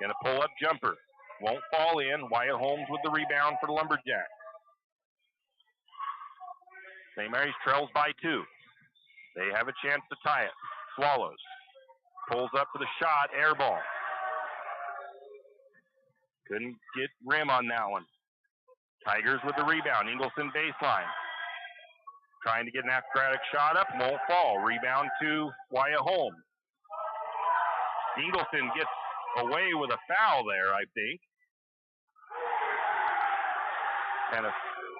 Going to pull up jumper. Won't fall in. Wyatt Holmes with the rebound for the Lumberjacks. St. Mary's trails by 2. They have a chance to tie it. Swallows. Pulls up for the shot. Air ball. Couldn't get rim on that one. Tigers with the rebound. Ingleson baseline. Trying to get an acrobatic shot up. Won't fall. Rebound to Wyatt Holmes. Ingleson gets away with a foul there, I think. And a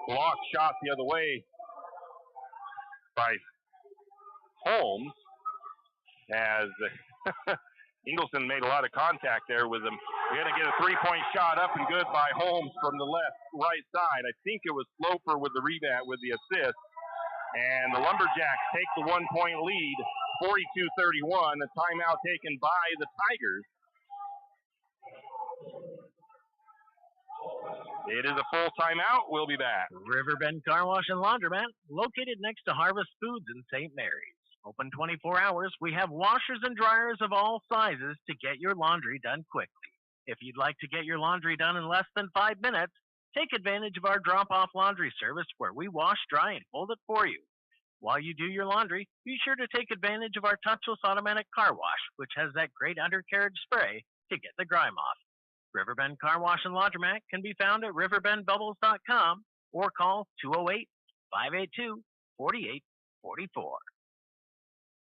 block shot the other way by Holmes, as Ingleson made a lot of contact there with him. We had to get a three-point shot up and good by Holmes from the right side. I think it was Sloper with the rebound, with the assist. And the Lumberjacks take the 1-point lead, 42-31. A timeout taken by the Tigers. It is a full timeout. We'll be back. Riverbend Car Wash and Laundromat, located next to Harvest Foods in St. Mary's. Open 24 hours. We have washers and dryers of all sizes to get your laundry done quickly. If you'd like to get your laundry done in less than 5 minutes, take advantage of our drop-off laundry service where we wash, dry, and fold it for you. While you do your laundry, be sure to take advantage of our touchless automatic car wash, which has that great undercarriage spray to get the grime off. Riverbend Car Wash and Laundromat can be found at riverbendbubbles.com or call 208-582-4844.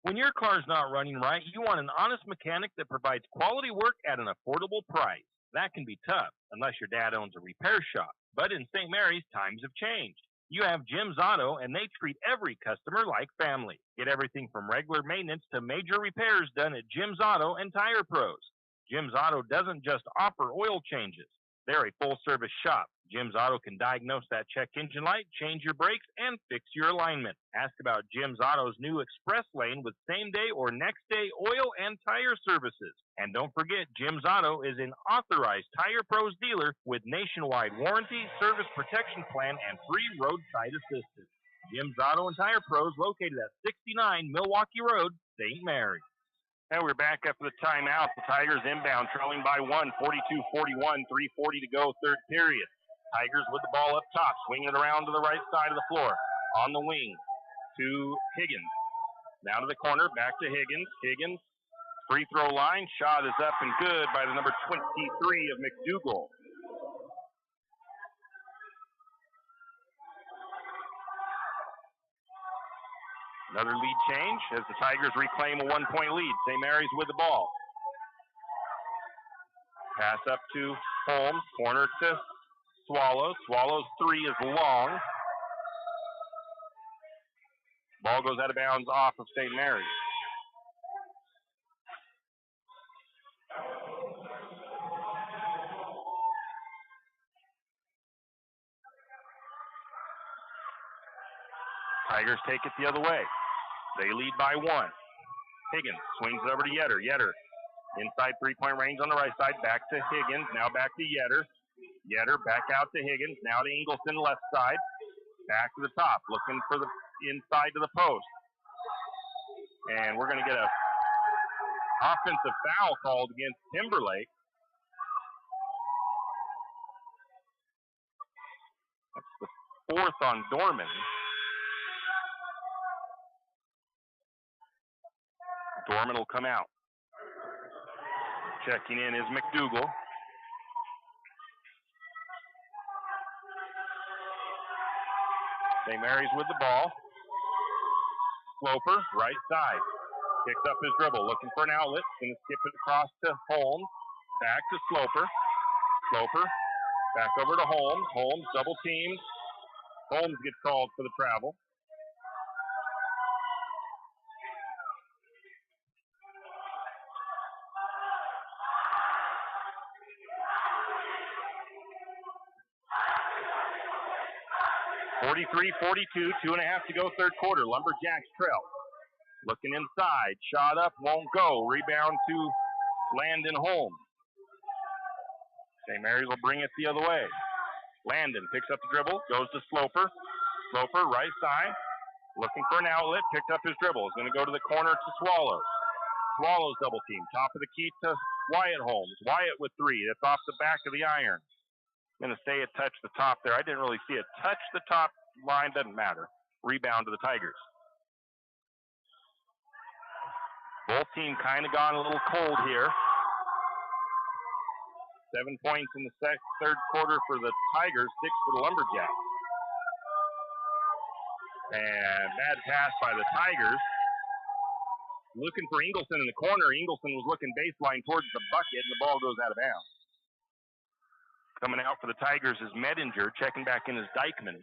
When your car's not running right, you want an honest mechanic that provides quality work at an affordable price. That can be tough, unless your dad owns a repair shop. But in St. Mary's, times have changed. You have Jim's Auto, and they treat every customer like family. Get everything from regular maintenance to major repairs done at Jim's Auto and Tire Pros. Jim's Auto doesn't just offer oil changes. They're a full-service shop. Jim's Auto can diagnose that check engine light, change your brakes, and fix your alignment. Ask about Jim's Auto's new Express Lane with same-day or next-day oil and tire services. And don't forget, Jim's Auto is an authorized Tire Pros dealer with nationwide warranty, service protection plan, and free roadside assistance. Jim's Auto and Tire Pros located at 69 Milwaukee Road, St. Mary. And we're back after the timeout. The Tigers inbound, trailing by 1, 42-41, 3:40 to go, third period. Tigers with the ball up top, swinging it around to the right side of the floor. On the wing to Higgins. Now to the corner, back to Higgins. Higgins, free throw line. Shot is up and good by the number 23 of McDougal. Another lead change as the Tigers reclaim a 1-point lead. St. Mary's with the ball. Pass up to Holmes, corner to Swallows. Swallows three is long. Ball goes out of bounds off of St. Mary's. Tigers take it the other way. They lead by 1. Higgins swings it over to Yetter. Yetter inside three-point range on the right side. Back to Higgins. Now back to Yetter. Yetter back out to Higgins. Now to Ingleson left side. Back to the top, looking for the inside to the post. And we're going to get a offensive foul called against Timberlake. That's the fourth on Dorman. Dorman will come out. Checking in is McDougal. St. Mary's with the ball. Sloper, right side. Picks up his dribble, looking for an outlet. Going to skip it across to Holmes. Back to Sloper. Sloper, back over to Holmes. Holmes double teamed. Holmes gets called for the travel. (43-42), 2.5 to go, third quarter. Lumberjacks trail. Looking inside, shot up, won't go. Rebound to Landon Holmes. St. Mary's will bring it the other way. Landon picks up the dribble, goes to Sloper. Sloper, right side, looking for an outlet, picked up his dribble. Is going to go to the corner to Swallows. Swallows double team, top of the key to Wyatt Holmes. Wyatt with three, that's off the back of the iron. I'm going to say it touched the top there. I didn't really see it touch the top line, doesn't matter. Rebound to the Tigers. Both teams kind of gone a little cold here. 7 points in the third quarter for the Tigers, 6 for the Lumberjacks. And bad pass by the Tigers. Looking for Ingleson in the corner. Ingleson was looking baseline towards the bucket, and the ball goes out of bounds. Coming out for the Tigers is Medinger. Checking back in is Dykeman.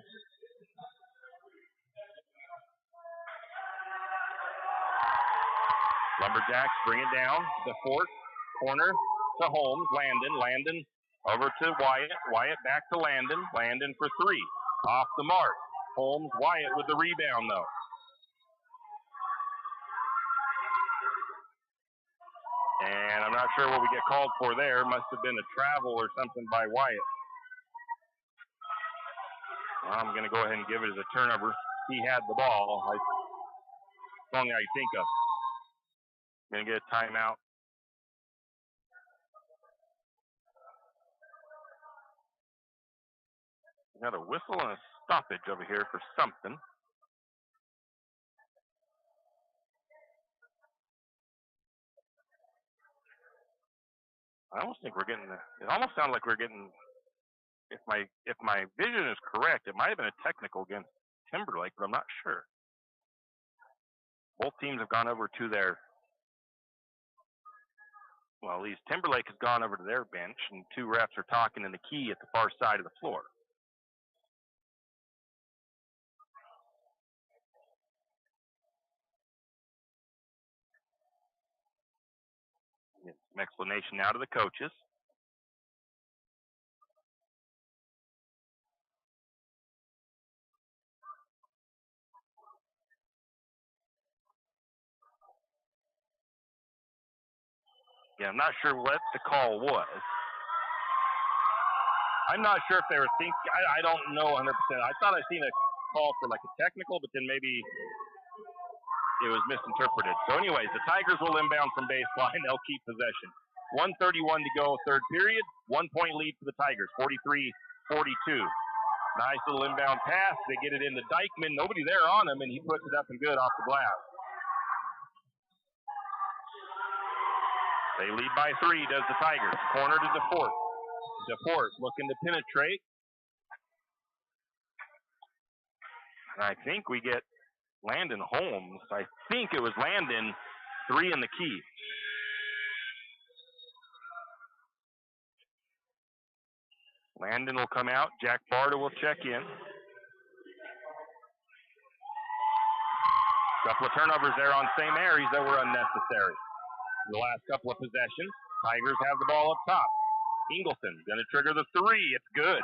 Lumberjacks bring it down. The fourth corner to Holmes. Landon over to Wyatt. Wyatt back to Landon. Landon for three. Off the mark. Holmes, Wyatt with the rebound though. And I'm not sure what we get called for there. Must have been a travel or something by Wyatt. I'm going to go ahead and give it as a turnover. He had the ball. It's the only I think of. Going to get a timeout. Got a whistle and a stoppage over here for something. I almost think we're getting. It almost sounds like we're getting. If my vision is correct, it might have been a technical against Timberlake, but I'm not sure. Both teams have gone over to their. Well, at least Timberlake has gone over to their bench, and two refs are talking in the key at the far side of the floor. Get some explanation out of the coaches. Yeah, I'm not sure what the call was. I'm not sure if they were thinking. I don't know 100%. I thought I seen a call for like a technical, but then maybe it was misinterpreted. So anyways, the Tigers will inbound from baseline. They'll keep possession. 1:31 to go, third period. 1 point lead for the Tigers, 43-42. Nice little inbound pass. They get it into Dykeman. Nobody there on him, and he puts it up and good off the glass. They lead by 3, does the Tigers. Corner to DeFort. DeFort looking to penetrate. And I think we get Landon Holmes. I think it was Landon, 3 in the key. Landon will come out. Jack Barta will check in. Couple of turnovers there on St. Mary's that were unnecessary. The last couple of possessions, Tigers have the ball up top. Ingleson going to trigger the 3. It's good.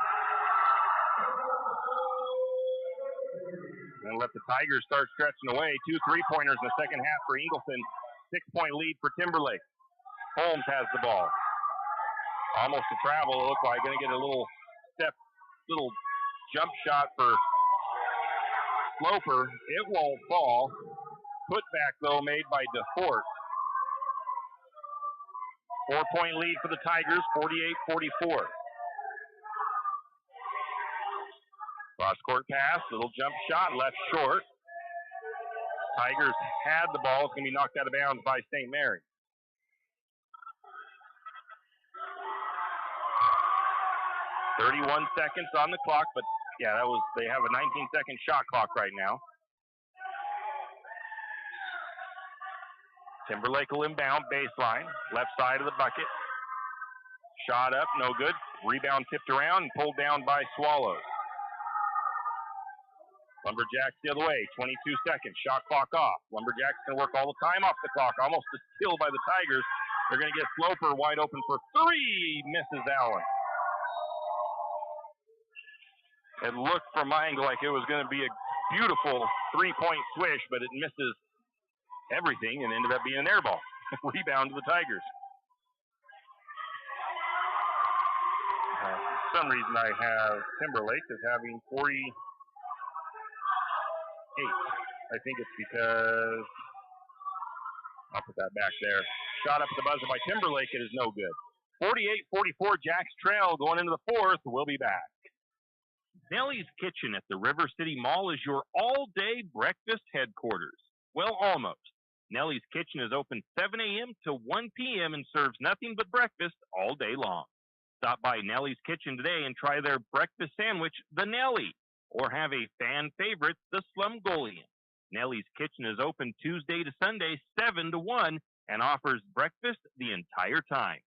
Going to let the Tigers start stretching away. 2 3-pointers in the second half for Ingleson. 6-point lead for Timberlake. Holmes has the ball. Almost a travel, it looks like. Going to get a little jump shot for floater. It won't fall. Putback, though, made by DeFort. 4-point lead for the Tigers, 48-44. Cross-court pass, little jump shot, left short. Tigers had the ball. It's going to be knocked out of bounds by St. Mary's. .31 seconds on the clock, but yeah, they have a 19-second shot clock right now. Timberlake will inbound, baseline, left side of the bucket. Shot up, no good. Rebound tipped around and pulled down by Swallows. Lumberjacks the other way, 22 seconds, shot clock off. Lumberjacks can work all the time off the clock, almost a steal by the Tigers. They're going to get Sloper wide open for three, misses Allen. It looked from my angle like it was going to be a beautiful three-point swish, but it misses everything and ended up being an air ball. Rebound to the Tigers. For some reason I have Timberlake as having 48. I think it's because I'll put that back there. Shot up the buzzer by Timberlake. It is no good. 48-44, Jacks trail going into the fourth. We'll be back. Nellie's Kitchen at the River City Mall is your all-day breakfast headquarters. Well, almost. Nellie's Kitchen is open 7 a.m. to 1 p.m. and serves nothing but breakfast all day long. Stop by Nellie's Kitchen today and try their breakfast sandwich, the Nellie, or have a fan favorite, the Slumgolian. Nellie's Kitchen is open Tuesday to Sunday, 7 to 1, and offers breakfast the entire time.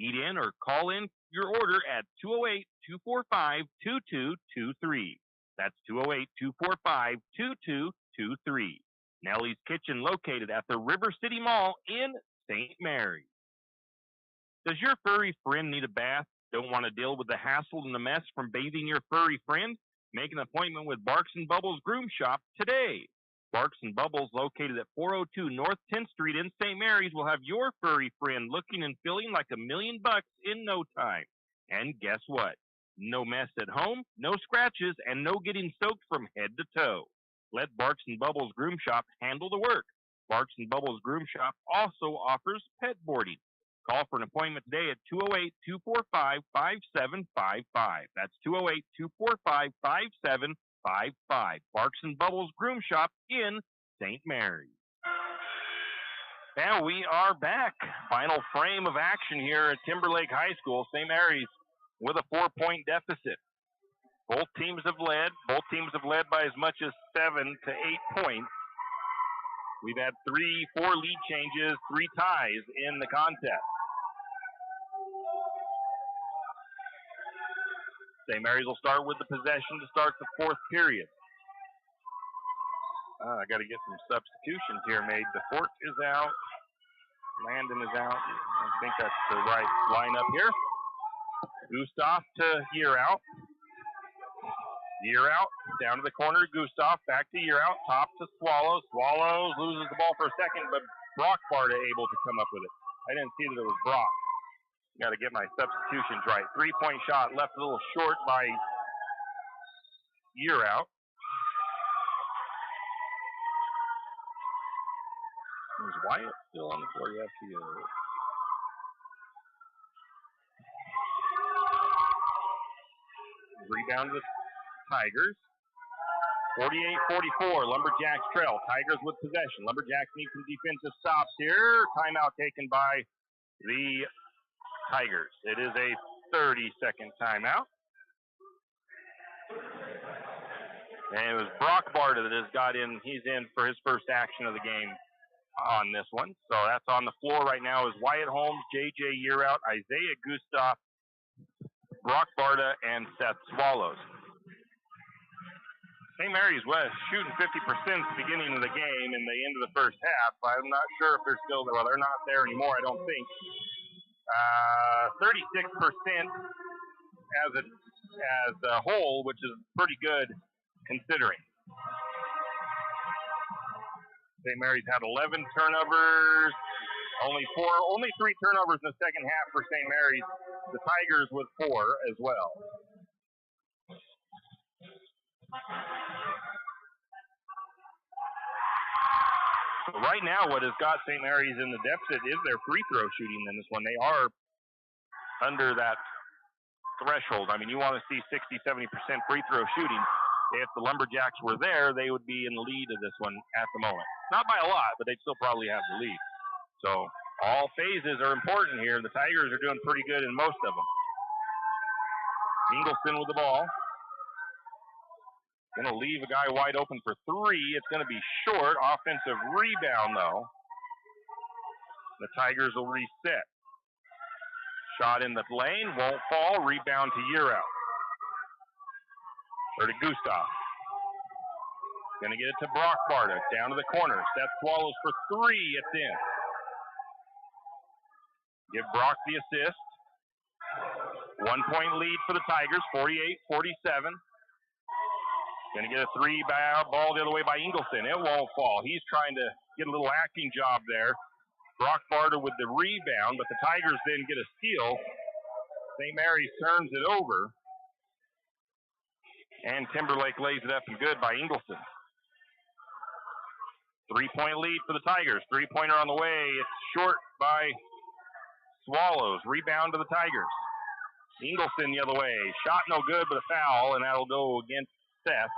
Eat in or call in your order at 208-245-2223. That's 208-245-2223. Nellie's Kitchen located at the River City Mall in St. Mary's. Does your furry friend need a bath? Don't want to deal with the hassle and the mess from bathing your furry friend? Make an appointment with Barks and Bubbles Groom Shop today. Barks and Bubbles, located at 402 North 10th Street in St. Mary's, will have your furry friend looking and feeling like $1 million in no time. And guess what? No mess at home, no scratches, and no getting soaked from head to toe. Let Barks and Bubbles Groom Shop handle the work. Barks and Bubbles Groom Shop also offers pet boarding. Call for an appointment today at 208-245-5755. That's 208-245-5755. Barks and Bubbles Groom Shop in St. Mary's. Now we are back. Final frame of action here at Timberlake High School. St. Mary's with a 4-point deficit. Both teams have led by as much as 7 to 8 points. We've had 4 lead changes, 3 ties in the contest. St. Mary's will start with the possession to start the fourth period. I got to get some substitutions here made. DeFort is out. Landon is out. I think that's the right lineup here. Gustav to Year Out. Year Out, down to the corner, Gustav, back to Year Out, top to Swallows. Swallows loses the ball for a second, but Brock Barta able to come up with it. I didn't see that it was Brock. Got to get my substitutions right. 3-point shot left a little short by Year Out. Is Wyatt still on the floor? Yes, he is. Rebound to the Tigers. 48-44, Lumberjacks trail. Tigers with possession. Lumberjacks need some defensive stops here. Timeout taken by the Tigers. It is a 30-second timeout. And it was Brock Barta that has got in. He's in for his first action of the game on this one. So that's on the floor right now is Wyatt Holmes, J.J. Year Out, Isaiah Gustav, Brock Barta, and Seth Swallows. St. Mary's was shooting 50% at the beginning of the game and the end of the first half. I'm not sure if they're still there. Well, they're not there anymore, I don't think. 36% as a whole, which is pretty good considering. St. Mary's had 11 turnovers, only 3 turnovers in the second half for St. Mary's. The Tigers with 4 as well. But right now, what has got St. Mary's in the deficit is their free throw shooting in this one. They are under that threshold. I mean, you want to see 60, 70% free throw shooting. If the Lumberjacks were there, they would be in the lead of this one at the moment. Not by a lot, but they'd still probably have the lead. So all phases are important here. The Tigers are doing pretty good in most of them. Ingleson with the ball. Going to leave a guy wide open for three. It's going to be short. Offensive rebound, though. The Tigers will reset. Shot in the lane, won't fall. Rebound to Yearout. Or to Gustav. Going to get it to Brock Barta. Down to the corner. Seth Swallows for three. It's in. Give Brock the assist. 1 point lead for the Tigers, 48-47. Going to get a three ball the other way by Ingleson. It won't fall. He's trying to get a little acting job there. Brock Barta with the rebound, but the Tigers then get a steal. St. Mary's turns it over. And Timberlake lays it up and good by Ingleson. 3 point lead for the Tigers. Three-pointer on the way. It's short by Swallows. Rebound to the Tigers. Ingleson the other way. Shot no good, but a foul, and that'll go against Seth.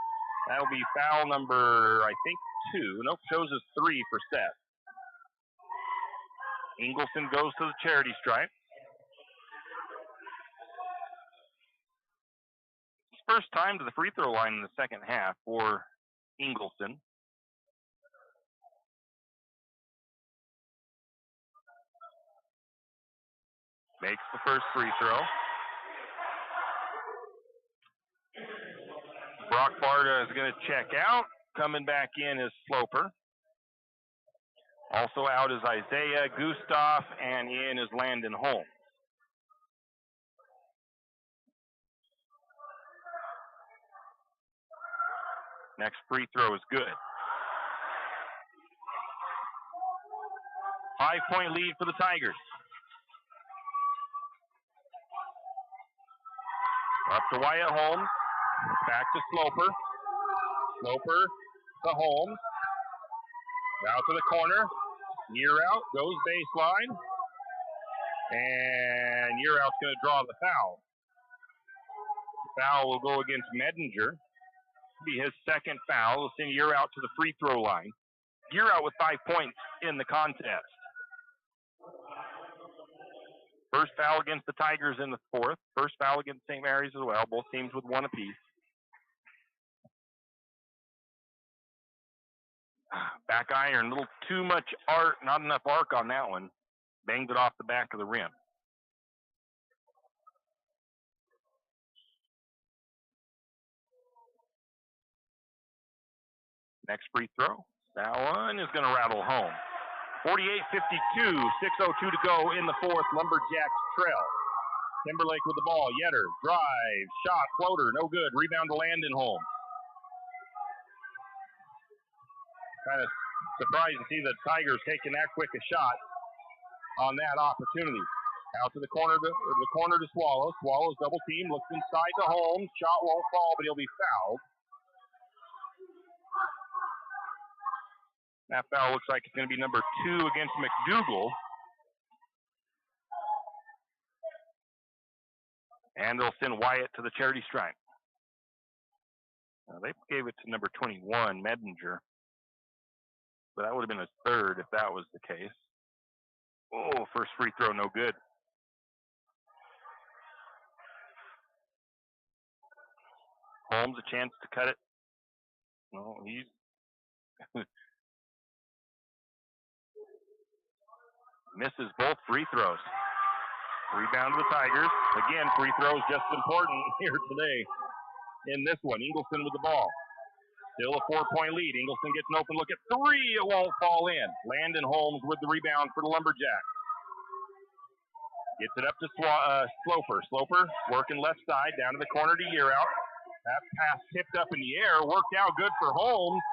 That'll be foul number, I think, 2. Nope, shows us 3 for Seth. Ingleson goes to the charity stripe. First time to the free throw line in the second half for Ingleson. Makes the first free throw. Brock Barta is going to check out. Coming back in is Sloper. Also out is Isaiah Gustav, and in is Landon Holmes. Next free throw is good. 5 point lead for the Tigers. Up to Wyatt Holmes. Back to Sloper. Sloper to Holmes. Out to the corner. Yearout goes baseline. And Yearout's going to draw the foul. The foul will go against Medinger. Be his second foul. We'll send Yearout to the free throw line. Yearout with 5 points in the contest. First foul against the Tigers in the fourth. First foul against St. Mary's as well. Both teams with 1 apiece. Back iron, a little too much arc, not enough arc on that one. Banged it off the back of the rim. Next free throw. That one is going to rattle home. 48-52, 6:02 to go in the fourth. Lumberjacks trail. Timberlake with the ball. Yetter, drive, shot, floater, no good. Rebound to Landon Holmes. Kind of surprised to see the Tigers taking that quick a shot on that opportunity. Out to the corner to Swallows. Swallows double team, looks inside to Holmes. Shot won't fall, but he'll be fouled. That foul looks like it's going to be number 2 against McDougal. And they'll send Wyatt to the charity stripe. They gave it to number 21, Medinger. But that would have been his third if that was the case. Oh, first free throw, no good. Holmes a chance to cut it. No, he's misses both free throws. Rebound to the Tigers. Again, free throws just as important here today in this one. Ingleson with the ball. Still a 4 point lead. Ingleson gets an open look at three. It won't fall in. Landon Holmes with the rebound for the Lumberjacks. Gets it up to Sloper. Sloper working left side down to the corner to Yearout. That pass tipped up in the air. Worked out good for Holmes.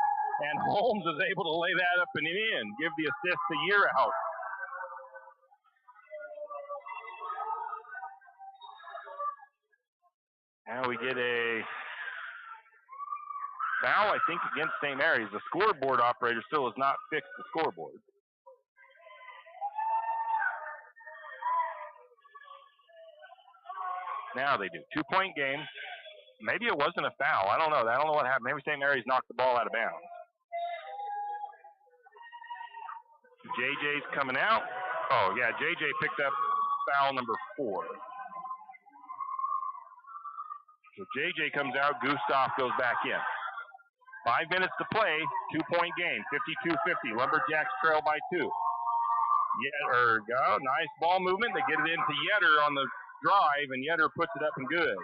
And Holmes is able to lay that up and in. Give the assist to Yearout. Now we get a Foul, I think, against St. Mary's. The scoreboard operator still has not fixed the scoreboard. Now they do. 2-point game. Maybe it wasn't a foul. I don't know. I don't know what happened. Maybe St. Mary's knocked the ball out of bounds. JJ's coming out. Oh, yeah, JJ picked up foul number 4. So JJ comes out. Gustav goes back in. 5 minutes to play. 2-point game. 52-50. Lumberjacks trail by 2. Nice ball movement. They get it into Yetter on the drive, and Yetter puts it up and good.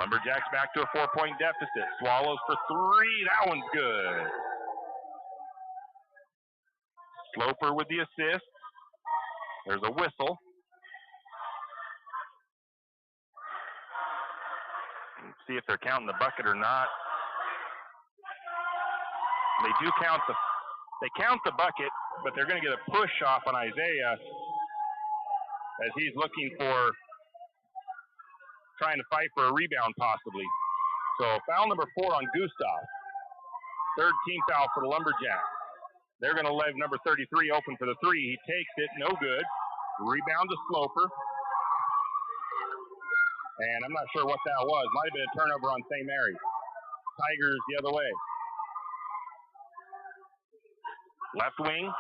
Lumberjacks back to a 4-point deficit. Swallows for 3. That one's good. Sloper with the assist. There's a whistle. Let's see if they're counting the bucket or not. They do count the bucket, but they're going to get a push off on Isaiah as he's looking for, trying to fight for a rebound possibly. So foul number 4 on Gustav. 3rd team foul for the Lumberjacks. They're going to leave number 33 open for the 3. He takes it, no good. Rebound to Sloper. And I'm not sure what that was. Might have been a turnover on St. Mary's. Tigers the other way. Left wing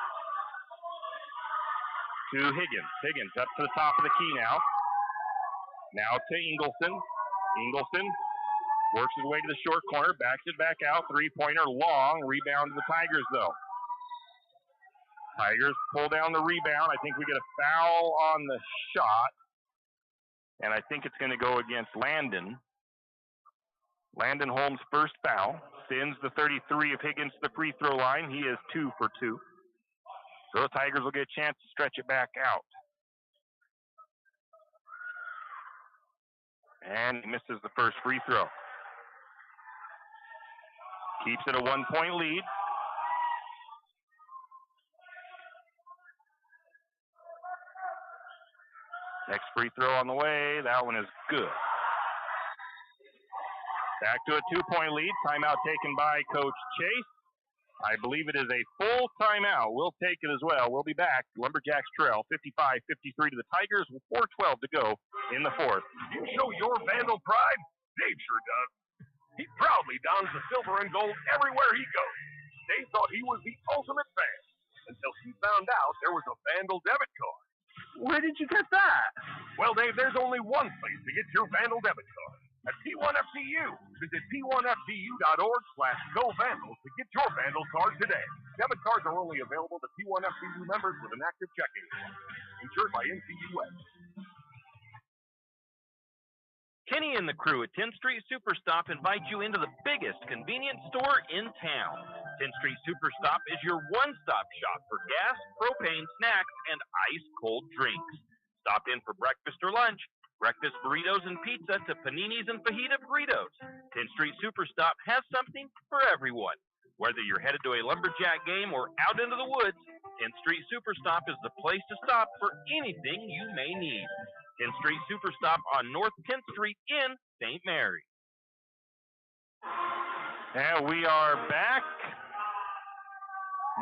to Higgins. Higgins up to the top of the key now. Now to Ingleson. Ingleson works his way to the short corner, backs it back out. 3-pointer long. Rebound to the Tigers, though. Tigers pull down the rebound. I think we get a foul on the shot. And I think it's going to go against Landon. Landon Holmes' first foul. Sends the 33 of Higgins to the free throw line. He is 2 for 2. So the Tigers will get a chance to stretch it back out. And he misses the first free throw. Keeps it a 1-point lead. Next free throw on the way. That one is good. Back to a 2-point lead. Timeout taken by Coach Chase. I believe it is a full timeout. We'll take it as well. We'll be back. Lumberjacks trail 55-53 to the Tigers with 4:12 to go in the 4th. You show your Vandal pride? Dave sure does. He proudly dons the silver and gold everywhere he goes. Dave thought he was the ultimate fan until he found out there was a Vandal debit card. Where did you get that? Well, Dave, there's only one place to get your Vandal debit card. At P1FDU. Visit P1FDU.org/GoVandals to get your Vandal card today. Debit cards are only available to P1FDU members with an active checking account. Insured by NCUA. Kenny and the crew at 10th Street Superstop invite you into the biggest convenience store in town. 10th Street Superstop is your one-stop shop for gas, propane, snacks, and ice-cold drinks. Stop in for breakfast or lunch. Breakfast burritos and pizza to paninis and fajita burritos. 10th Street Superstop has something for everyone. Whether you're headed to a Lumberjack game or out into the woods, 10th Street Superstop is the place to stop for anything you may need. 10th Street Superstop on North 10th Street in St. Mary. And we are back.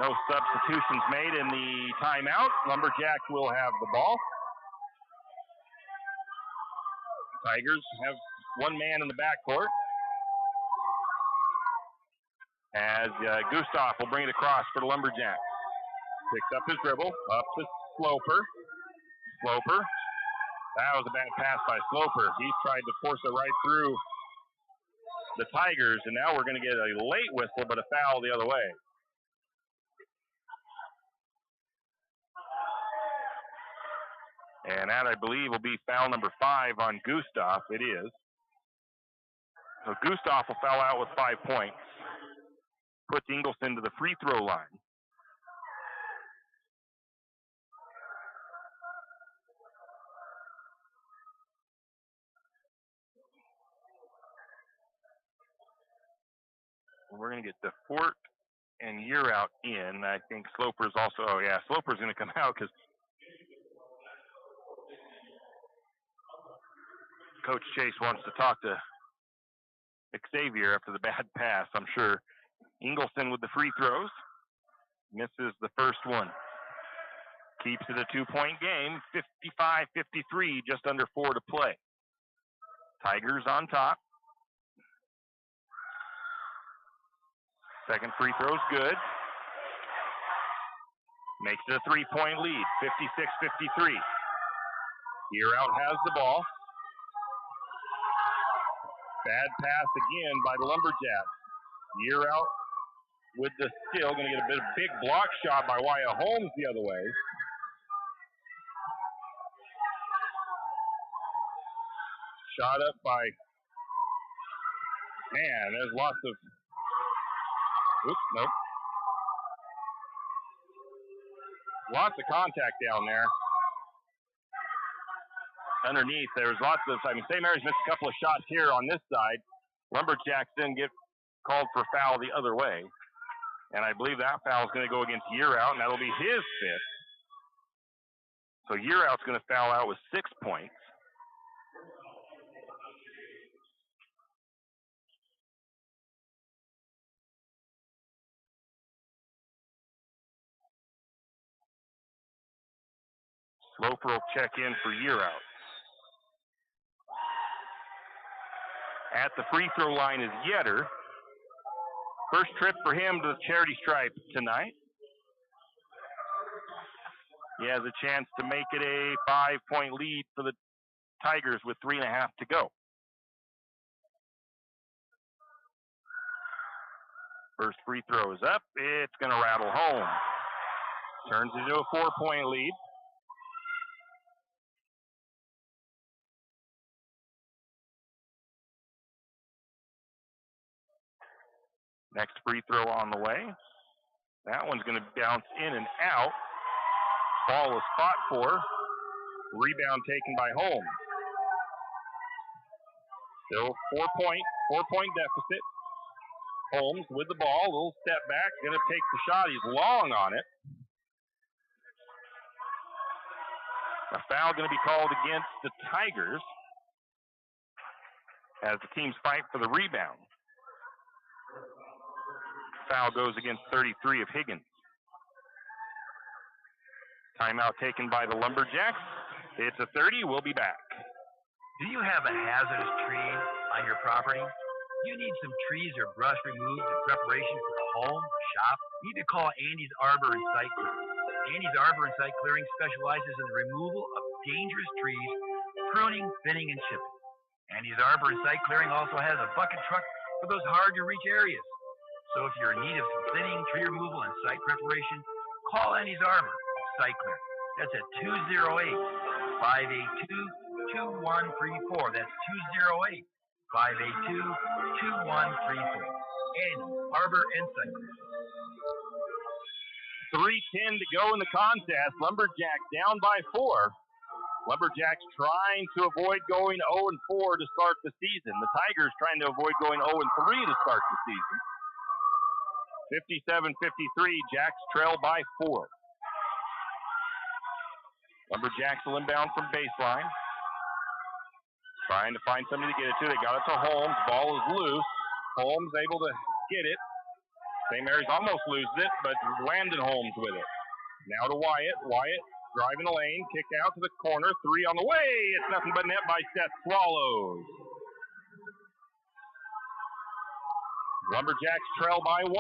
No substitutions made in the timeout. Lumberjacks will have the ball. Tigers have one man in the backcourt. As Gustav will bring it across for the Lumberjacks. Picks up his dribble, up to Sloper. Sloper. That was a bad pass by Sloper. He tried to force it right through the Tigers, and now we're going to get a late whistle, but a foul the other way. And that, I believe, will be foul number 5 on Gustav. It is. So Gustav will foul out with 5 points. Puts Ingleson to the free throw line. We're going to get the Fort and Year out in. I think Sloper's also, oh yeah, Sloper's going to come out because Coach Chase wants to talk to Xavier after the bad pass, I'm sure. Ingleson with the free throws. Misses the first one. Keeps it a 2-point game, 55-53, just under 4 to play. Tigers on top. Second free throw's good. Makes it a 3-point lead, 56-53. Here out has the ball. Bad pass again by the Lumberjacks. Year out with the steal. Going to get a big block shot by Wyatt Holmes the other way. Shot up by, man, there's lots of, oops, nope. Lots of contact down there. Underneath, there's lots of, St. Mary's missed a couple of shots here on this side. Lumberjacks didn't get called for foul the other way. And I believe that foul is going to go against Year Out, and that'll be his fifth. So Year Out's going to foul out with 6 points. Sloper will check in for Year Out. At the free throw line is Yetter. First trip for him to the charity stripe tonight. He has a chance to make it a 5-point lead for the Tigers with 3.5 to go. First free throw is up. It's going to rattle home. Turns into a 4-point lead. Next free throw on the way. That one's going to bounce in and out. Ball is fought for. Rebound taken by Holmes. Still 4-point deficit. Holmes with the ball, a little step back, going to take the shot. He's long on it. A foul going to be called against the Tigers as the teams fight for the rebound. Foul goes against 33 of Higgins. Timeout taken by the Lumberjacks. It's a 30. We'll be back. Do you have a hazardous tree on your property? You need some trees or brush removed in preparation for a home or shop? You need to call Andy's Arbor and Site Clearing. Andy's Arbor and Site Clearing specializes in the removal of dangerous trees, pruning, thinning, and chipping. Andy's Arbor and Site Clearing also has a bucket truck for those hard-to-reach areas. So if you're in need of some thinning, tree removal, and site preparation, call Andy's Arbor Site Clearing. That's at 208-582-2134. That's 208-582-2134. Andy's Arbor and Site Clearing. 3:10 to go in the contest. Lumberjacks down by 4. Lumberjacks trying to avoid going 0-4 to start the season. The Tigers trying to avoid going 0-3 to start the season. 57-53, Jacks trail by 4. Lumberjacks will inbound from baseline. Trying to find somebody to get it to. They got it to Holmes. Ball is loose. Holmes able to get it. St. Mary's almost loses it, but Landon Holmes with it. Now to Wyatt. Wyatt driving the lane. Kick out to the corner. 3 on the way. It's nothing but net by Seth Swallows. Lumberjacks trail by 1.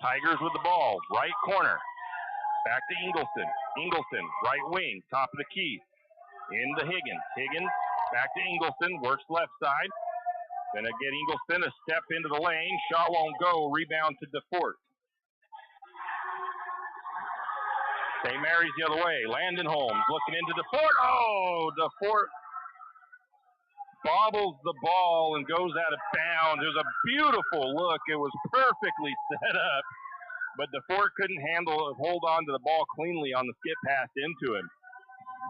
Tigers with the ball, right corner. Back to Ingleson. Ingleson, right wing, top of the key. Into Higgins. Higgins, back to Ingleson, works left side. Gonna get Ingleson a step into the lane. Shot won't go. Rebound to DeFort. St. Mary's the other way. Landon Holmes looking into DeFort. Oh, DeFort bobbles the ball and goes out of bounds. It was a beautiful look. It was perfectly set up, but DeFort couldn't hold on to the ball cleanly on the skip pass into him.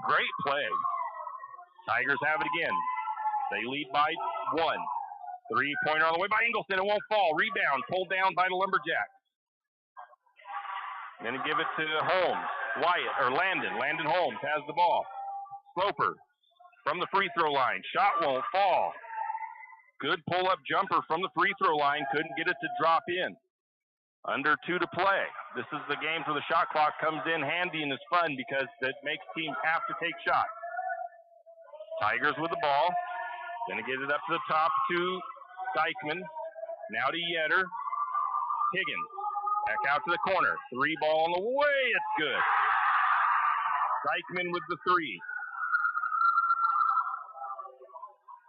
Great play. Tigers have it again. They lead by 1. 3-pointer on the way by Ingleson. It won't fall. Rebound pulled down by the Lumberjacks. Then give it to Holmes. Wyatt, or Landon. Landon Holmes has the ball. Sloper from the free throw line. Shot won't fall. Good pull-up jumper from the free throw line. Couldn't get it to drop in. Under 2 to play. This is the game for the shot clock. Comes in handy and is fun because it makes teams have to take shots. Tigers with the ball. Gonna get it up to the top to Dykeman. Now to Yetter. Higgins. Back out to the corner. 3 ball on the way. It's good. Dykeman with the 3.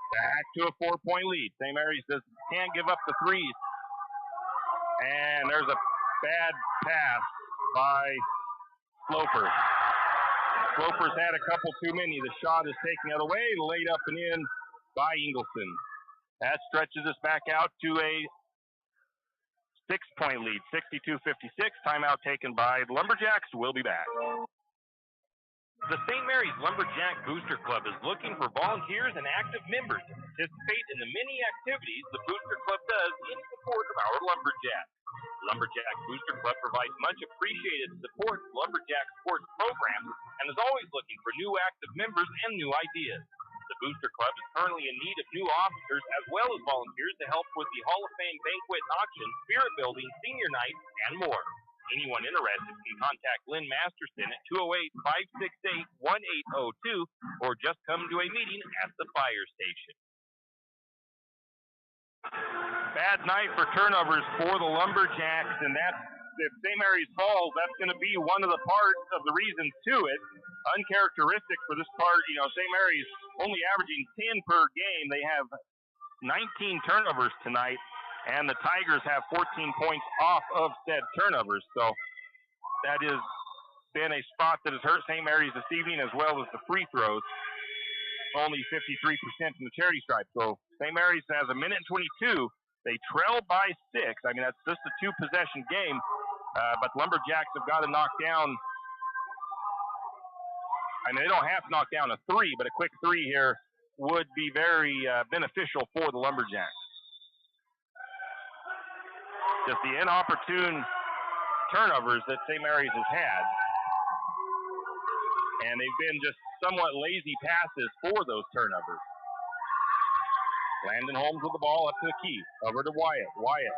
Back to a 4-point lead. St. Mary's can't give up the threes. And there's a bad pass by Sloper. Sloper's had a couple too many. The shot is taken out of the way, laid up and in by Ingleson. That stretches us back out to a 6-point lead, 62-56. Timeout taken by the Lumberjacks. We'll be back. The St. Mary's Lumberjack Booster Club is looking for volunteers and active members to participate in the many activities the Booster Club does in support of our Lumberjacks. Lumberjack Booster Club provides much appreciated support to Lumberjack sports programs and is always looking for new active members and new ideas. The Booster Club is currently in need of new officers as well as volunteers to help with the Hall of Fame banquet and auction, spirit building, senior night, and more. Anyone interested can contact Lynn Masterson at 208-568-1802 or just come to a meeting at the fire station. Bad night for turnovers for the Lumberjacks, and that's, if St. Mary's falls, that's going to be one of the parts of the reasons to it. Uncharacteristic for this part, St. Mary's only averaging 10 per game. They have 19 turnovers tonight, and the Tigers have 14 points off of said turnovers. So that has been a spot that has hurt St. Mary's this evening, as well as the free throws. Only 53% from the charity stripe. So St. Mary's has a minute and 22. They trail by 6. I mean, that's just a 2-possession game. But Lumberjacks have got to knock down. I mean, they don't have to knock down a 3, but a quick 3 here would be very beneficial for the Lumberjacks. Just the inopportune turnovers that St. Mary's has had. And they've been just somewhat lazy passes for those turnovers. Landon Holmes with the ball up to the key. Over to Wyatt. Wyatt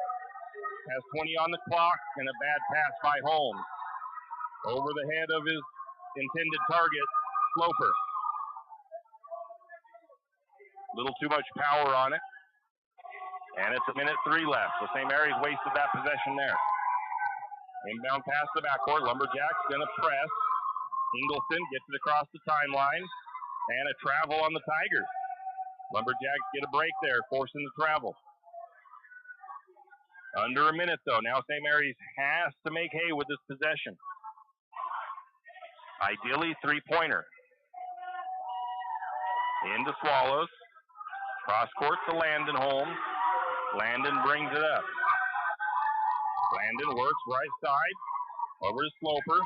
has 20 on the clock and a bad pass by Holmes. Over the head of his intended target, Sloper. A little too much power on it. And it's a minute 3 left. So St. Mary's wasted that possession there. Inbound pass to the backcourt. Lumberjacks going to press. Ingleson gets it across the timeline. And a travel on the Tigers. Lumberjacks get a break there, forcing the travel. Under a minute, though. Now St. Mary's has to make hay with this possession. Ideally, 3-pointer. Into Swallows. Cross court to Landon Holmes. Landon brings it up. Landon works right side. Over to Sloper.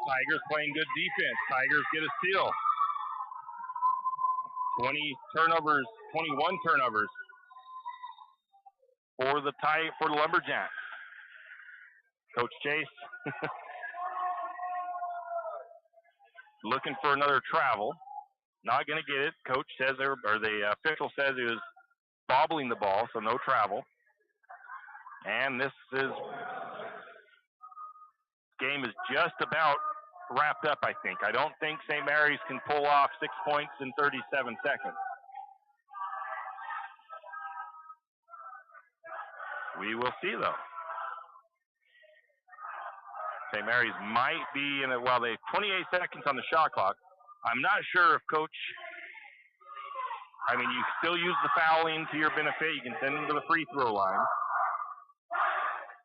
Tigers playing good defense. Tigers get a steal. 21 turnovers for the Lumberjacks. Coach Chase looking for another travel. Not going to get it. Coach says, or the official says he was bobbling the ball, so no travel. And this game is just about wrapped up, I think. I don't think St. Mary's can pull off 6 points in 37 seconds. We will see, though. St. Mary's might be in it. Well, they 28 seconds on the shot clock. I'm not sure if Coach, I mean, you still use the fouling to your benefit. You can send them to the free throw line.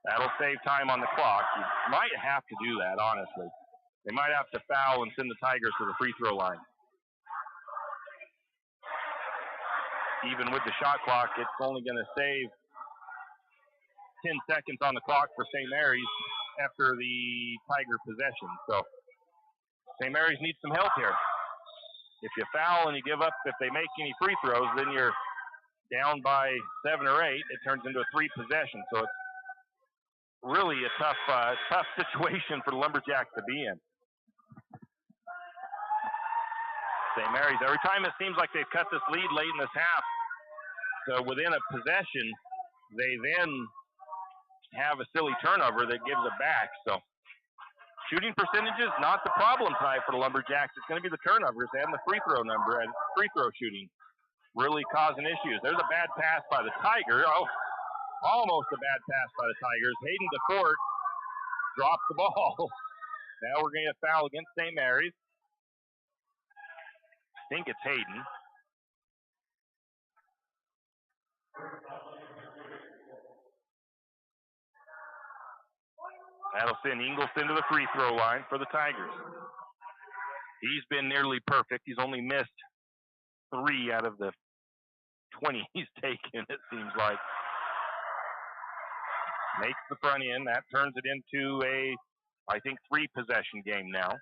That'll save time on the clock. You might have to do that, honestly. They might have to foul and send the Tigers to the free throw line. Even with the shot clock, it's only going to save 10 seconds on the clock for St. Mary's after the Tiger possession. So St. Mary's needs some help here. If you foul and you give up, if they make any free throws, then you're down by 7 or 8. It turns into a 3 possession. So it's really a tough situation for the Lumberjacks to be in. St. Mary's, every time it seems like they've cut this lead late in this half, so within a possession, they then have a silly turnover that gives it back. So shooting percentages, not the problem tonight for the Lumberjacks. It's going to be the turnovers and the free throw number and free throw shooting really causing issues. There's a bad pass by the Tigers. Oh, almost a bad pass by the Tigers. Hayden DeFort dropped the ball. Now we're going to get a foul against St. Mary's. I think it's Hayden. That'll send Ingleson to the free throw line for the Tigers. He's been nearly perfect. He's only missed 3 out of the 20 he's taken, it seems like. Makes the front end. That turns it into a, I think, 3-possession game now.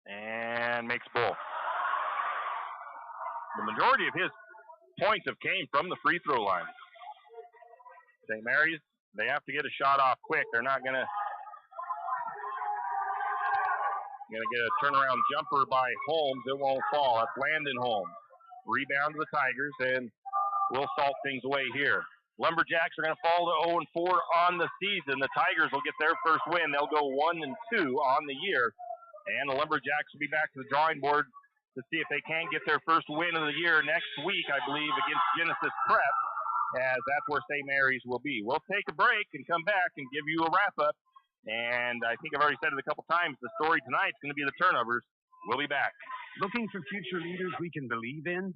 And makes both. The majority of his points have came from the free throw line. St. Mary's, they have to get a shot off quick. They're not gonna get a turnaround jumper by Holmes. It won't fall. That's Landon Holmes. Rebound to the Tigers, and we'll salt things away here. Lumberjacks are going to fall to 0-4 on the season. The Tigers will get their first win. They'll go 1-2 on the year, and the Lumberjacks will be back to the drawing board to see if they can get their first win of the year next week, I believe, against Genesis Prep, as that's where St. Mary's will be. We'll take a break and come back and give you a wrap-up. And I think I've already said it a couple times, the story tonight's going to be the turnovers. We'll be back. Looking for future leaders we can believe in?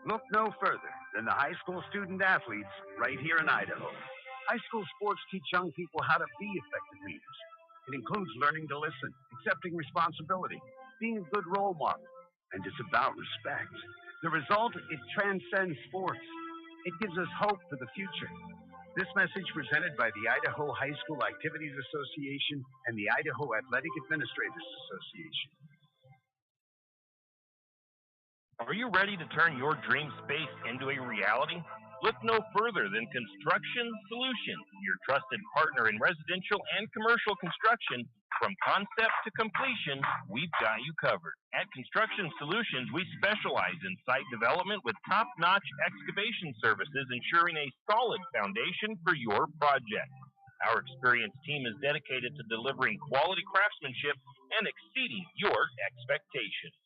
Look no further than the high school student athletes right here in Idaho. High school sports teach young people how to be effective leaders. It includes learning to listen, accepting responsibility, being a good role model, and it's about respect. The result, it transcends sports. It gives us hope for the future. This message presented by the Idaho High School Activities Association and the Idaho Athletic Administrators Association. Are you ready to turn your dream space into a reality? Look no further than Construction Solutions, your trusted partner in residential and commercial construction. From concept to completion, we've got you covered. At Construction Solutions, we specialize in site development with top-notch excavation services, ensuring a solid foundation for your project. Our experienced team is dedicated to delivering quality craftsmanship and exceeding your expectations.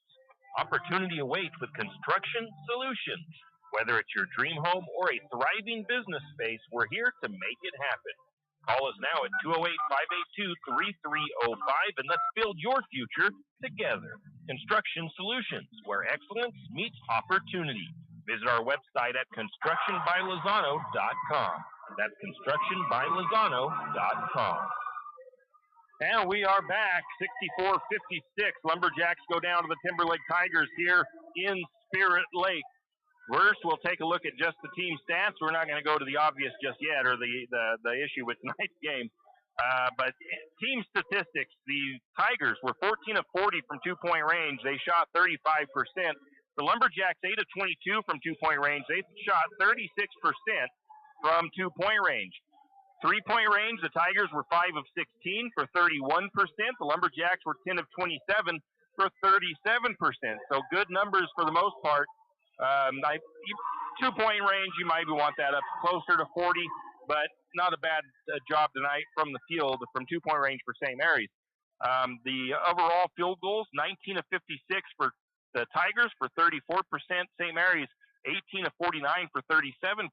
Opportunity awaits with Construction Solutions. Whether it's your dream home or a thriving business space, we're here to make it happen. Call us now at 208-582-3305 and let's build your future together. Construction Solutions, where excellence meets opportunity. Visit our website at constructionbylozano.com. That's constructionbylozano.com. And we are back, 64-56. Lumberjacks go down to the Timberlake Tigers here in Spirit Lake. First, we'll take a look at just the team stats. We're not going to go to the obvious just yet, or the issue with tonight's game. But team statistics, the Tigers were 14 of 40 from two-point range. They shot 35%. The Lumberjacks, 8 of 22 from two-point range. They shot 36% from two-point range. Three-point range, the Tigers were 5 of 16 for 31%. The Lumberjacks were 10 of 27 for 37%. So good numbers for the most part. Two-point range, you might want that up closer to 40, but not a bad job tonight from the field, from two-point range for St. Mary's. The overall field goals, 19 of 56 for the Tigers for 34%. St. Mary's, 18 of 49 for 37%.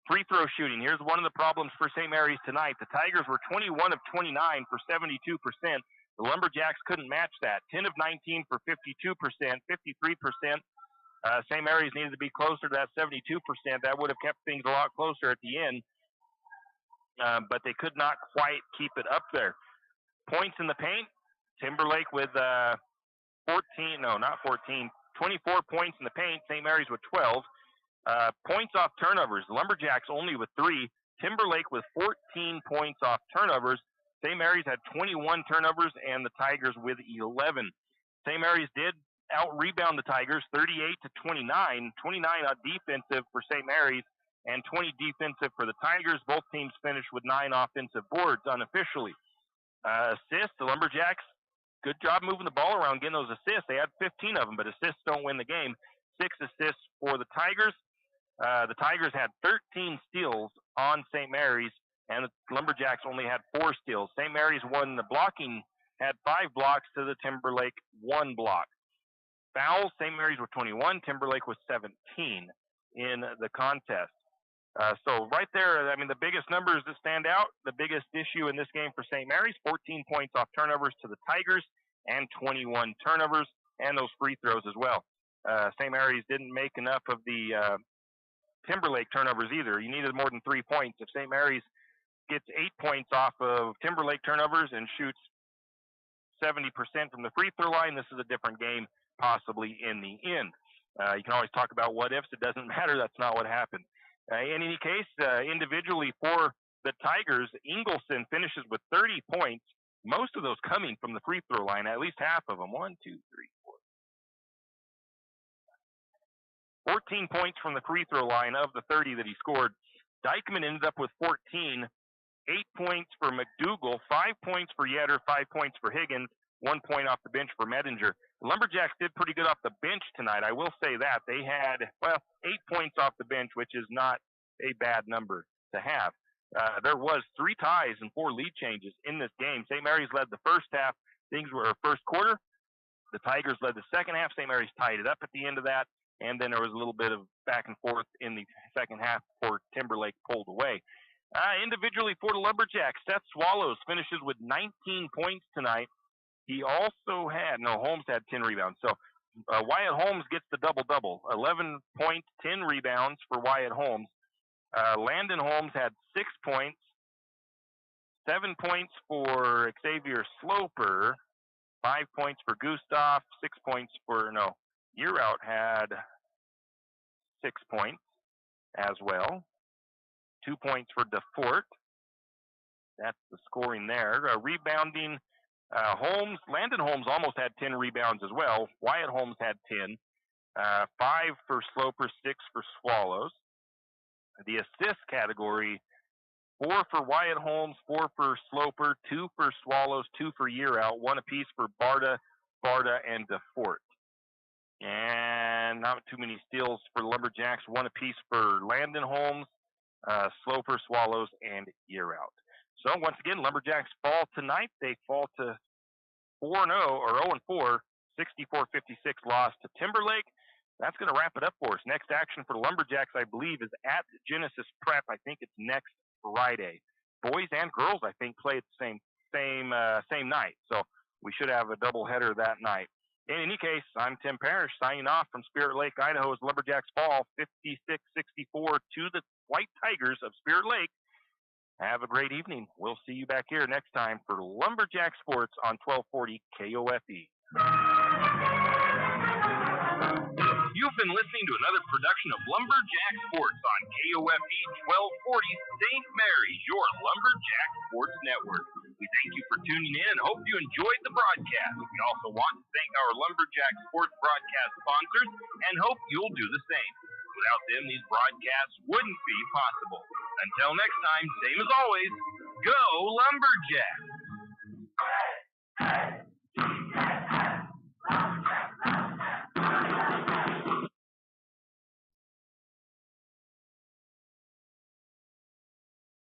Free throw shooting, here's one of the problems for St. Mary's tonight. The Tigers were 21 of 29 for 72%. The Lumberjacks couldn't match that. 10 of 19 for 52%, 53%. St. Mary's needed to be closer to that 72%. That would have kept things a lot closer at the end. But they could not quite keep it up there. Points in the paint, Timberlake with 24 points in the paint. St. Mary's with 12. Points off turnovers, Lumberjacks only with 3. Timberlake with 14 points off turnovers. St. Mary's had 21 turnovers and the Tigers with 11. St. Mary's did out-rebound the Tigers 38-29. 29 on defensive for St. Mary's and 20 defensive for the Tigers. Both teams finished with 9 offensive boards unofficially. Assists, the Lumberjacks, good job moving the ball around, getting those assists. They had 15 of them, but assists don't win the game. 6 assists for the Tigers. The Tigers had 13 steals on St. Mary's, and the Lumberjacks only had 4 steals. St. Mary's won the blocking, had 5 blocks to the Timberlake 1 block. Fouls, St. Mary's with 21, Timberlake with 17 in the contest. So right there, I mean, the biggest numbers that stand out, the biggest issue in this game for St. Mary's, 14 points off turnovers to the Tigers and 21 turnovers, and those free throws as well. St. Mary's didn't make enough of the Timberlake turnovers either. You needed more than 3 points. If St. Mary's gets 8 points off of Timberlake turnovers and shoots 70% from the free throw line, this is a different game possibly in the end. You can always talk about what ifs. It doesn't matter. That's not what happened. In any case, individually for the Tigers, Ingleson finishes with 30 points, most of those coming from the free throw line, at least half of them. 1, 2, 3, 4. 14 points from the free throw line of the 30 that he scored. Dykeman ended up with 14, 8 points for McDougal, 5 points for Yetter, 5 points for Higgins, 1 point off the bench for Medinger. The Lumberjacks did pretty good off the bench tonight. I will say that. They had, 8 points off the bench, which is not a bad number to have. There was 3 ties and 4 lead changes in this game. St. Mary's led the first half. First quarter. The Tigers led the second half. St. Mary's tied it up at the end of that. And then there was a little bit of back and forth in the second half before Timberlake pulled away. Individually for the Lumberjacks, Seth Swallows finishes with 19 points tonight. He also had, Holmes had 10 rebounds. So Wyatt Holmes gets the double-double. 11 points, 10 rebounds for Wyatt Holmes. Landon Holmes had 6 points, 7 points for Xavier Sloper, 5 points for Gustav, 6 points for, Yearout had 6 points as well. 2 points for DeFort. That's the scoring there. Rebounding, Landon Holmes almost had 10 rebounds as well. Wyatt Holmes had 10. 5 for Sloper, 6 for Swallows. The assist category, 4 for Wyatt Holmes, 4 for Sloper, 2 for Swallows, 2 for Yearout, 1 apiece for Barta, and DeFort. And not too many steals for the Lumberjacks, 1 apiece for Landon Holmes, Sloper, Swallows, and Yearout. So once again, Lumberjacks fall tonight. They fall to 4-0 or 0-4, 64-56 loss to Timberlake. That's going to wrap it up for us. Next action for the Lumberjacks, I believe, is at Genesis Prep. I think it's next Friday. Boys and girls, I think, play at the same night. So we should have a doubleheader that night. In any case, I'm Tim Parrish signing off from Spirit Lake, Idaho, as Lumberjacks fall 56-64 to the White Tigers of Spirit Lake. Have a great evening. We'll see you back here next time for Lumberjack Sports on 1240 KOFE. You've been listening to another production of Lumberjack Sports on KOFE 1240 St. Mary's, your Lumberjack Sports Network. We thank you for tuning in and hope you enjoyed the broadcast. We also want to thank our Lumberjack Sports broadcast sponsors and hope you'll do the same. Without them, these broadcasts wouldn't be possible. Until next time, same as always, go Lumberjacks!